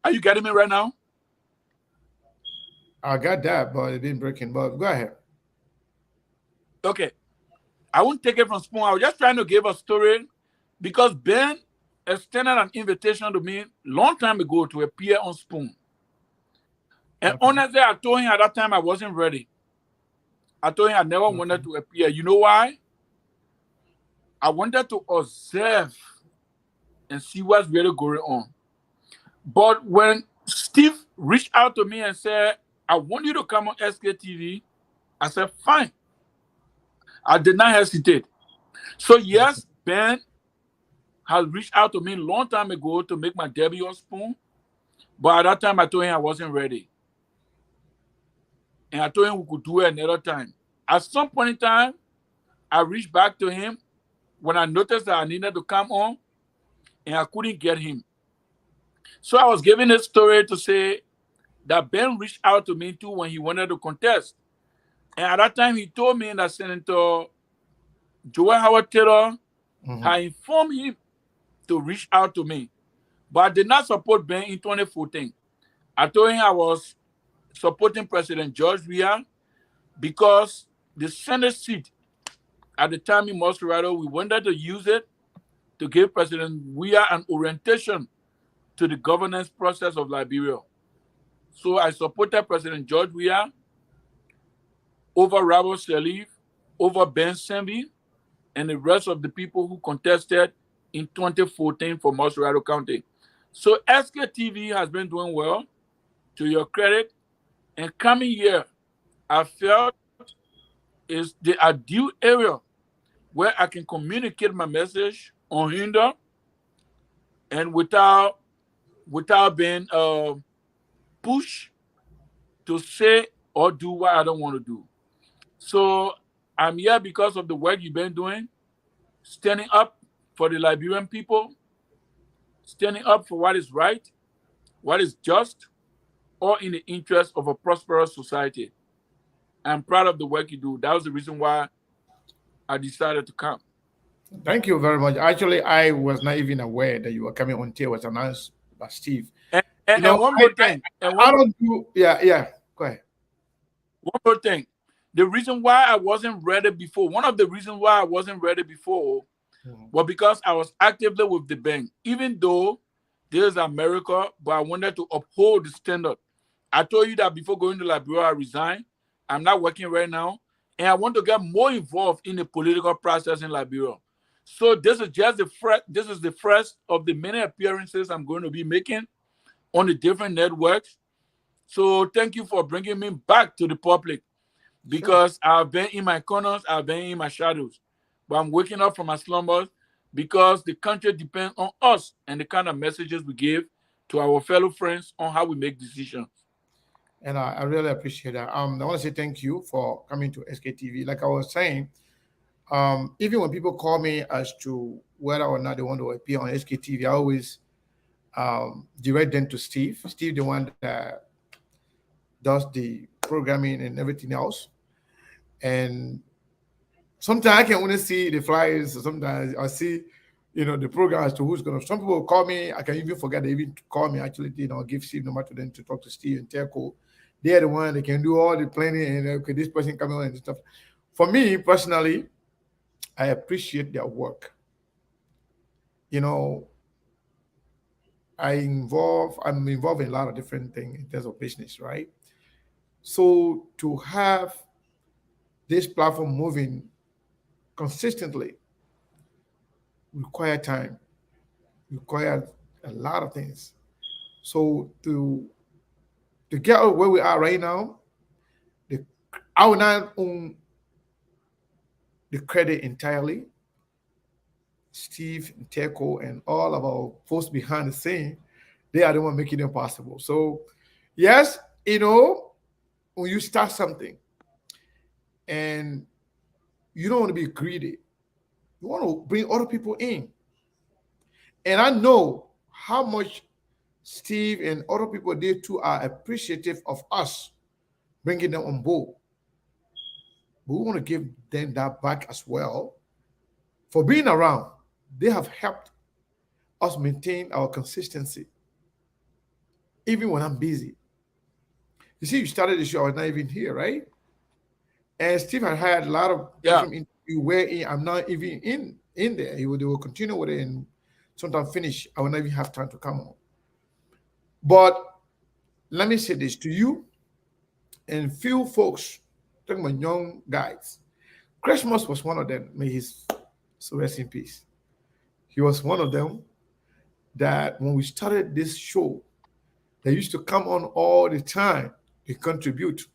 are you getting me right now? I got that, but it didn't break in. But go ahead. Okay. I won't take it from Spoon. I was just trying to give a story because Ben extended an invitation to me long time ago to appear on Spoon. And honestly, I told him at that time I wasn't ready. I told him I never wanted to appear. You know why? I wanted to observe and see what's really going on. But when Steve reached out to me and said, I want you to come on SKTV, I said, fine. I did not hesitate. So yes, Ben has reached out to me a long time ago to make my debut on Spoon. But at that time, I told him I wasn't ready. And I told him we could do it another time. At some point in time, I reached back to him when I noticed that I needed to come on. and I couldn't get him. So I was giving a story to say that Ben reached out to me too when he wanted to contest. And at that time, he told me that Senator Joel Howard Taylor had informed him to reach out to me. But I did not support Ben in 2014. I told him I was supporting President George Weah because the Senate seat at the time in Moscow, we wanted to use it to give President Weah an orientation to the governance process of Liberia. So I supported President George Weah over Robert Sirleaf, over Ben Semby, and the rest of the people who contested in 2014 for Moscow County. So SKTV has been doing well, to your credit. And coming here, I felt is the ideal area where I can communicate my message unhindered and without being pushed to say or do what I don't want to do. So I'm here because of the work you've been doing, standing up for the Liberian people, standing up for what is right, what is just, or in the interest of a prosperous society. I'm proud of the work you do. That was the reason why I decided to come. Thank you very much. Actually, I was not even aware that you were coming on. It was announced by Steve. And, You know, and one more thing. I don't do. Yeah. Go ahead. One more thing. The reason why I wasn't ready before, one of the reasons why I wasn't ready before was because I was actively with the bank. Even though this is America, but I wanted to uphold the standard. I told you that before going to Liberia, I resigned. I'm not working right now. And I want to get more involved in the political process in Liberia. So this is just the first of the many appearances I'm going to be making on the different networks. So thank you for bringing me back to the public, because I've been in my corners, I've been in my shadows. But I'm waking up from my slumbers because the country depends on us and the kind of messages we give to our fellow friends on how we make decisions. And I really appreciate that. I want to say thank you for coming to SKTV. Like I was saying, even when people call me as to whether or not they want to appear on SKTV, I always direct them to Steve. Steve, the one that does the programming and everything else. And sometimes I can only see the flyers. Sometimes I see, the program as to who's going to. Some people call me. I can even forget they even call me. Actually, give Steve number to them to talk to Steve and Terco. They are the one that can do all the planning and okay, this person coming on and stuff. For me personally, I appreciate their work. I'm involved in a lot of different things in terms of business, right? So to have this platform moving consistently require time, require a lot of things. So to get where we are right now, I will not own the credit entirely. Steve, Teco, and all of our folks behind the scene, they are the one making it possible. So, yes, when you start something and you don't want to be greedy, you want to bring other people in. And I know how much Steve and other people there too are appreciative of us bringing them on board. But we want to give them that back as well for being around. They have helped us maintain our consistency, even when I'm busy. You see, you started the show, I was not even here, right? And Steve had a lot of different interviews where I'm not even in there. They will continue with it and sometimes finish. I will not even have time to come on. But let me say this to you and few folks, talking about young guys. Christmas was one of them. May his so rest in peace. He was one of them that when we started this show, they used to come on all the time. They contribute.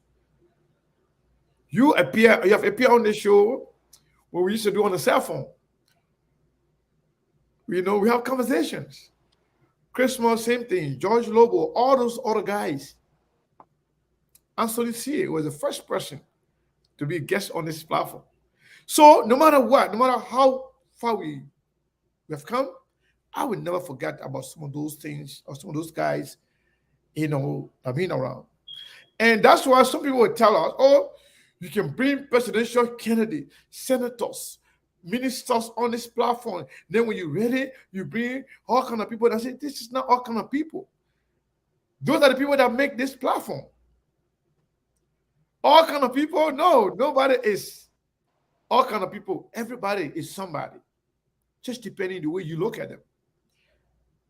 You have appeared on the show when we used to do on the cell phone. We have conversations. Christmas, same thing. George Lobo, all those other guys. Anthony C. was the first person to be a guest on this platform. So no matter what, no matter how far we have come, I will never forget about some of those things or some of those guys, I've been around. And that's why some people will tell us, oh, you can bring presidential candidates, senators, ministers on this platform. Then when you're ready, you bring all kind of people. And I say, this is not all kind of people. Those are the people that make this platform. All kind of people? No, nobody is all kind of people. Everybody is somebody, just depending the way you look at them.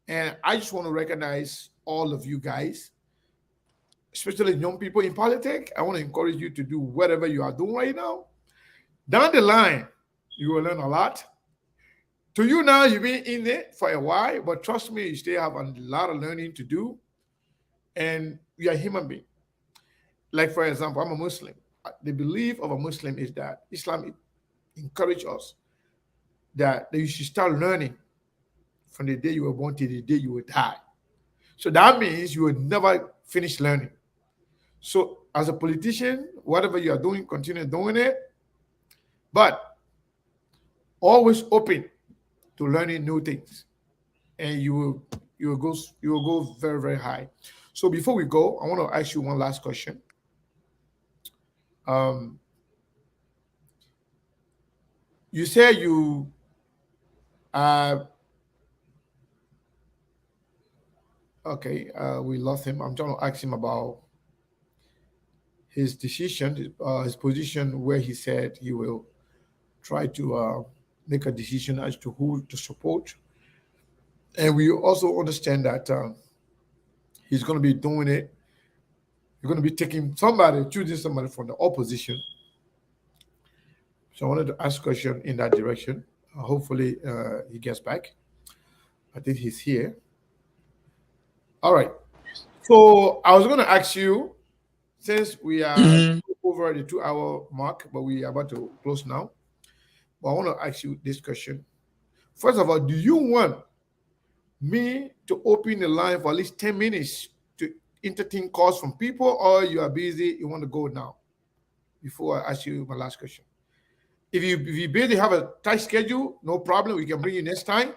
And I just want to recognize all of you guys, especially young people in politics. I want to encourage you to do whatever you are doing right now. Down the line, you will learn a lot. To you now, you've been in it for a while, but trust me, you still have a lot of learning to do. And we are human beings. Like, for example, I'm a Muslim. The belief of a Muslim is that Islam encourages us that you should start learning from the day you were born to the day you will die. So that means you will never finish learning. So as a politician, whatever you are doing, continue doing it, but always open to learning new things, and you will go very, very high. So before we go, I want to ask you one last question. Um, you say you okay, we lost him. I'm trying to ask him about his decision, his position, where he said he will try to make a decision as to who to support. And we also understand that he's going to be doing it. You're going to be choosing somebody from the opposition. So I wanted to ask a question in that direction. Hopefully he gets back. I think he's here. All right. So I was going to ask you, since we are over the 2 hour mark, but we are about to close now. But I want to ask you this question. First of all, do you want me to open the line for at least 10 minutes to entertain calls from people, or you are busy, you want to go now? Before I ask you my last question. If you busy, have a tight schedule, no problem. We can bring you next time.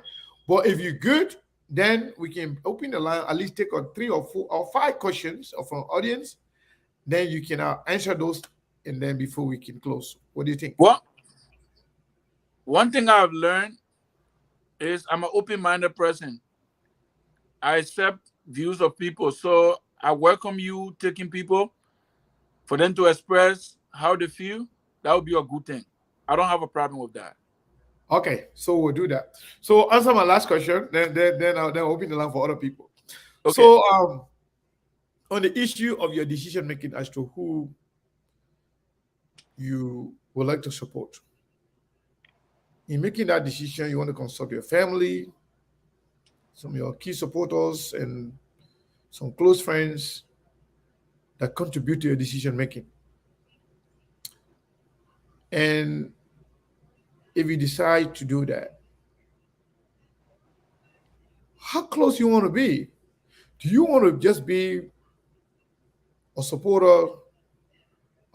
But if you're good, then we can open the line, at least take 3 or 4 or 5 questions from audience. Then you can answer those, and then before we can close. What do you think? Well, one thing I've learned is I'm an open-minded person. I accept views of people. So I welcome you taking people for them to express how they feel. That would be a good thing. I don't have a problem with that. Okay, so we'll do that. So answer my last question, then I'll open the line for other people. Okay. So on the issue of your decision making as to who you would like to support, in making that decision, you want to consult your family, some of your key supporters, and some close friends that contribute to your decision making. And if you decide to do that, how close you want to be? Do you want to just be a supporter,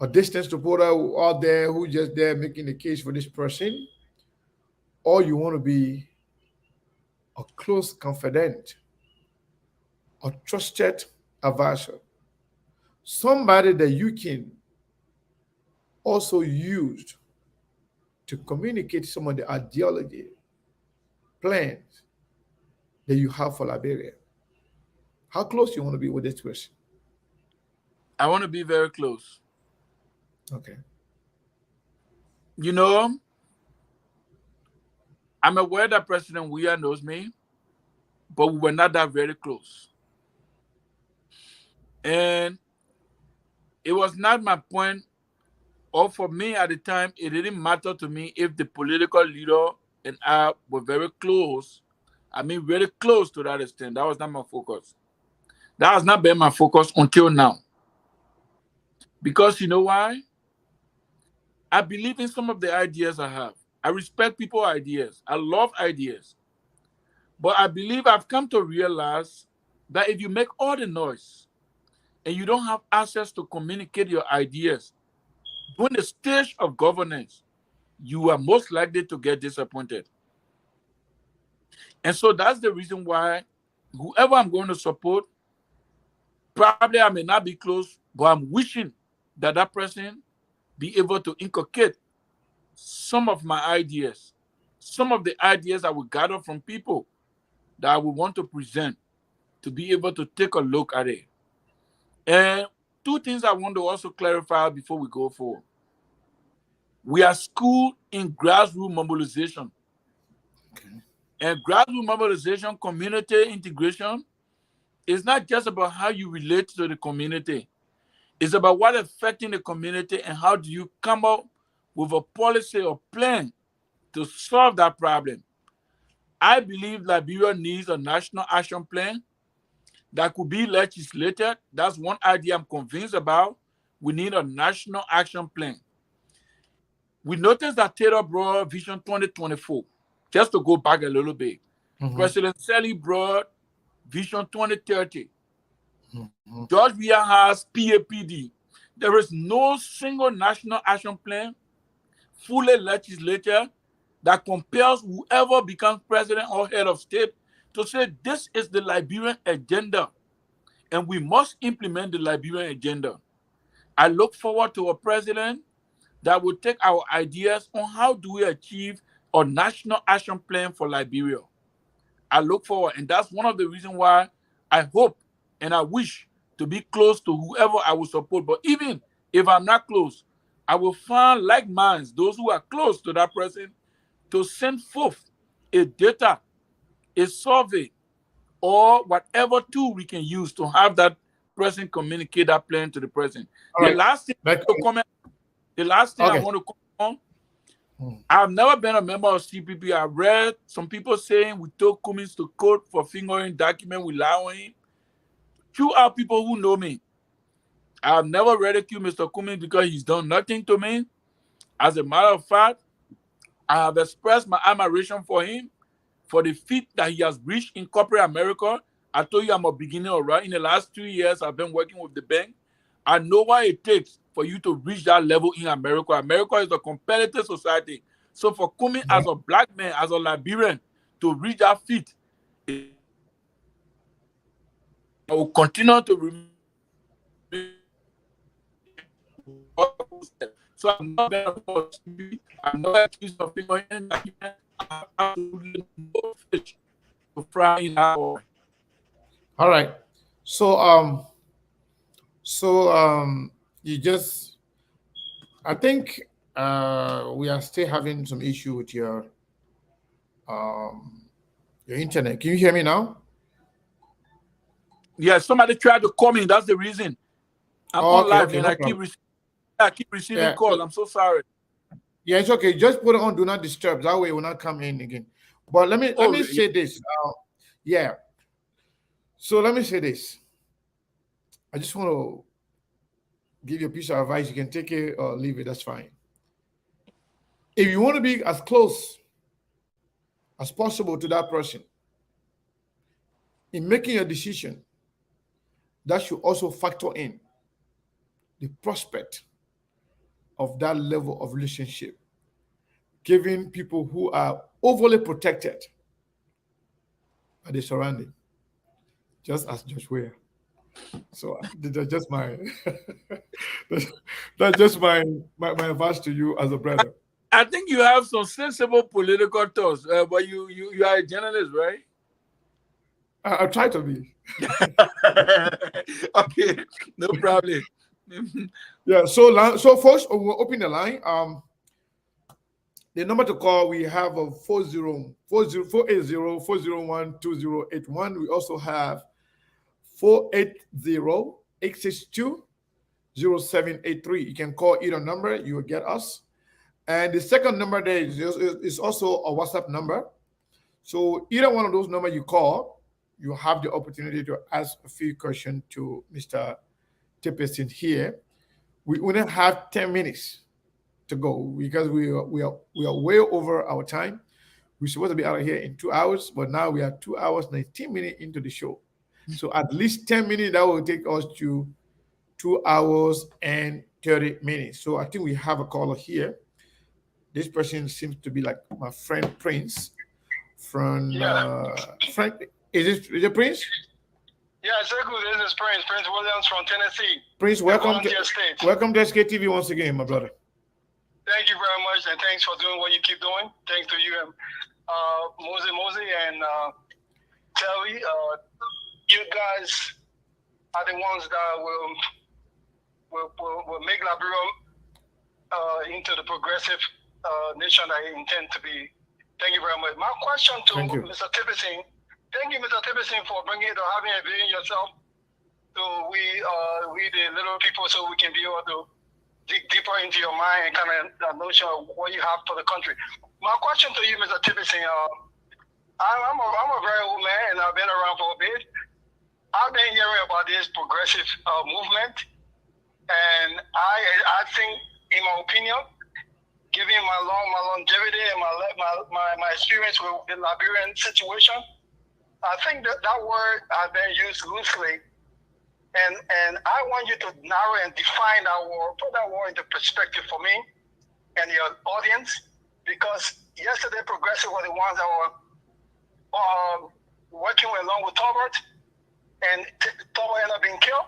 a distant supporter out there who just there making the case for this person? Or you want to be a close confidant, a trusted advisor, somebody that you can also use to communicate some of the ideology, plans that you have for Liberia? How close you want to be with this person? I want to be very close. Okay. You know, I'm aware that President Weah knows me, but we were not that very close. And it was not my point, or for me at the time, it didn't matter to me if the political leader and I were very close. I mean, very close to that extent. That was not my focus. That has not been my focus until now. Because you know why? I believe in some of the ideas I have. I respect people's ideas. I love ideas. But I believe I've come to realize that if you make all the noise and you don't have access to communicate your ideas, during the stage of governance, you are most likely to get disappointed. And so that's the reason why whoever I'm going to support, probably I may not be close, but I'm wishing that that person be able to inculcate some of my ideas, some of the ideas I will gather from people that I would want to present, to be able to take a look at it. And two things I want to also clarify before we go forward. We are schooled in grassroots mobilization. And grassroots mobilization, community integration, is not just about how you relate to the community. It's about what affecting the community and how do you come up with a policy or plan to solve that problem. I believe Liberia needs a national action plan that could be legislated. That's one idea I'm convinced about. We need a national action plan. We noticed that Taylor brought Vision 2024. Just to go back a little bit, President Sally brought Vision 2030. George Weah has PAPD. There is no single national action plan fully legislated that compels whoever becomes president or head of state to say this is the Liberian agenda and we must implement the Liberian agenda. I look forward to a president that will take our ideas on how do we achieve a national action plan for Liberia. I look forward, and that's one of the reasons why I hope and I wish to be close to whoever I will support. But even if I'm not close, I will find like minds, those who are close to that person, to send forth a data, a survey, or whatever tool we can use to have that person communicate that plan to the president. All right. The last thing I want to comment on, I've never been a member of CPP. I read some people saying we took Cummings to court for fingering document we lie on him. Two are people who know me. I've never ridiculed Mr. Cummings because he's done nothing to me. As a matter of fact, I have expressed my admiration for him for the feat that he has reached in corporate America. I told you I'm a beginner, right? In the last 2 years, I've been working with the bank. I know what it takes for you to reach that level in America. America is a competitive society. So for Cummings as a black man, as a Liberian, to reach that feat, I will continue to remember. So I'm not I'm not accused of fingering document. I have absolutely no fish to fry in our oil. All right. So you just, I think we are still having some issue with your internet. Can you hear me now? Yeah, somebody tried to call me. That's the reason. I'm on live and no I keep receiving calls. I'm so sorry. Yeah, it's okay. Just put it on do not disturb. That way it will not come in again. But let me say this. So let me say this. I just want to give you a piece of advice. You can take it or leave it. That's fine. If you want to be as close as possible to that person in making your decision, that should also factor in the prospect of that level of relationship, giving people who are overly protected by the surrounding, just as Josh Weah. So that's just my that's just my advice to you as a brother. I think you have some sensible political thoughts, but you are a journalist, right? I try to be. Okay, no problem. Yeah. So first we'll open the line. The number to call, we have a 480-401-2081. We also have 480-862-0783. You can call either number, you will get us. And the second number there is also a WhatsApp number. So either one of those numbers you call, you have the opportunity to ask a few questions to Mr. Tipayson here. We only have 10 minutes to go because we are way over our time. We're supposed to be out of here in 2 hours, but now we are 2 hours 19 minutes into the show. So at least 10 minutes, that will take us to 2 hours and 30 minutes. So I think we have a caller here. This person seems to be like my friend Prince from Frank. Is it Prince? Yeah, exactly. This is Prince Williams from Tennessee. Prince, welcome to SKTV once again, my brother. Thank you very much, and thanks for doing what you keep doing. Thanks to you and Mosey and Terry. You guys are the ones that will make Liberia into the progressive nation that it intends to be. Thank you very much. My question to Mr. Tipayson. Thank you, Mr. Tipayson, for having a vision yourself. So we the little people, so we can be able to dig deeper into your mind and kind of notion of what you have for the country. My question to you, Mr. Tipayson, I'm a very old man and I've been around for a bit. I've been hearing about this progressive movement, and I think, in my opinion, given my longevity and my experience with the Liberian situation, I think that word has been used loosely, and I want you to narrow and define that word, put that word into perspective for me and your audience, because yesterday progressive were the ones that were working along with Tolbert, and Tolbert ended up being killed.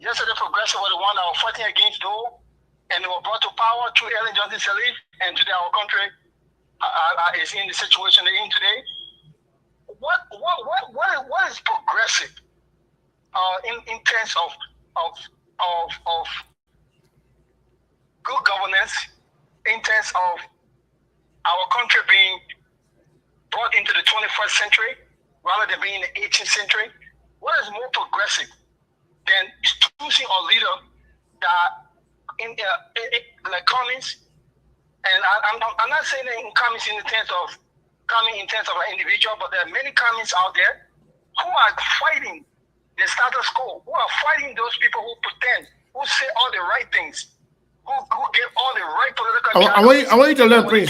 Yesterday progressive were the ones that were fighting against Doe, and they were brought to power through Ellen Johnson Sirleaf, and today our country is in the situation they're in today. What is progressive in terms of good governance, in terms of our country being brought into the 21st century rather than being in the 18th century? What is more progressive than choosing a leader that like Cummings? And I'm not saying in Cummings in the sense of coming in terms of an individual, but there are many Cummings out there who are fighting the status quo, who are fighting those people who pretend, who say all the right things, who give all the right political. I want you to learn, Prince.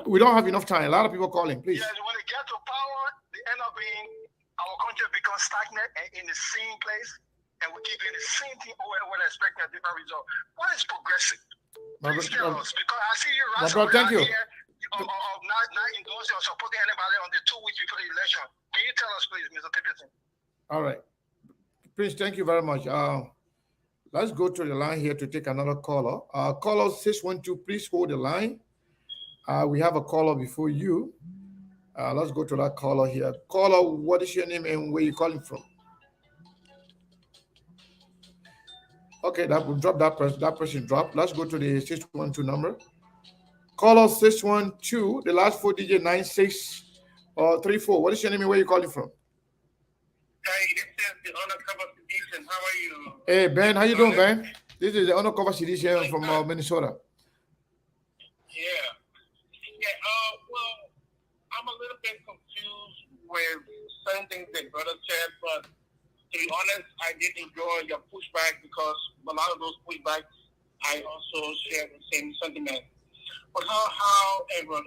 We don't have enough time. A lot of people calling, please. Yes, when they get to power, they end up being, our country becomes stagnant and in the same place, and we keep doing the same thing over and over, expecting a different result. What is progressive? Please tell us, because I see you right thank you. Here of not endorsing or supporting anybody on the 2 weeks before the election. Can you tell us, please, Mr. Tipayson? All right. Prince, thank you very much. Let's go to the line here to take another caller. Caller 612, please hold the line. We have a caller before you. Let's go to that caller here. Caller, what is your name and where you calling from? Okay, that will drop that person. That person dropped. Let's go to the 612 number. Caller 612, the last 4 digit 9634. What is your name and where you calling from? Hey, this is the Undercover Sedition. How are you? Hey, Ben, how you doing, Ben? This is the Undercover Sedition from Minnesota. Yeah. Well, I'm a little bit confused with certain things that brother said, but to be honest, I did enjoy your pushback because a lot of those pushbacks, I also share the same sentiment. But however,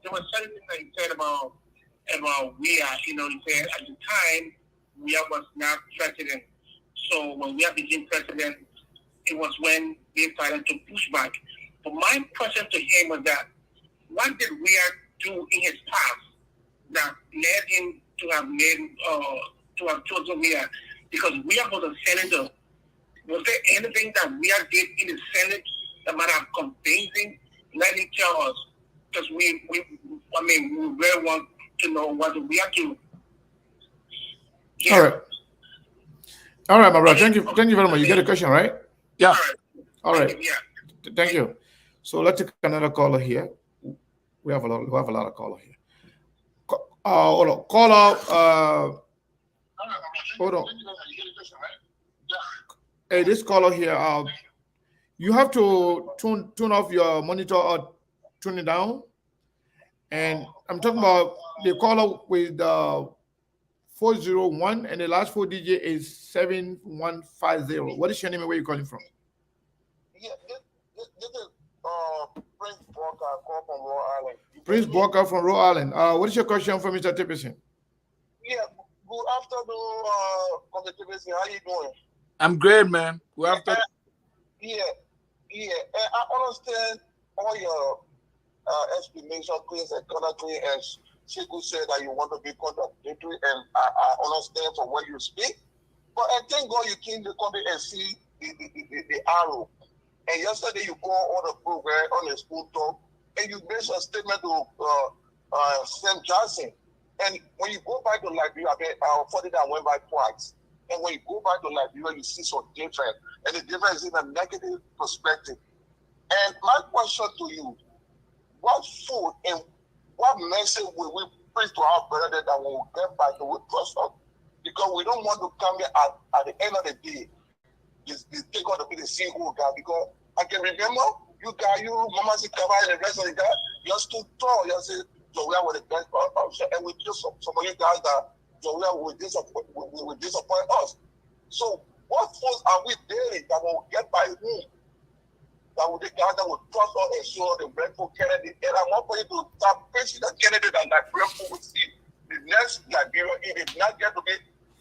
there was certain things that he said about WIA. He said at the time, WIA was not president. So when WIA became president, it was when they started to push back. But my question to him was that, what did WIA do in his past that led him to have chosen WIA? Because WIA was a senator. Was there anything that WIA did in the Senate that might have convinced him? Let him tell us, because we really want to know what WIA do. Yeah. All right, my brother. Thank you very much. You get a question, right? Yeah. All right. Yeah. Thank you. So let's take another caller here. We have a lot of caller here. Hold on. Caller. Hold on. Hey, this caller here. You have to tune off your monitor or tune it down. And I'm talking about the caller with 401 and the last 4 digit is 7150. What is your name and where you calling from? Yeah, this is Prince Walker, call from Rhode Island. Prince Walker from Rhode Island. What is your question for Mr. Tipayson? Yeah, good afternoon, Mr. Tipayson. How you doing? I'm great, man. Good afternoon. Yeah. I understand all your explanation, clean and color clean, and Chico said that you want to be contradictory, and I understand from where you speak. But I thank God you came to come and see the arrow. And yesterday you called on the program on the school talk, and you made a statement to Sam Johnson. And when you go back to Liberia, I thought that went by twice. And when you go back to Liberia, you see some different, and the difference is in a negative perspective. And my question to you: what food and what message will we preach to our brother that when we get back to we trust us? Because we don't want to come here at the end of the day. It's going to be the single guy. Because I can remember you guys, you, Mama Sikava, and the rest of the guys, you stood tall. You said, Joel was the best option. And we just some of you guys that Joel will disappoint us. So, what foods are we daily that will get by whom? That will the guys that will trust us and show the grateful candidate. And I want for you to start facing the candidate that grateful will see. The next Liberia, it did not get to be,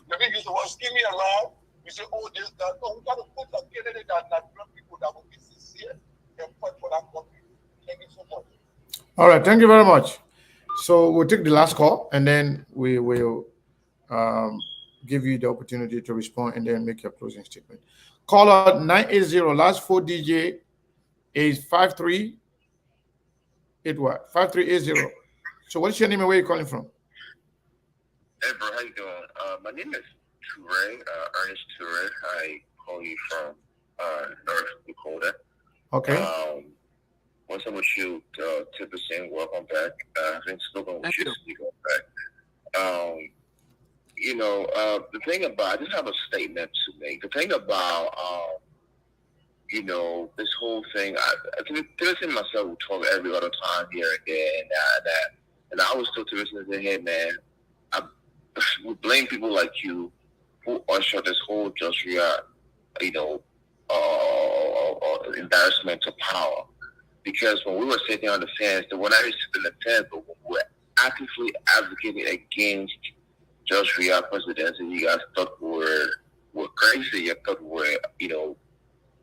maybe use the word skinny around. You say, oh, this, that. No, we got to put a candidate that people that will be sincere and fight for that country. Thank you so much. All right, thank you very much. So we'll take the last call, and then we will give you the opportunity to respond and then make your closing statement. Caller 980, last 4 DJ is 5380. What? 5380. So what's your name and where are you calling from? Hey, bro, how you doing? My name is Toure, Ernest Toure. I call you from North Dakota. Okay. What's up with you, Tipayson? Welcome back. I've been spoken with you back. The thing about, I just have a statement to make. The thing about, this whole thing, Tipayson myself will talk every other time here and there and that. And I always tell Tipayson and say, hey, man, we blame people like you who usher this whole Joshua, embarrassment to power. Because when we were sitting on the fence, when I used to sit in the fence, but when we were actively advocating against Joshua presidency, you guys thought we were crazy. You thought we were,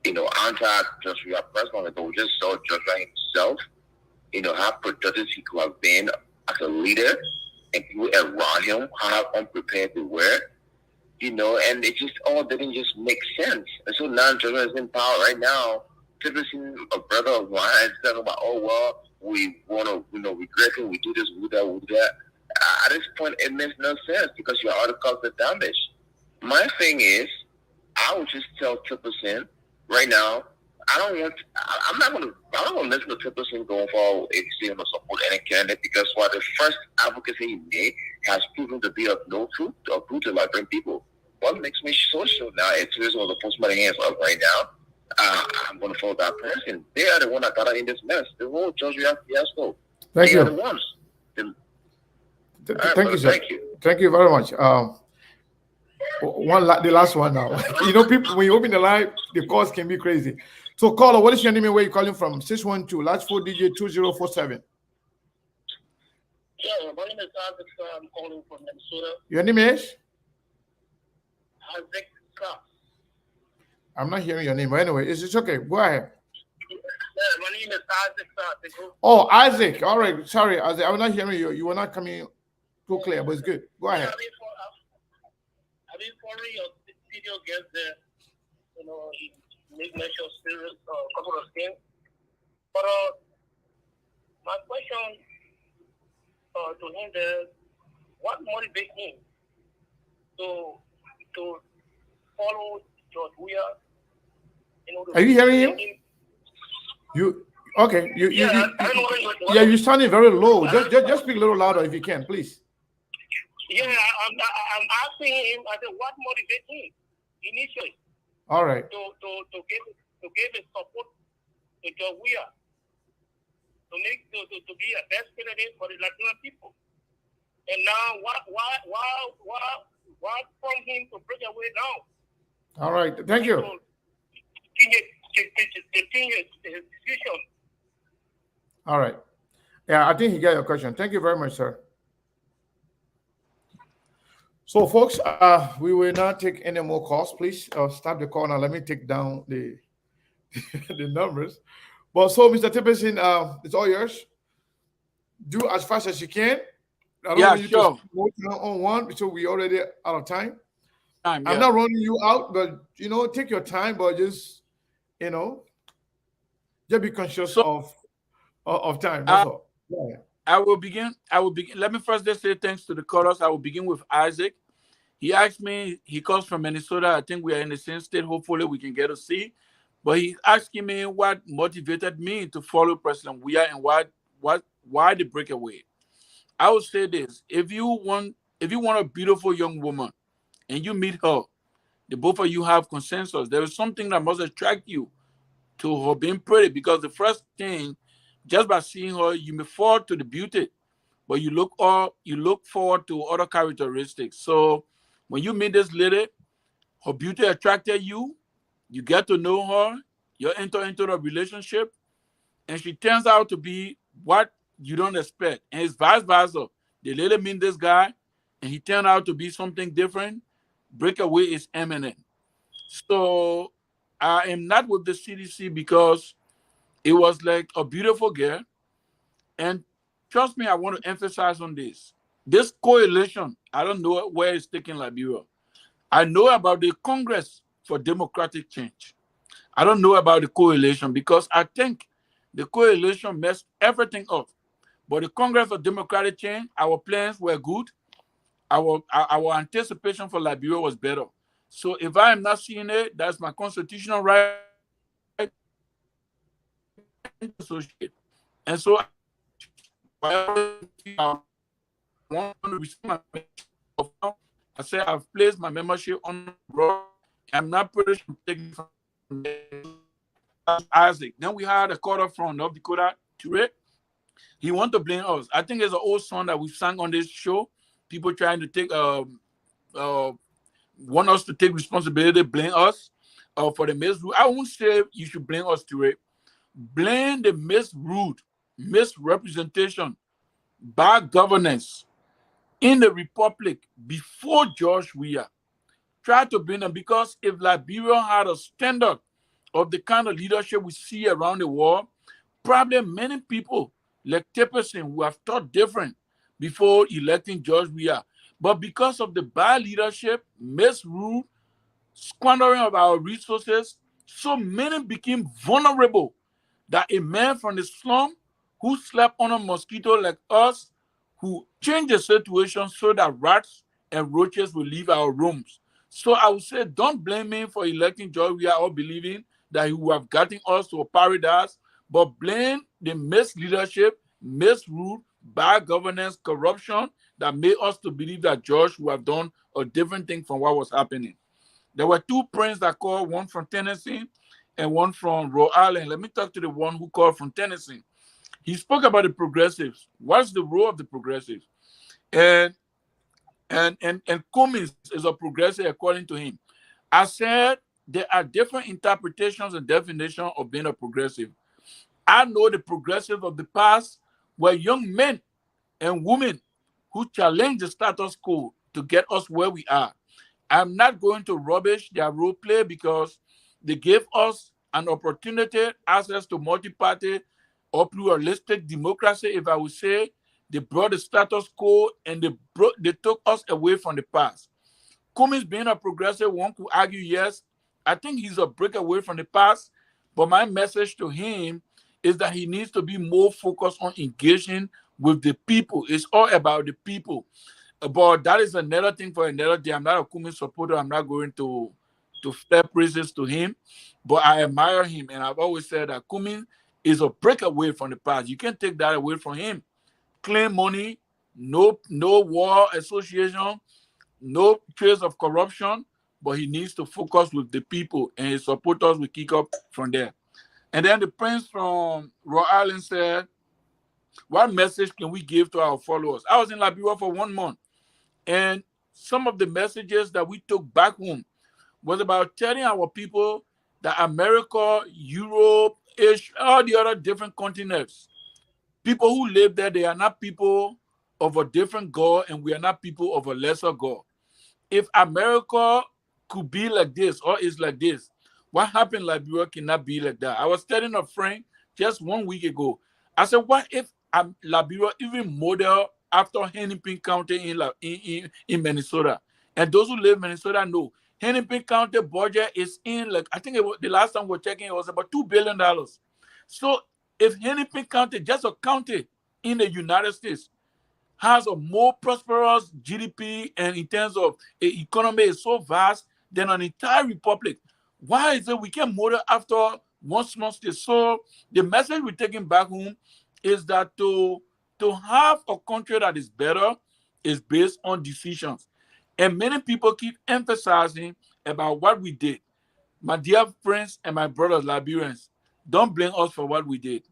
anti-Joshua president. But we just saw Joshua himself, how productive he could have been as a leader, and people around him, how unprepared they were, and it just all didn't just make sense. And so now Joshua is in power right now. Typically, a brother of mine is talking about, oh, well, we want to, regretting we do this, we do that, we do that. At this point, it makes no sense because your articles are damaged. My thing is, I would just tell Tipayson right now, I'm not going to listen to Tipayson going forward if he's going to support any candidate because while the first advocacy he made has proven to be of no truth or proof to Liberian people. What makes me so sure now is Tipayson was to post my hands up right now. I'm going to follow that person. They are the one that got us in this mess. The whole Joshua fiasco. Thank you. Are the ones. Thank you, sir. Thank you very much. The last one now. People, when you open the line, the calls can be crazy. So, caller, what is your name and where you calling from? 612, last 4 DJ 2047. Yeah, my name is Isaac. I'm calling from Minnesota. Your name is? Isaac Scott. I'm not hearing your name, but anyway, it's okay. Go ahead. Yeah, my name is Isaac Scott. Oh, Isaac. All right. Sorry, Isaac. I'm not hearing you. You were not coming too clear, but it's good. Go ahead. I've been following your video against make mention serious couple of things. But my question to him is, what motivates him to follow George Weah? Are you hearing him? You okay? You're sounding very low. Just speak a little louder if you can, please. Yeah, I'm asking him. I said, what motivates him initially? All right. To give his support to George Weah, to be a best candidate for the Latino people. And now, why from him to break away now? All right. Thank you. Continue his decision. All right. Yeah, I think he got your question. Thank you very much, sir. So, folks, we will not take any more calls. Please stop the call now. Let me take down the the numbers. But so, Mr. Tipayson, it's all yours. Do as fast as you can. I don't Yeah, want you to sure. spend on one, so we already out of time. Time, I'm yeah. not running you out, but take your time, but just you know, just be conscious So of time. That's I all. Yeah. I will begin. I will begin. Let me first just say thanks to the callers. I will begin with Isaac. He asked me, he comes from Minnesota. I think we are in the same state. Hopefully, we can get to see. But he's asking me what motivated me to follow President Weah and why the breakaway. I would say this: if you want a beautiful young woman and you meet her, the both of you have consensus. There is something that must attract you to her being pretty because the first thing, just by seeing her, you may fall to the beauty, but you look forward to other characteristics. So when you meet this lady, her beauty attracted you, you get to know her, you enter into a relationship, and she turns out to be what you don't expect. And it's vice versa. The lady meet this guy, and he turned out to be something different. Breakaway is imminent. So I am not with the CDC because it was like a beautiful girl. And trust me, I want to emphasize on this. This coalition, I don't know where it's taking Liberia. I know about the Congress for Democratic Change. I don't know about the coalition because I think the coalition messed everything up. But the Congress for Democratic Change, our plans were good. Our anticipation for Liberia was better. So if I am not seeing it, that's my constitutional right to associate. And so I want to receive my membership. I say I've placed my membership on the road. I'm not pretty sure I'm taking from Isaac. Then we had a caller from North Dakota, Ture. He want to blame us. I think it's an old song that we've sang on this show. People trying to take want us to take responsibility, blame us for the misrule. I won't say you should blame us, Ture. Blame the misrule, misrepresentation, bad governance in the Republic before George Weah. Try to bring them because if Liberia had a standard of the kind of leadership we see around the world, probably many people like Tipayson would have thought different before electing George Weah. But because of the bad leadership, misrule, squandering of our resources, so many became vulnerable that a man from the slum who slept on a mosquito like us, who changed the situation so that rats and roaches will leave our rooms. So I would say, don't blame me for electing George Weah or believing that he would have gotten us to a paradise, but blame the misleadership, misrule, bad governance, corruption that made us to believe that George would have done a different thing from what was happening. There were two prints that called, one from Tennessee and one from Rhode Island. Let me talk to the one who called from Tennessee. He spoke about the progressives. What's the role of the progressives? And Cummings is a progressive according to him. I said there are different interpretations and definitions of being a progressive. I know the progressive of the past were young men and women who challenged the status quo to get us where we are. I'm not going to rubbish their role play because they gave us an opportunity, access to multi-party or pluralistic democracy, if I would say. They brought the status quo and they took us away from the past. Cummings being a progressive, one could argue, yes, I think he's a break away from the past, but my message to him is that he needs to be more focused on engaging with the people. It's all about the people. But that is another thing for another day. I'm not a Cummings supporter. I'm not going to step praises to him, but I admire him. And I've always said that Cummings is a breakaway from the past. You can't take that away from him. Clean money, no war association, no trace of corruption, but he needs to focus with the people, and his supporters will kick up from there. And then the prince from Rhode Island said, what message can we give to our followers? I was in Liberia for 1 month, and some of the messages that we took back home was about telling our people that America, Europe, Asia, all the other different continents, people who live there, they are not people of a different God, and we are not people of a lesser God. If America could be like this or is like this, what happened in Liberia cannot be like that. I was telling a friend just 1 week ago, I said, what if Liberia even model after Hennepin County in Minnesota. And those who live in Minnesota know Hennepin County budget is in, like, I think the last time we were checking, it was about $2 billion. So if Hennepin County, just a county in the United States, has a more prosperous GDP and in terms of economy is so vast than an entire republic, why is it we can model after one small state? So the message we're taking back home is that to have a country that is better is based on decisions. And many people keep emphasizing about what we did. My dear friends and my brothers, Liberians, don't blame us for what we did.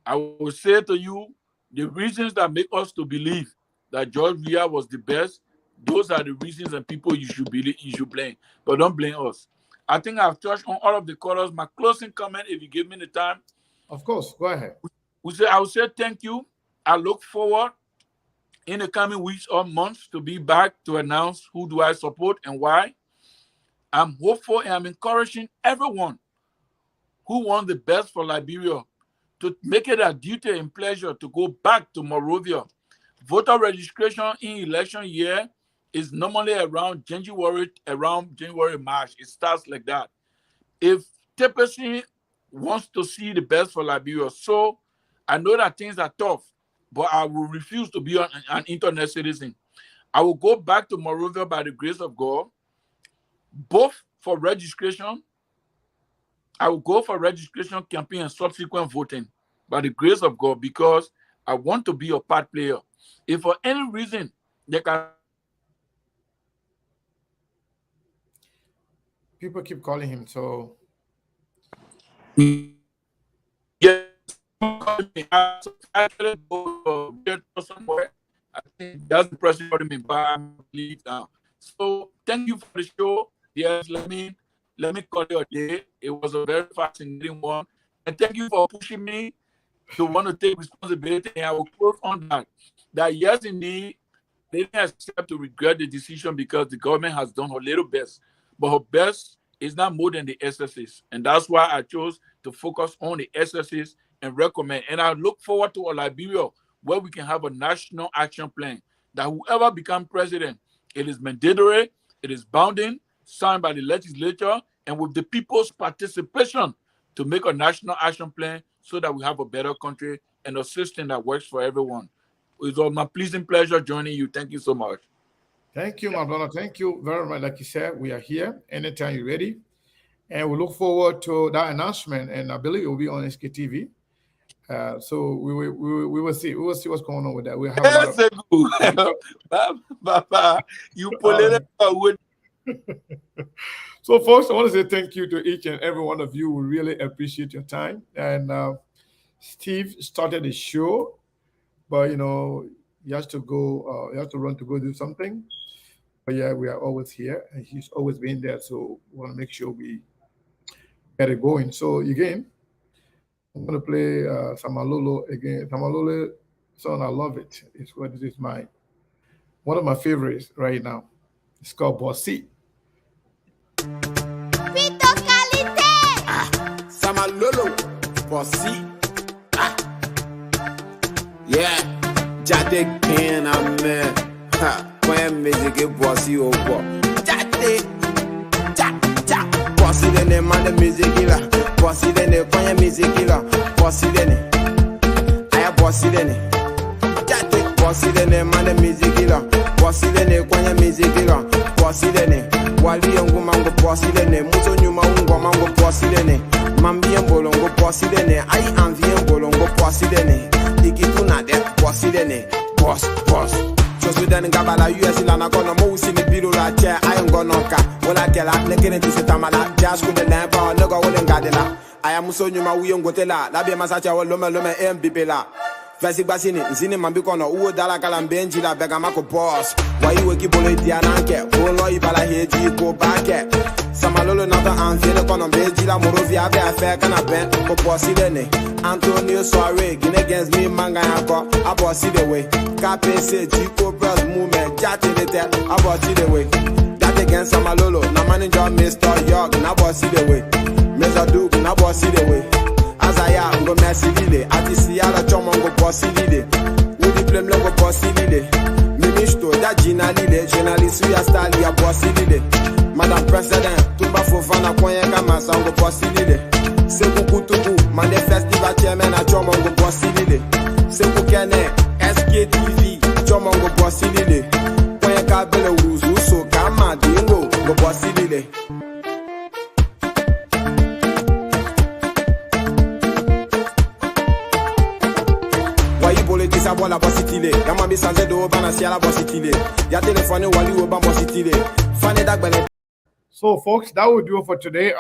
I will say to you, the reasons that make us to believe that George Weah was the best, those are the reasons and people you should blame. But don't blame us. I think I've touched on all of the colors. My closing comment, if you give me the time. Of course, go ahead. I will say thank you. I look forward in the coming weeks or months to be back to announce who do I support and why. I'm hopeful and I'm encouraging everyone who wants the best for Liberia to make it a duty and pleasure to go back to Monrovia. Voter registration in election year is normally around January, March. It starts like that. If Tipayson wants to see the best for Liberia, so I know that things are tough, but I will refuse to be an internet citizen. I will go back to Monrovia by the grace of God, both for registration. I will go for registration campaign and subsequent voting by the grace of God, because I want to be a part player. If for any reason they can... People keep calling him, so... Yes. I think that's the person calling me back. So thank you for the show. Yes, let me call you a day. It was a very fascinating one. And thank you for pushing me to want to take responsibility. And I will close on that yes, indeed, they didn't accept to regret the decision because the government has done her little best. But her best is not more than the SSS. And that's why I chose to focus on the SSS and recommend. And I look forward to a Liberia where we can have a national action plan that whoever becomes president, it is mandatory, it is bounding, signed by the legislature, and with the people's participation to make a national action plan so that we have a better country and a system that works for everyone. It's all my pleasing pleasure joining you. Thank you so much. Thank you, my brother. Thank you very much. Like you said, we are here anytime you're ready. And we look forward to that announcement. And I believe it will be on SKTV. So we will see. We will see what's going on with that. We'll have a lot of... You pull it out. So, folks, I want to say thank you to each and every one of you. We really appreciate your time. And Steve started the show, but he has to go. He has to run to go do something. But yeah, we are always here, and he's always been there. So we want to make sure we get it going. So again, I'm going to play Samalolo again. Samalolo song, I love it. It's one of my favorites right now. It's called Bossy. Samalolo, Bossy. Yeah, Jade Ken, I'm when music Bossy over. Jade, Bossy, then the man, the music killer. Bossy, then the fire music killer. Bossy, then I have Bossy, then Jade, Bossy, then the man, the music killer. Bossy, then the fire music killer. Bossy, then Wali yangu mango bossy dene, muso nyuma ungo mango bossy dene, mambi bolongo bossy dene, ai anvi bolongo bossy dene, ikituna de bossy dene, boss. Just with the Gabala US Lana Gono Moose in the Biro la chair, I am gonna ka, when I get out, naked into Tamala, just with the lamp or no go in Gadela. I am so nyuma we on gotela, Labia Masacha or Loma and Bibela. Vasi basini, zini mambikono, uo dala kalambenji la begamako boss. Why you keep on the ananke, Olo Ibala Heji, go back. Samalolo nata anfile kono beji la Morovia be affair kana ben, go bossy dene. Antonio Soare, gin against me manga yako, a bossy the way. Cape say Chico Bros movement, jati the tell, a bossy the way. That against Samalolo, na manager Mr. York, na bossy the way. Mr. Duke, na bossy the way. Azaya, go Messi Lile, Atisia, Chomongo Bossy Lide. film logo bossy lide. Ministro da Gina lide, journalist ya style ya bossy lide. Madam President, tuba fofana kwenye kama sango bossy lide. Seku kutubu, mande festival chairman a chomongo bossy lide. Seku kene, SKTV, chomongo bossy lide. Kwenye kabele uruzu so kama dingo, go bossy lide. Politics about la bossitile. Yama be sanze do bana si la bossitile. Ya telephone wali o ba bossitile. Fane dag bele. So, folks, that will do it for today.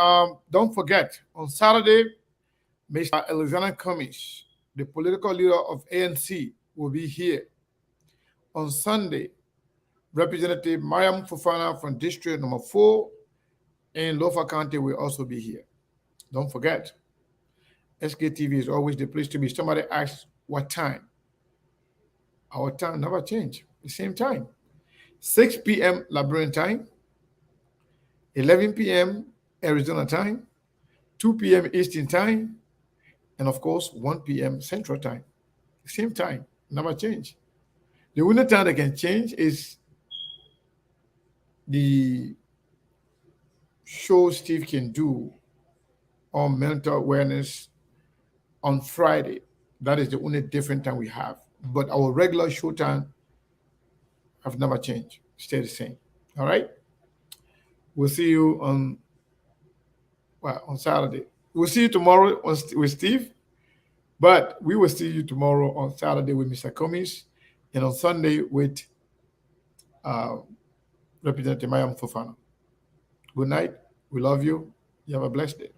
Don't forget, on Saturday, Mr. Alexander Cummings, the political leader of ANC, will be here. On Sunday, Representative Mariam Fofana from District Number 4 in Lofa County will also be here. Don't forget, SKTV is always the place to be. Somebody asks, what time? Our time never change. The same time. 6 p.m. Liberian time, 11 p.m. Arizona time, 2 p.m. Eastern time, and of course, 1 p.m. Central time. The same time, never change. The only time that can change is the show Steve can do on mental awareness on Friday. That is the only different time we have. But our regular show time have never changed. Stay the same. All right? We'll see you on Saturday. We'll see you tomorrow with Steve, but we will see you tomorrow on Saturday with Mr. Cummings and on Sunday with Representative Mayam Fofana. Good night. We love you. You have a blessed day.